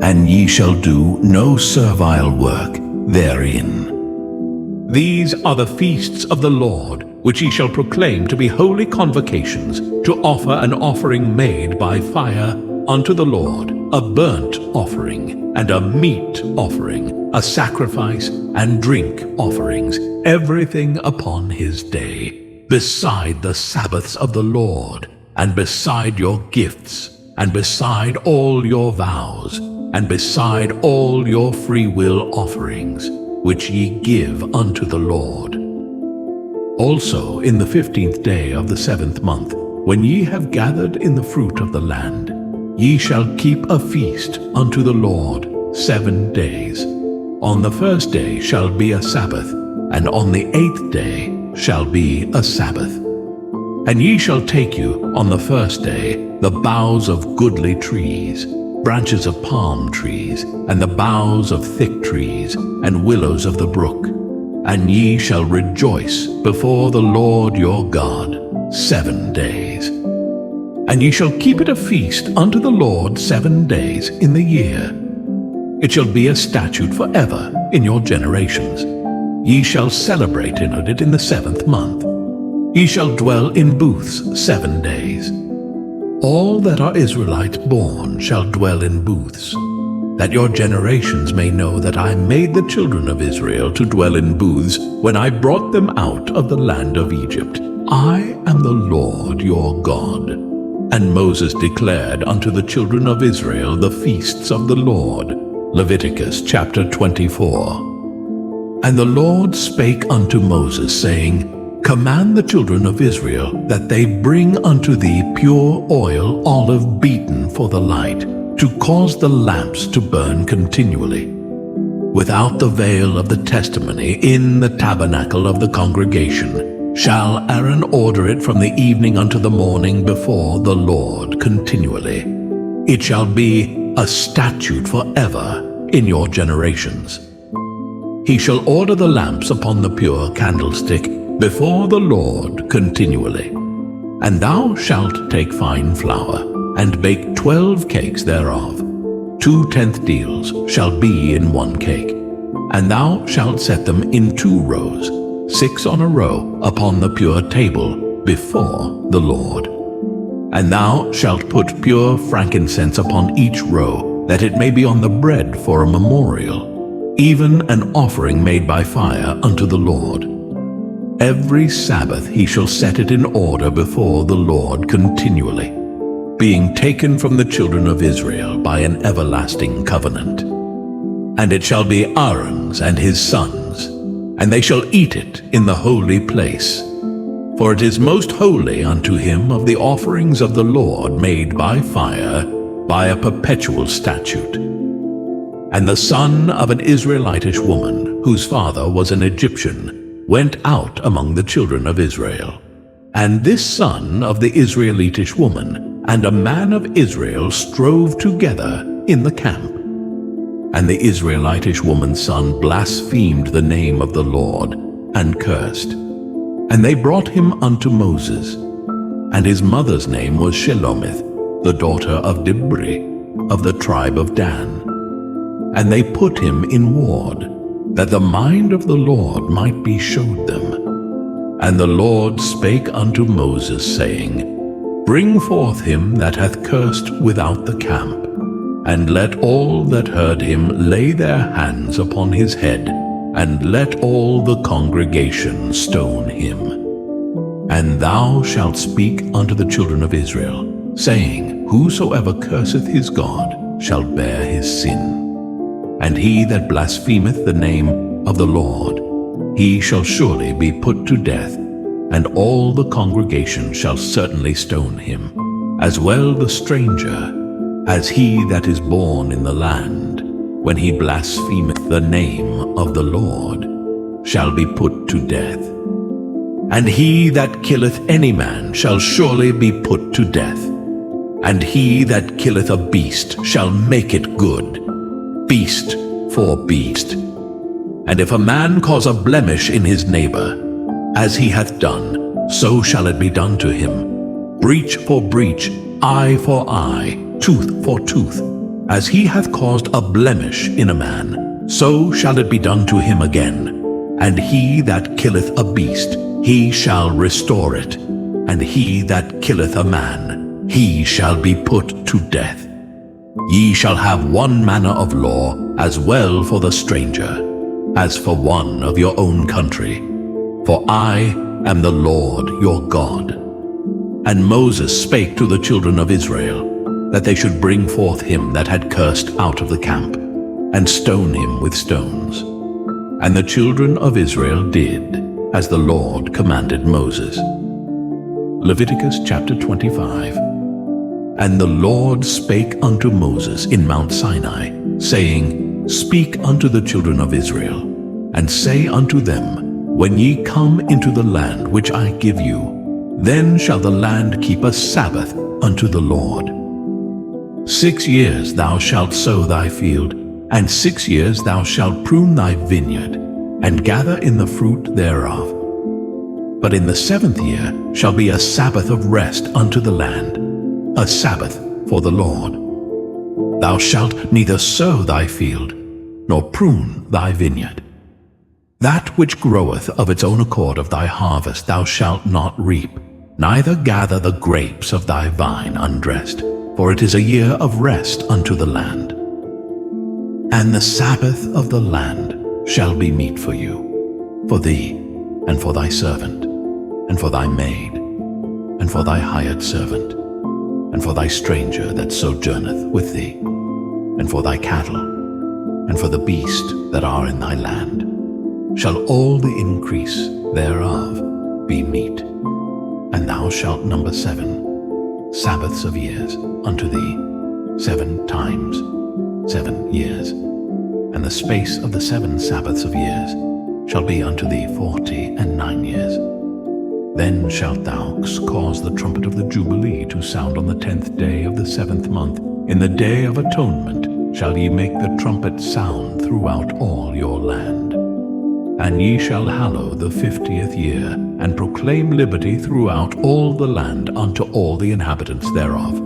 and ye shall do no servile work therein. These are the feasts of the Lord, which ye shall proclaim to be holy convocations, to offer an offering made by fire unto the Lord, a burnt offering, and a meat offering, a sacrifice and drink offerings, everything upon his day, beside the Sabbaths of the Lord, and beside your gifts, and beside all your vows, and beside all your freewill offerings, which ye give unto the Lord. Also in the 15th day of the 7th month, when ye have gathered in the fruit of the land, ye shall keep a feast unto the Lord 7 days. On the first day shall be a Sabbath, and on the 8th day shall be a Sabbath. And ye shall take you on the first day the boughs of goodly trees, branches of palm trees, and the boughs of thick trees, and willows of the brook. And ye shall rejoice before the Lord your God 7 days. And ye shall keep it a feast unto the Lord 7 days in the year. It shall be a statute forever in your generations. Ye shall celebrate in it in the 7th month. Ye shall dwell in booths 7 days. All that are Israelites born shall dwell in booths, that your generations may know that I made the children of Israel to dwell in booths when I brought them out of the land of Egypt. I am the Lord your God. And Moses declared unto the children of Israel the feasts of the Lord. Leviticus chapter 24. And the Lord spake unto Moses, saying, Command the children of Israel that they bring unto thee pure oil, olive beaten for the light, to cause the lamps to burn continually. Without the veil of the testimony in the tabernacle of the congregation shall Aaron order it from the evening unto the morning before the Lord continually. It shall be a statute forever in your generations. He shall order the lamps upon the pure candlestick before the Lord continually. And thou shalt take fine flour, and bake 12 cakes thereof. 2 tenth deals shall be in 1 cake. And thou shalt set them in 2 rows, 6 on a row, upon the pure table before the Lord. And thou shalt put pure frankincense upon each row, that it may be on the bread for a memorial, even an offering made by fire unto the Lord. Every Sabbath he shall set it in order before the Lord continually, being taken from the children of Israel by an everlasting covenant. And it shall be Aaron's and his sons, and they shall eat it in the holy place. For it is most holy unto him of the offerings of the Lord made by fire, by a perpetual statute. And the son of an Israelitish woman, whose father was an Egyptian, went out among the children of Israel. And this son of the Israelitish woman and a man of Israel strove together in the camp. And the Israelitish woman's son blasphemed the name of the Lord, and cursed. And they brought him unto Moses. And his mother's name was Shelomith, the daughter of Dibri, of the tribe of Dan. And they put him in ward, that the mind of the Lord might be showed them. And the Lord spake unto Moses, saying, Bring forth him that hath cursed without the camp, and let all that heard him lay their hands upon his head, and let all the congregation stone him. And thou shalt speak unto the children of Israel, saying, Whosoever curseth his God shall bear his sin. And he that blasphemeth the name of the Lord, he shall surely be put to death, and all the congregation shall certainly stone him, as well the stranger, as he that is born in the land, when he blasphemeth the name of the Lord, shall be put to death. And he that killeth any man shall surely be put to death. And he that killeth a beast shall make it good, beast for beast. And if a man cause a blemish in his neighbor, as he hath done, so shall it be done to him, breach for breach, eye for eye, tooth for tooth. As he hath caused a blemish in a man, so shall it be done to him again. And he that killeth a beast, he shall restore it. And he that killeth a man, he shall be put to death. Ye shall have one manner of law, as well for the stranger, as for one of your own country. For I am the Lord your God. And Moses spake to the children of Israel, that they should bring forth him that had cursed out of the camp, and stone him with stones. And the children of Israel did, as the Lord commanded Moses. Leviticus chapter 25. And the Lord spake unto Moses in Mount Sinai, saying, Speak unto the children of Israel, and say unto them, When ye come into the land which I give you, then shall the land keep a Sabbath unto the Lord. 6 years thou shalt sow thy field, and 6 years thou shalt prune thy vineyard, and gather in the fruit thereof. But in the 7th year shall be a Sabbath of rest unto the land, a Sabbath for the Lord. Thou shalt neither sow thy field, nor prune thy vineyard. That which groweth of its own accord of thy harvest thou shalt not reap, neither gather the grapes of thy vine undressed, for it is a year of rest unto the land. And the Sabbath of the land shall be meat for you, for thee, and for thy servant, and for thy maid, and for thy hired servant, and for thy stranger that sojourneth with thee, and for thy cattle, and for the beast that are in thy land, shall all the increase thereof be meat. And thou shalt number 7 Sabbaths of years unto thee, 7 times 7 years. And the space of the 7 Sabbaths of years shall be unto thee 49 years. Then shalt thou cause the trumpet of the Jubilee to sound on the 10th day of the 7th month. In the day of atonement shall ye make the trumpet sound throughout all your land. And ye shall hallow the 50th year, and proclaim liberty throughout all the land unto all the inhabitants thereof.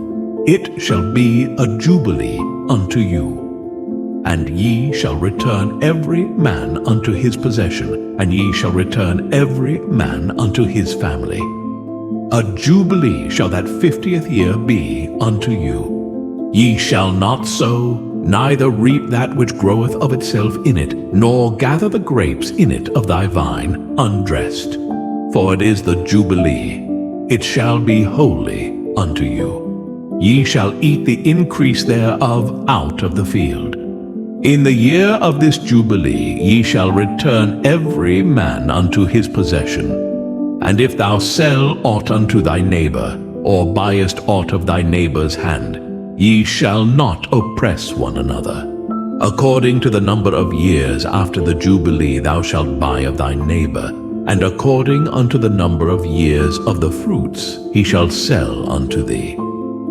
It shall be a jubilee unto you. And ye shall return every man unto his possession, and ye shall return every man unto his family. A jubilee shall that 50th year be unto you. Ye shall not sow, neither reap that which groweth of itself in it, nor gather the grapes in it of thy vine undressed. For it is the jubilee, it shall be holy unto you. Ye shall eat the increase thereof out of the field. In the year of this jubilee ye shall return every man unto his possession. And if thou sell aught unto thy neighbor, or buyest aught of thy neighbor's hand, ye shall not oppress one another. According to the number of years after the jubilee thou shalt buy of thy neighbor, and according unto the number of years of the fruits he shall sell unto thee.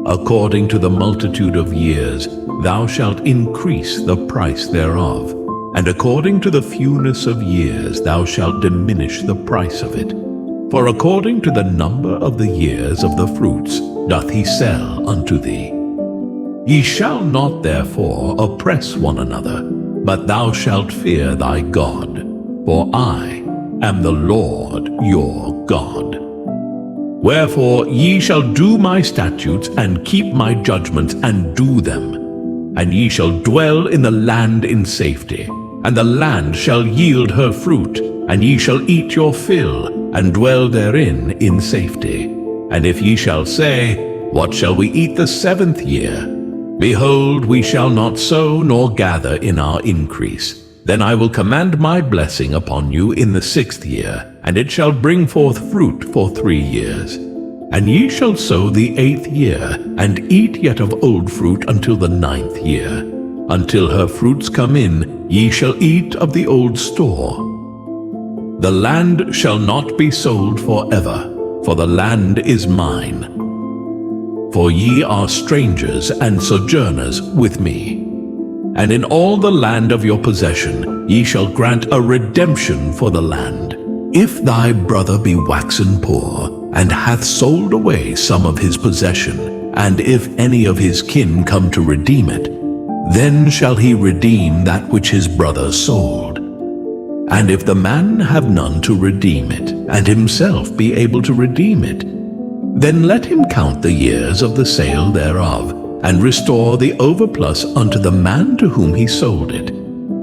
According to the multitude of years, thou shalt increase the price thereof, and according to the fewness of years thou shalt diminish the price of it. For according to the number of the years of the fruits doth he sell unto thee. Ye shall not therefore oppress one another, but thou shalt fear thy God, for I am the Lord your God. Wherefore ye shall do my statutes and keep my judgments and do them, and ye shall dwell in the land in safety, and the land shall yield her fruit, and ye shall eat your fill, and dwell therein in safety. And if ye shall say, What shall we eat the 7th year? Behold, we shall not sow nor gather in our increase. Then I will command my blessing upon you in the 6th year, and it shall bring forth fruit for 3 years. And ye shall sow the 8th year, and eat yet of old fruit until the 9th year. Until her fruits come in, ye shall eat of the old store. The land shall not be sold forever, for the land is mine. For ye are strangers and sojourners with me. And in all the land of your possession ye shall grant a redemption for the land. If thy brother be waxen poor, and hath sold away some of his possession, and if any of his kin come to redeem it, then shall he redeem that which his brother sold. And if the man have none to redeem it, and himself be able to redeem it, then let him count the years of the sale thereof, and restore the overplus unto the man to whom he sold it,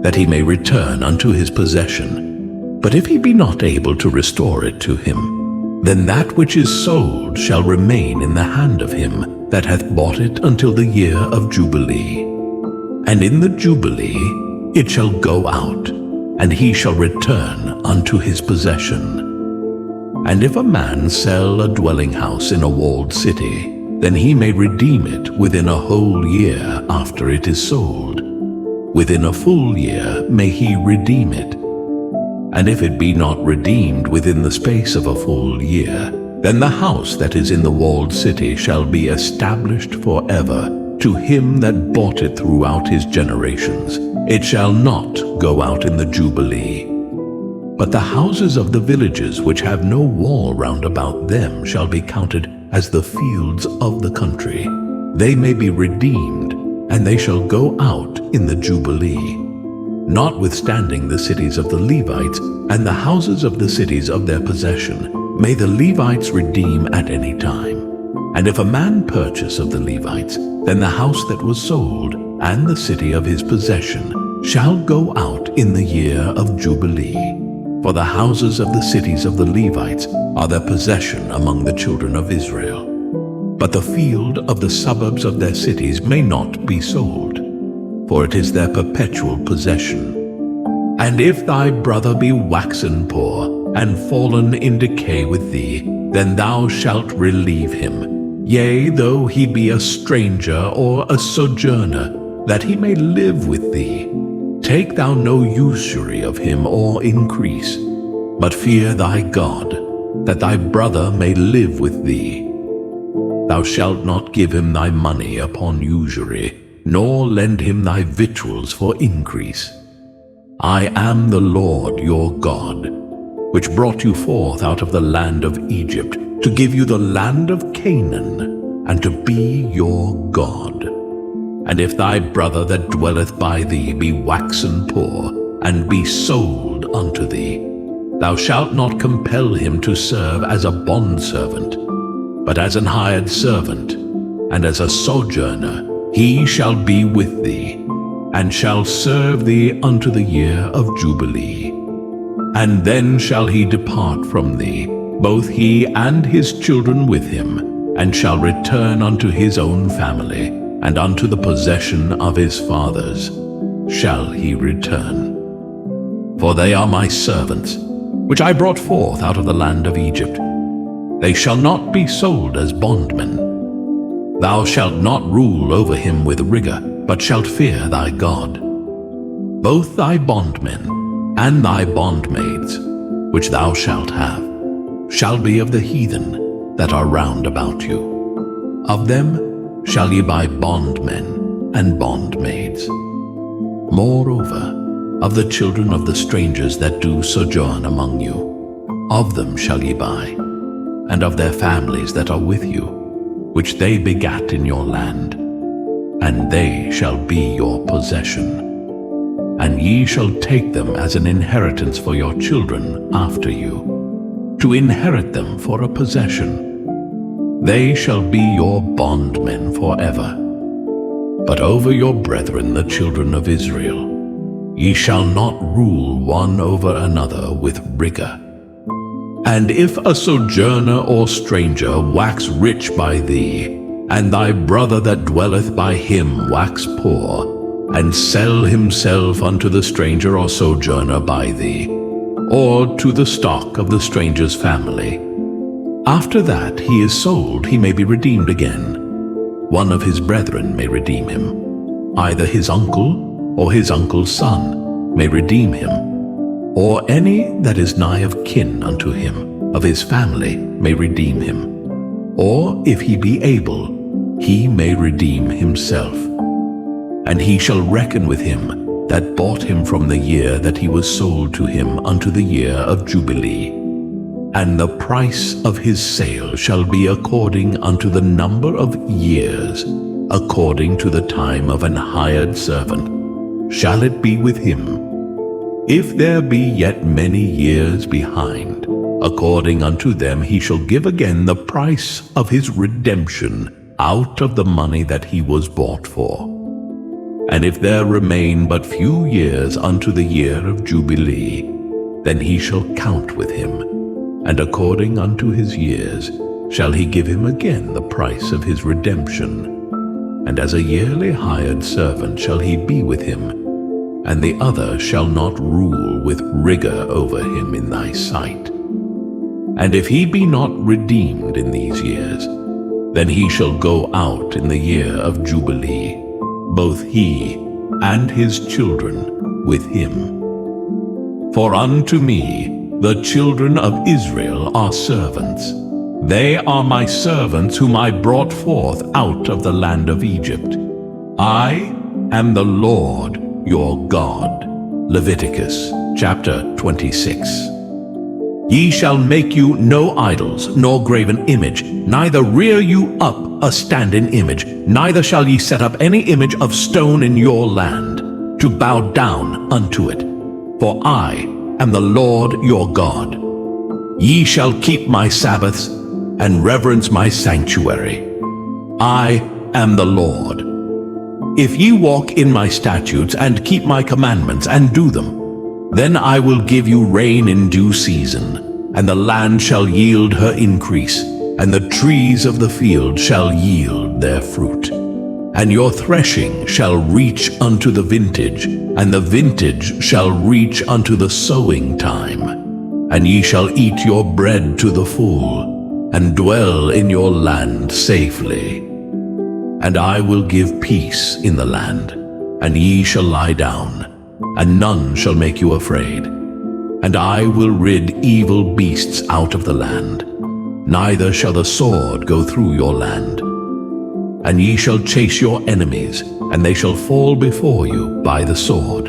that he may return unto his possession. But if he be not able to restore it to him, then that which is sold shall remain in the hand of him that hath bought it until the year of Jubilee. And in the Jubilee it shall go out, and he shall return unto his possession. And if a man sell a dwelling house in a walled city, then he may redeem it within a whole year after it is sold. Within a full year may he redeem it. And if it be not redeemed within the space of a full year, then the house that is in the walled city shall be established forever to him that bought it throughout his generations. It shall not go out in the Jubilee. But the houses of the villages which have no wall round about them shall be counted as the fields of the country. They may be redeemed, and they shall go out in the Jubilee. Notwithstanding the cities of the Levites and the houses of the cities of their possession, may the Levites redeem at any time. And if a man purchase of the Levites, then the house that was sold and the city of his possession shall go out in the year of Jubilee. For the houses of the cities of the Levites are their possession among the children of Israel. But the field of the suburbs of their cities may not be sold, for it is their perpetual possession. And if thy brother be waxen poor, and fallen in decay with thee, then thou shalt relieve him. Yea, though he be a stranger or a sojourner, that he may live with thee. Take thou no usury of him or increase, but fear thy God, that thy brother may live with thee. Thou shalt not give him thy money upon usury, nor lend him thy victuals for increase. I am the Lord your God, which brought you forth out of the land of Egypt, to give you the land of Canaan, and to be your God. And if thy brother that dwelleth by thee be waxen poor, and be sold unto thee, thou shalt not compel him to serve as a bondservant, but as an hired servant, and as a sojourner he shall be with thee, and shall serve thee unto the year of Jubilee. And then shall he depart from thee, both he and his children with him, and shall return unto his own family, and unto the possession of his fathers shall he return. For they are my servants, which I brought forth out of the land of Egypt. They shall not be sold as bondmen. Thou shalt not rule over him with rigor, but shalt fear thy God. Both thy bondmen and thy bondmaids, which thou shalt have, shall be of the heathen that are round about you. Of them shall ye buy bondmen and bondmaids. Moreover, of the children of the strangers that do sojourn among you, of them shall ye buy, and of their families that are with you, which they begat in your land, and they shall be your possession. And ye shall take them as an inheritance for your children after you, to inherit them for a possession. They shall be your bondmen forever. But over your brethren the children of Israel, ye shall not rule one over another with rigor. And if a sojourner or stranger wax rich by thee, and thy brother that dwelleth by him wax poor, and sell himself unto the stranger or sojourner by thee, or to the stock of the stranger's family, after that he is sold, he may be redeemed again. One of his brethren may redeem him, either his uncle or his uncle's son may redeem him, or any that is nigh of kin unto him, of his family, may redeem him. Or if he be able, he may redeem himself. And he shall reckon with him that bought him from the year that he was sold to him unto the year of Jubilee. And the price of his sale shall be according unto the number of years, according to the time of an hired servant, shall it be with him. If there be yet many years behind, according unto them he shall give again the price of his redemption out of the money that he was bought for. And if there remain but few years unto the year of Jubilee, then he shall count with him, and according unto his years shall he give him again the price of his redemption. And as a yearly hired servant shall he be with him, and the other shall not rule with rigor over him in thy sight. And if he be not redeemed in these years, then he shall go out in the year of Jubilee, both he and his children with him. For unto me the children of Israel are servants. They are my servants whom I brought forth out of the land of Egypt. I am the Lord your God. Leviticus chapter 26. Ye shall make you no idols, nor graven image, neither rear you up a standing image, neither shall ye set up any image of stone in your land, to bow down unto it. For I am the Lord your God. Ye shall keep my Sabbaths, and reverence my sanctuary. I am the Lord. If ye walk in my statutes, and keep my commandments, and do them, then I will give you rain in due season, and the land shall yield her increase, and the trees of the field shall yield their fruit. And your threshing shall reach unto the vintage, and the vintage shall reach unto the sowing time. And ye shall eat your bread to the full, and dwell in your land safely. And I will give peace in the land, and ye shall lie down, and none shall make you afraid. And I will rid evil beasts out of the land, neither shall the sword go through your land. And ye shall chase your enemies, and they shall fall before you by the sword.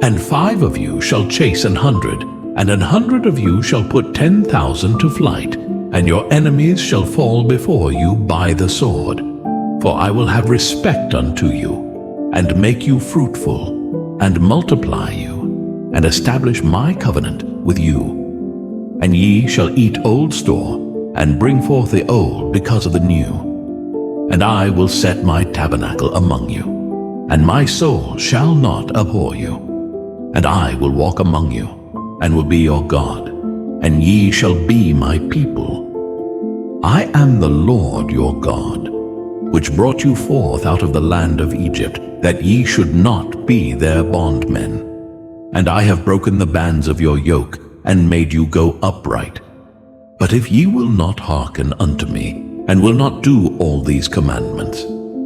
And 5 of you shall chase 100, and 100 of you shall put 10,000 to flight, and your enemies shall fall before you by the sword. For I will have respect unto you, and make you fruitful, and multiply you, and establish my covenant with you. And ye shall eat old store, and bring forth the old because of the new. And I will set my tabernacle among you, and my soul shall not abhor you. And I will walk among you, and will be your God, and ye shall be my people. I am the Lord your God, which brought you forth out of the land of Egypt, that ye should not be their bondmen. And I have broken the bands of your yoke, and made you go upright. But if ye will not hearken unto me, and will not do all these commandments,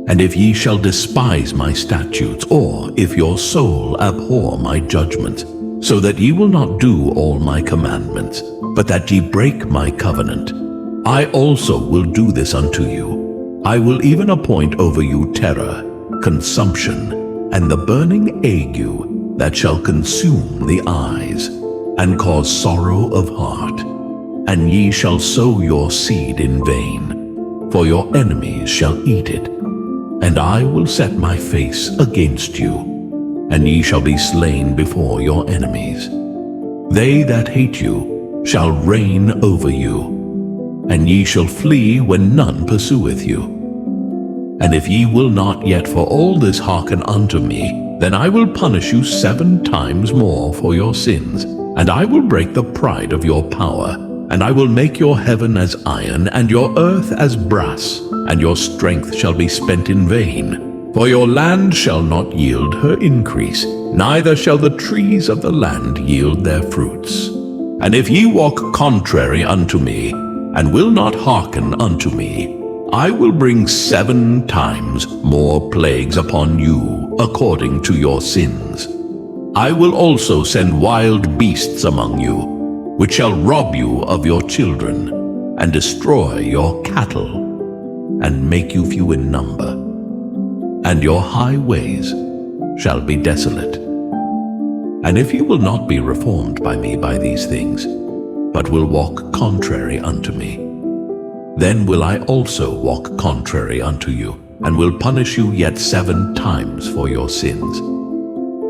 and if ye shall despise my statutes, or if your soul abhor my judgments, so that ye will not do all my commandments, but that ye break my covenant, I also will do this unto you. I will even appoint over you terror, consumption, and the burning ague that shall consume the eyes, and cause sorrow of heart. And ye shall sow your seed in vain, for your enemies shall eat it. And I will set my face against you, and ye shall be slain before your enemies. They that hate you shall reign over you, and ye shall flee when none pursueth you. And if ye will not yet for all this hearken unto me, then I will punish you 7 times more for your sins, and I will break the pride of your power, and I will make your heaven as iron, and your earth as brass, and your strength shall be spent in vain. For your land shall not yield her increase, neither shall the trees of the land yield their fruits. And if ye walk contrary unto me, and will not hearken unto me, I will bring 7 times more plagues upon you according to your sins. I will also send wild beasts among you, which shall rob you of your children, and destroy your cattle, and make you few in number. And your highways shall be desolate. And if you will not be reformed by me by these things, but will walk contrary unto me, then will I also walk contrary unto you, and will punish you yet 7 times for your sins.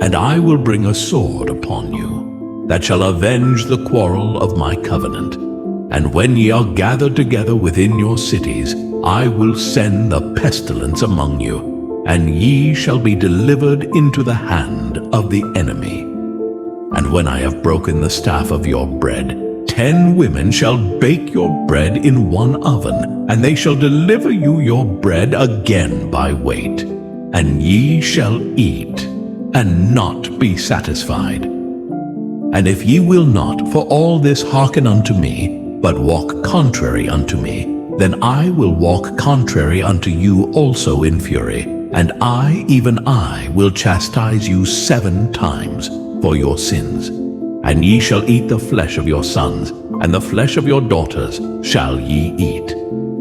And I will bring a sword upon you, that shall avenge the quarrel of my covenant. And when ye are gathered together within your cities, I will send the pestilence among you, and ye shall be delivered into the hand of the enemy. And when I have broken the staff of your bread, 10 women shall bake your bread in one oven, and they shall deliver you your bread again by weight. And ye shall eat, and not be satisfied. And if ye will not for all this hearken unto me, but walk contrary unto me, then I will walk contrary unto you also in fury, and I, even I, will chastise you 7 times for your sins. And ye shall eat the flesh of your sons, and the flesh of your daughters shall ye eat.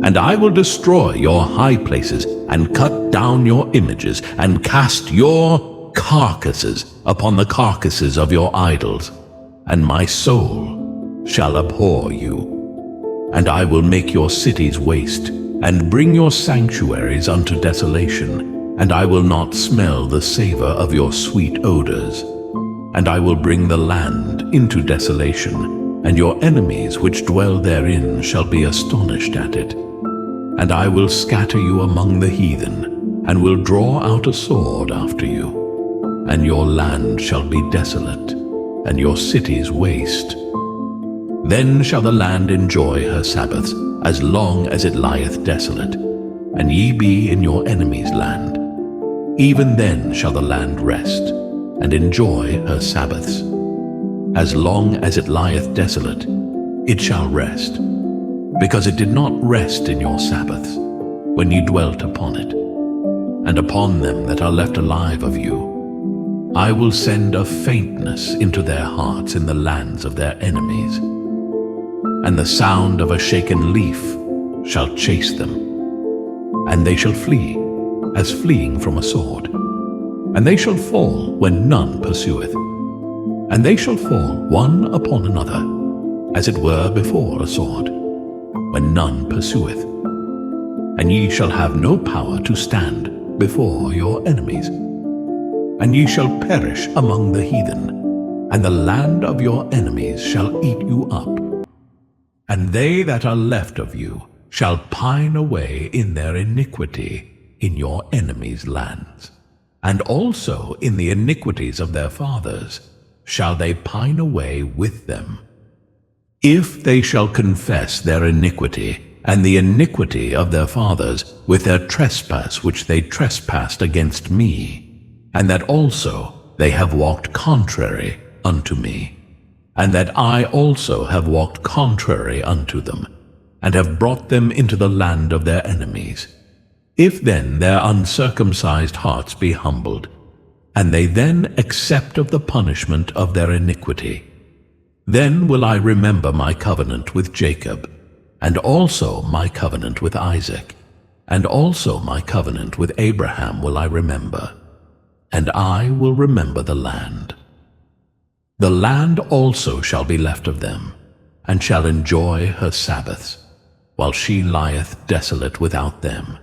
And I will destroy your high places, and cut down your images, and cast your carcasses upon the carcasses of your idols, and my soul shall abhor you. And I will make your cities waste, and bring your sanctuaries unto desolation, and I will not smell the savor of your sweet odors. And I will bring the land into desolation, and your enemies which dwell therein shall be astonished at it. And I will scatter you among the heathen, and will draw out a sword after you. And your land shall be desolate, and your cities waste. Then shall the land enjoy her Sabbaths, as long as it lieth desolate, and ye be in your enemy's land. Even then shall the land rest, and enjoy her Sabbaths. As long as it lieth desolate, it shall rest, because it did not rest in your Sabbaths, when ye dwelt upon it. And upon them that are left alive of you, I will send a faintness into their hearts in the lands of their enemies, and the sound of a shaken leaf shall chase them. And they shall flee, as fleeing from a sword, and they shall fall when none pursueth. And they shall fall one upon another, as it were before a sword, when none pursueth. And ye shall have no power to stand before your enemies. And ye shall perish among the heathen, and the land of your enemies shall eat you up. And they that are left of you shall pine away in their iniquity in your enemies' lands. And also in the iniquities of their fathers shall they pine away with them. If they shall confess their iniquity, and the iniquity of their fathers, with their trespass which they trespassed against me, and that also they have walked contrary unto me, and that I also have walked contrary unto them, and have brought them into the land of their enemies. If then their uncircumcised hearts be humbled, and they then accept of the punishment of their iniquity, then will I remember my covenant with Jacob, and also my covenant with Isaac, And also my covenant with Abraham will I remember, and I will remember the land. The land also shall be left of them, and shall enjoy her Sabbaths, while she lieth desolate without them.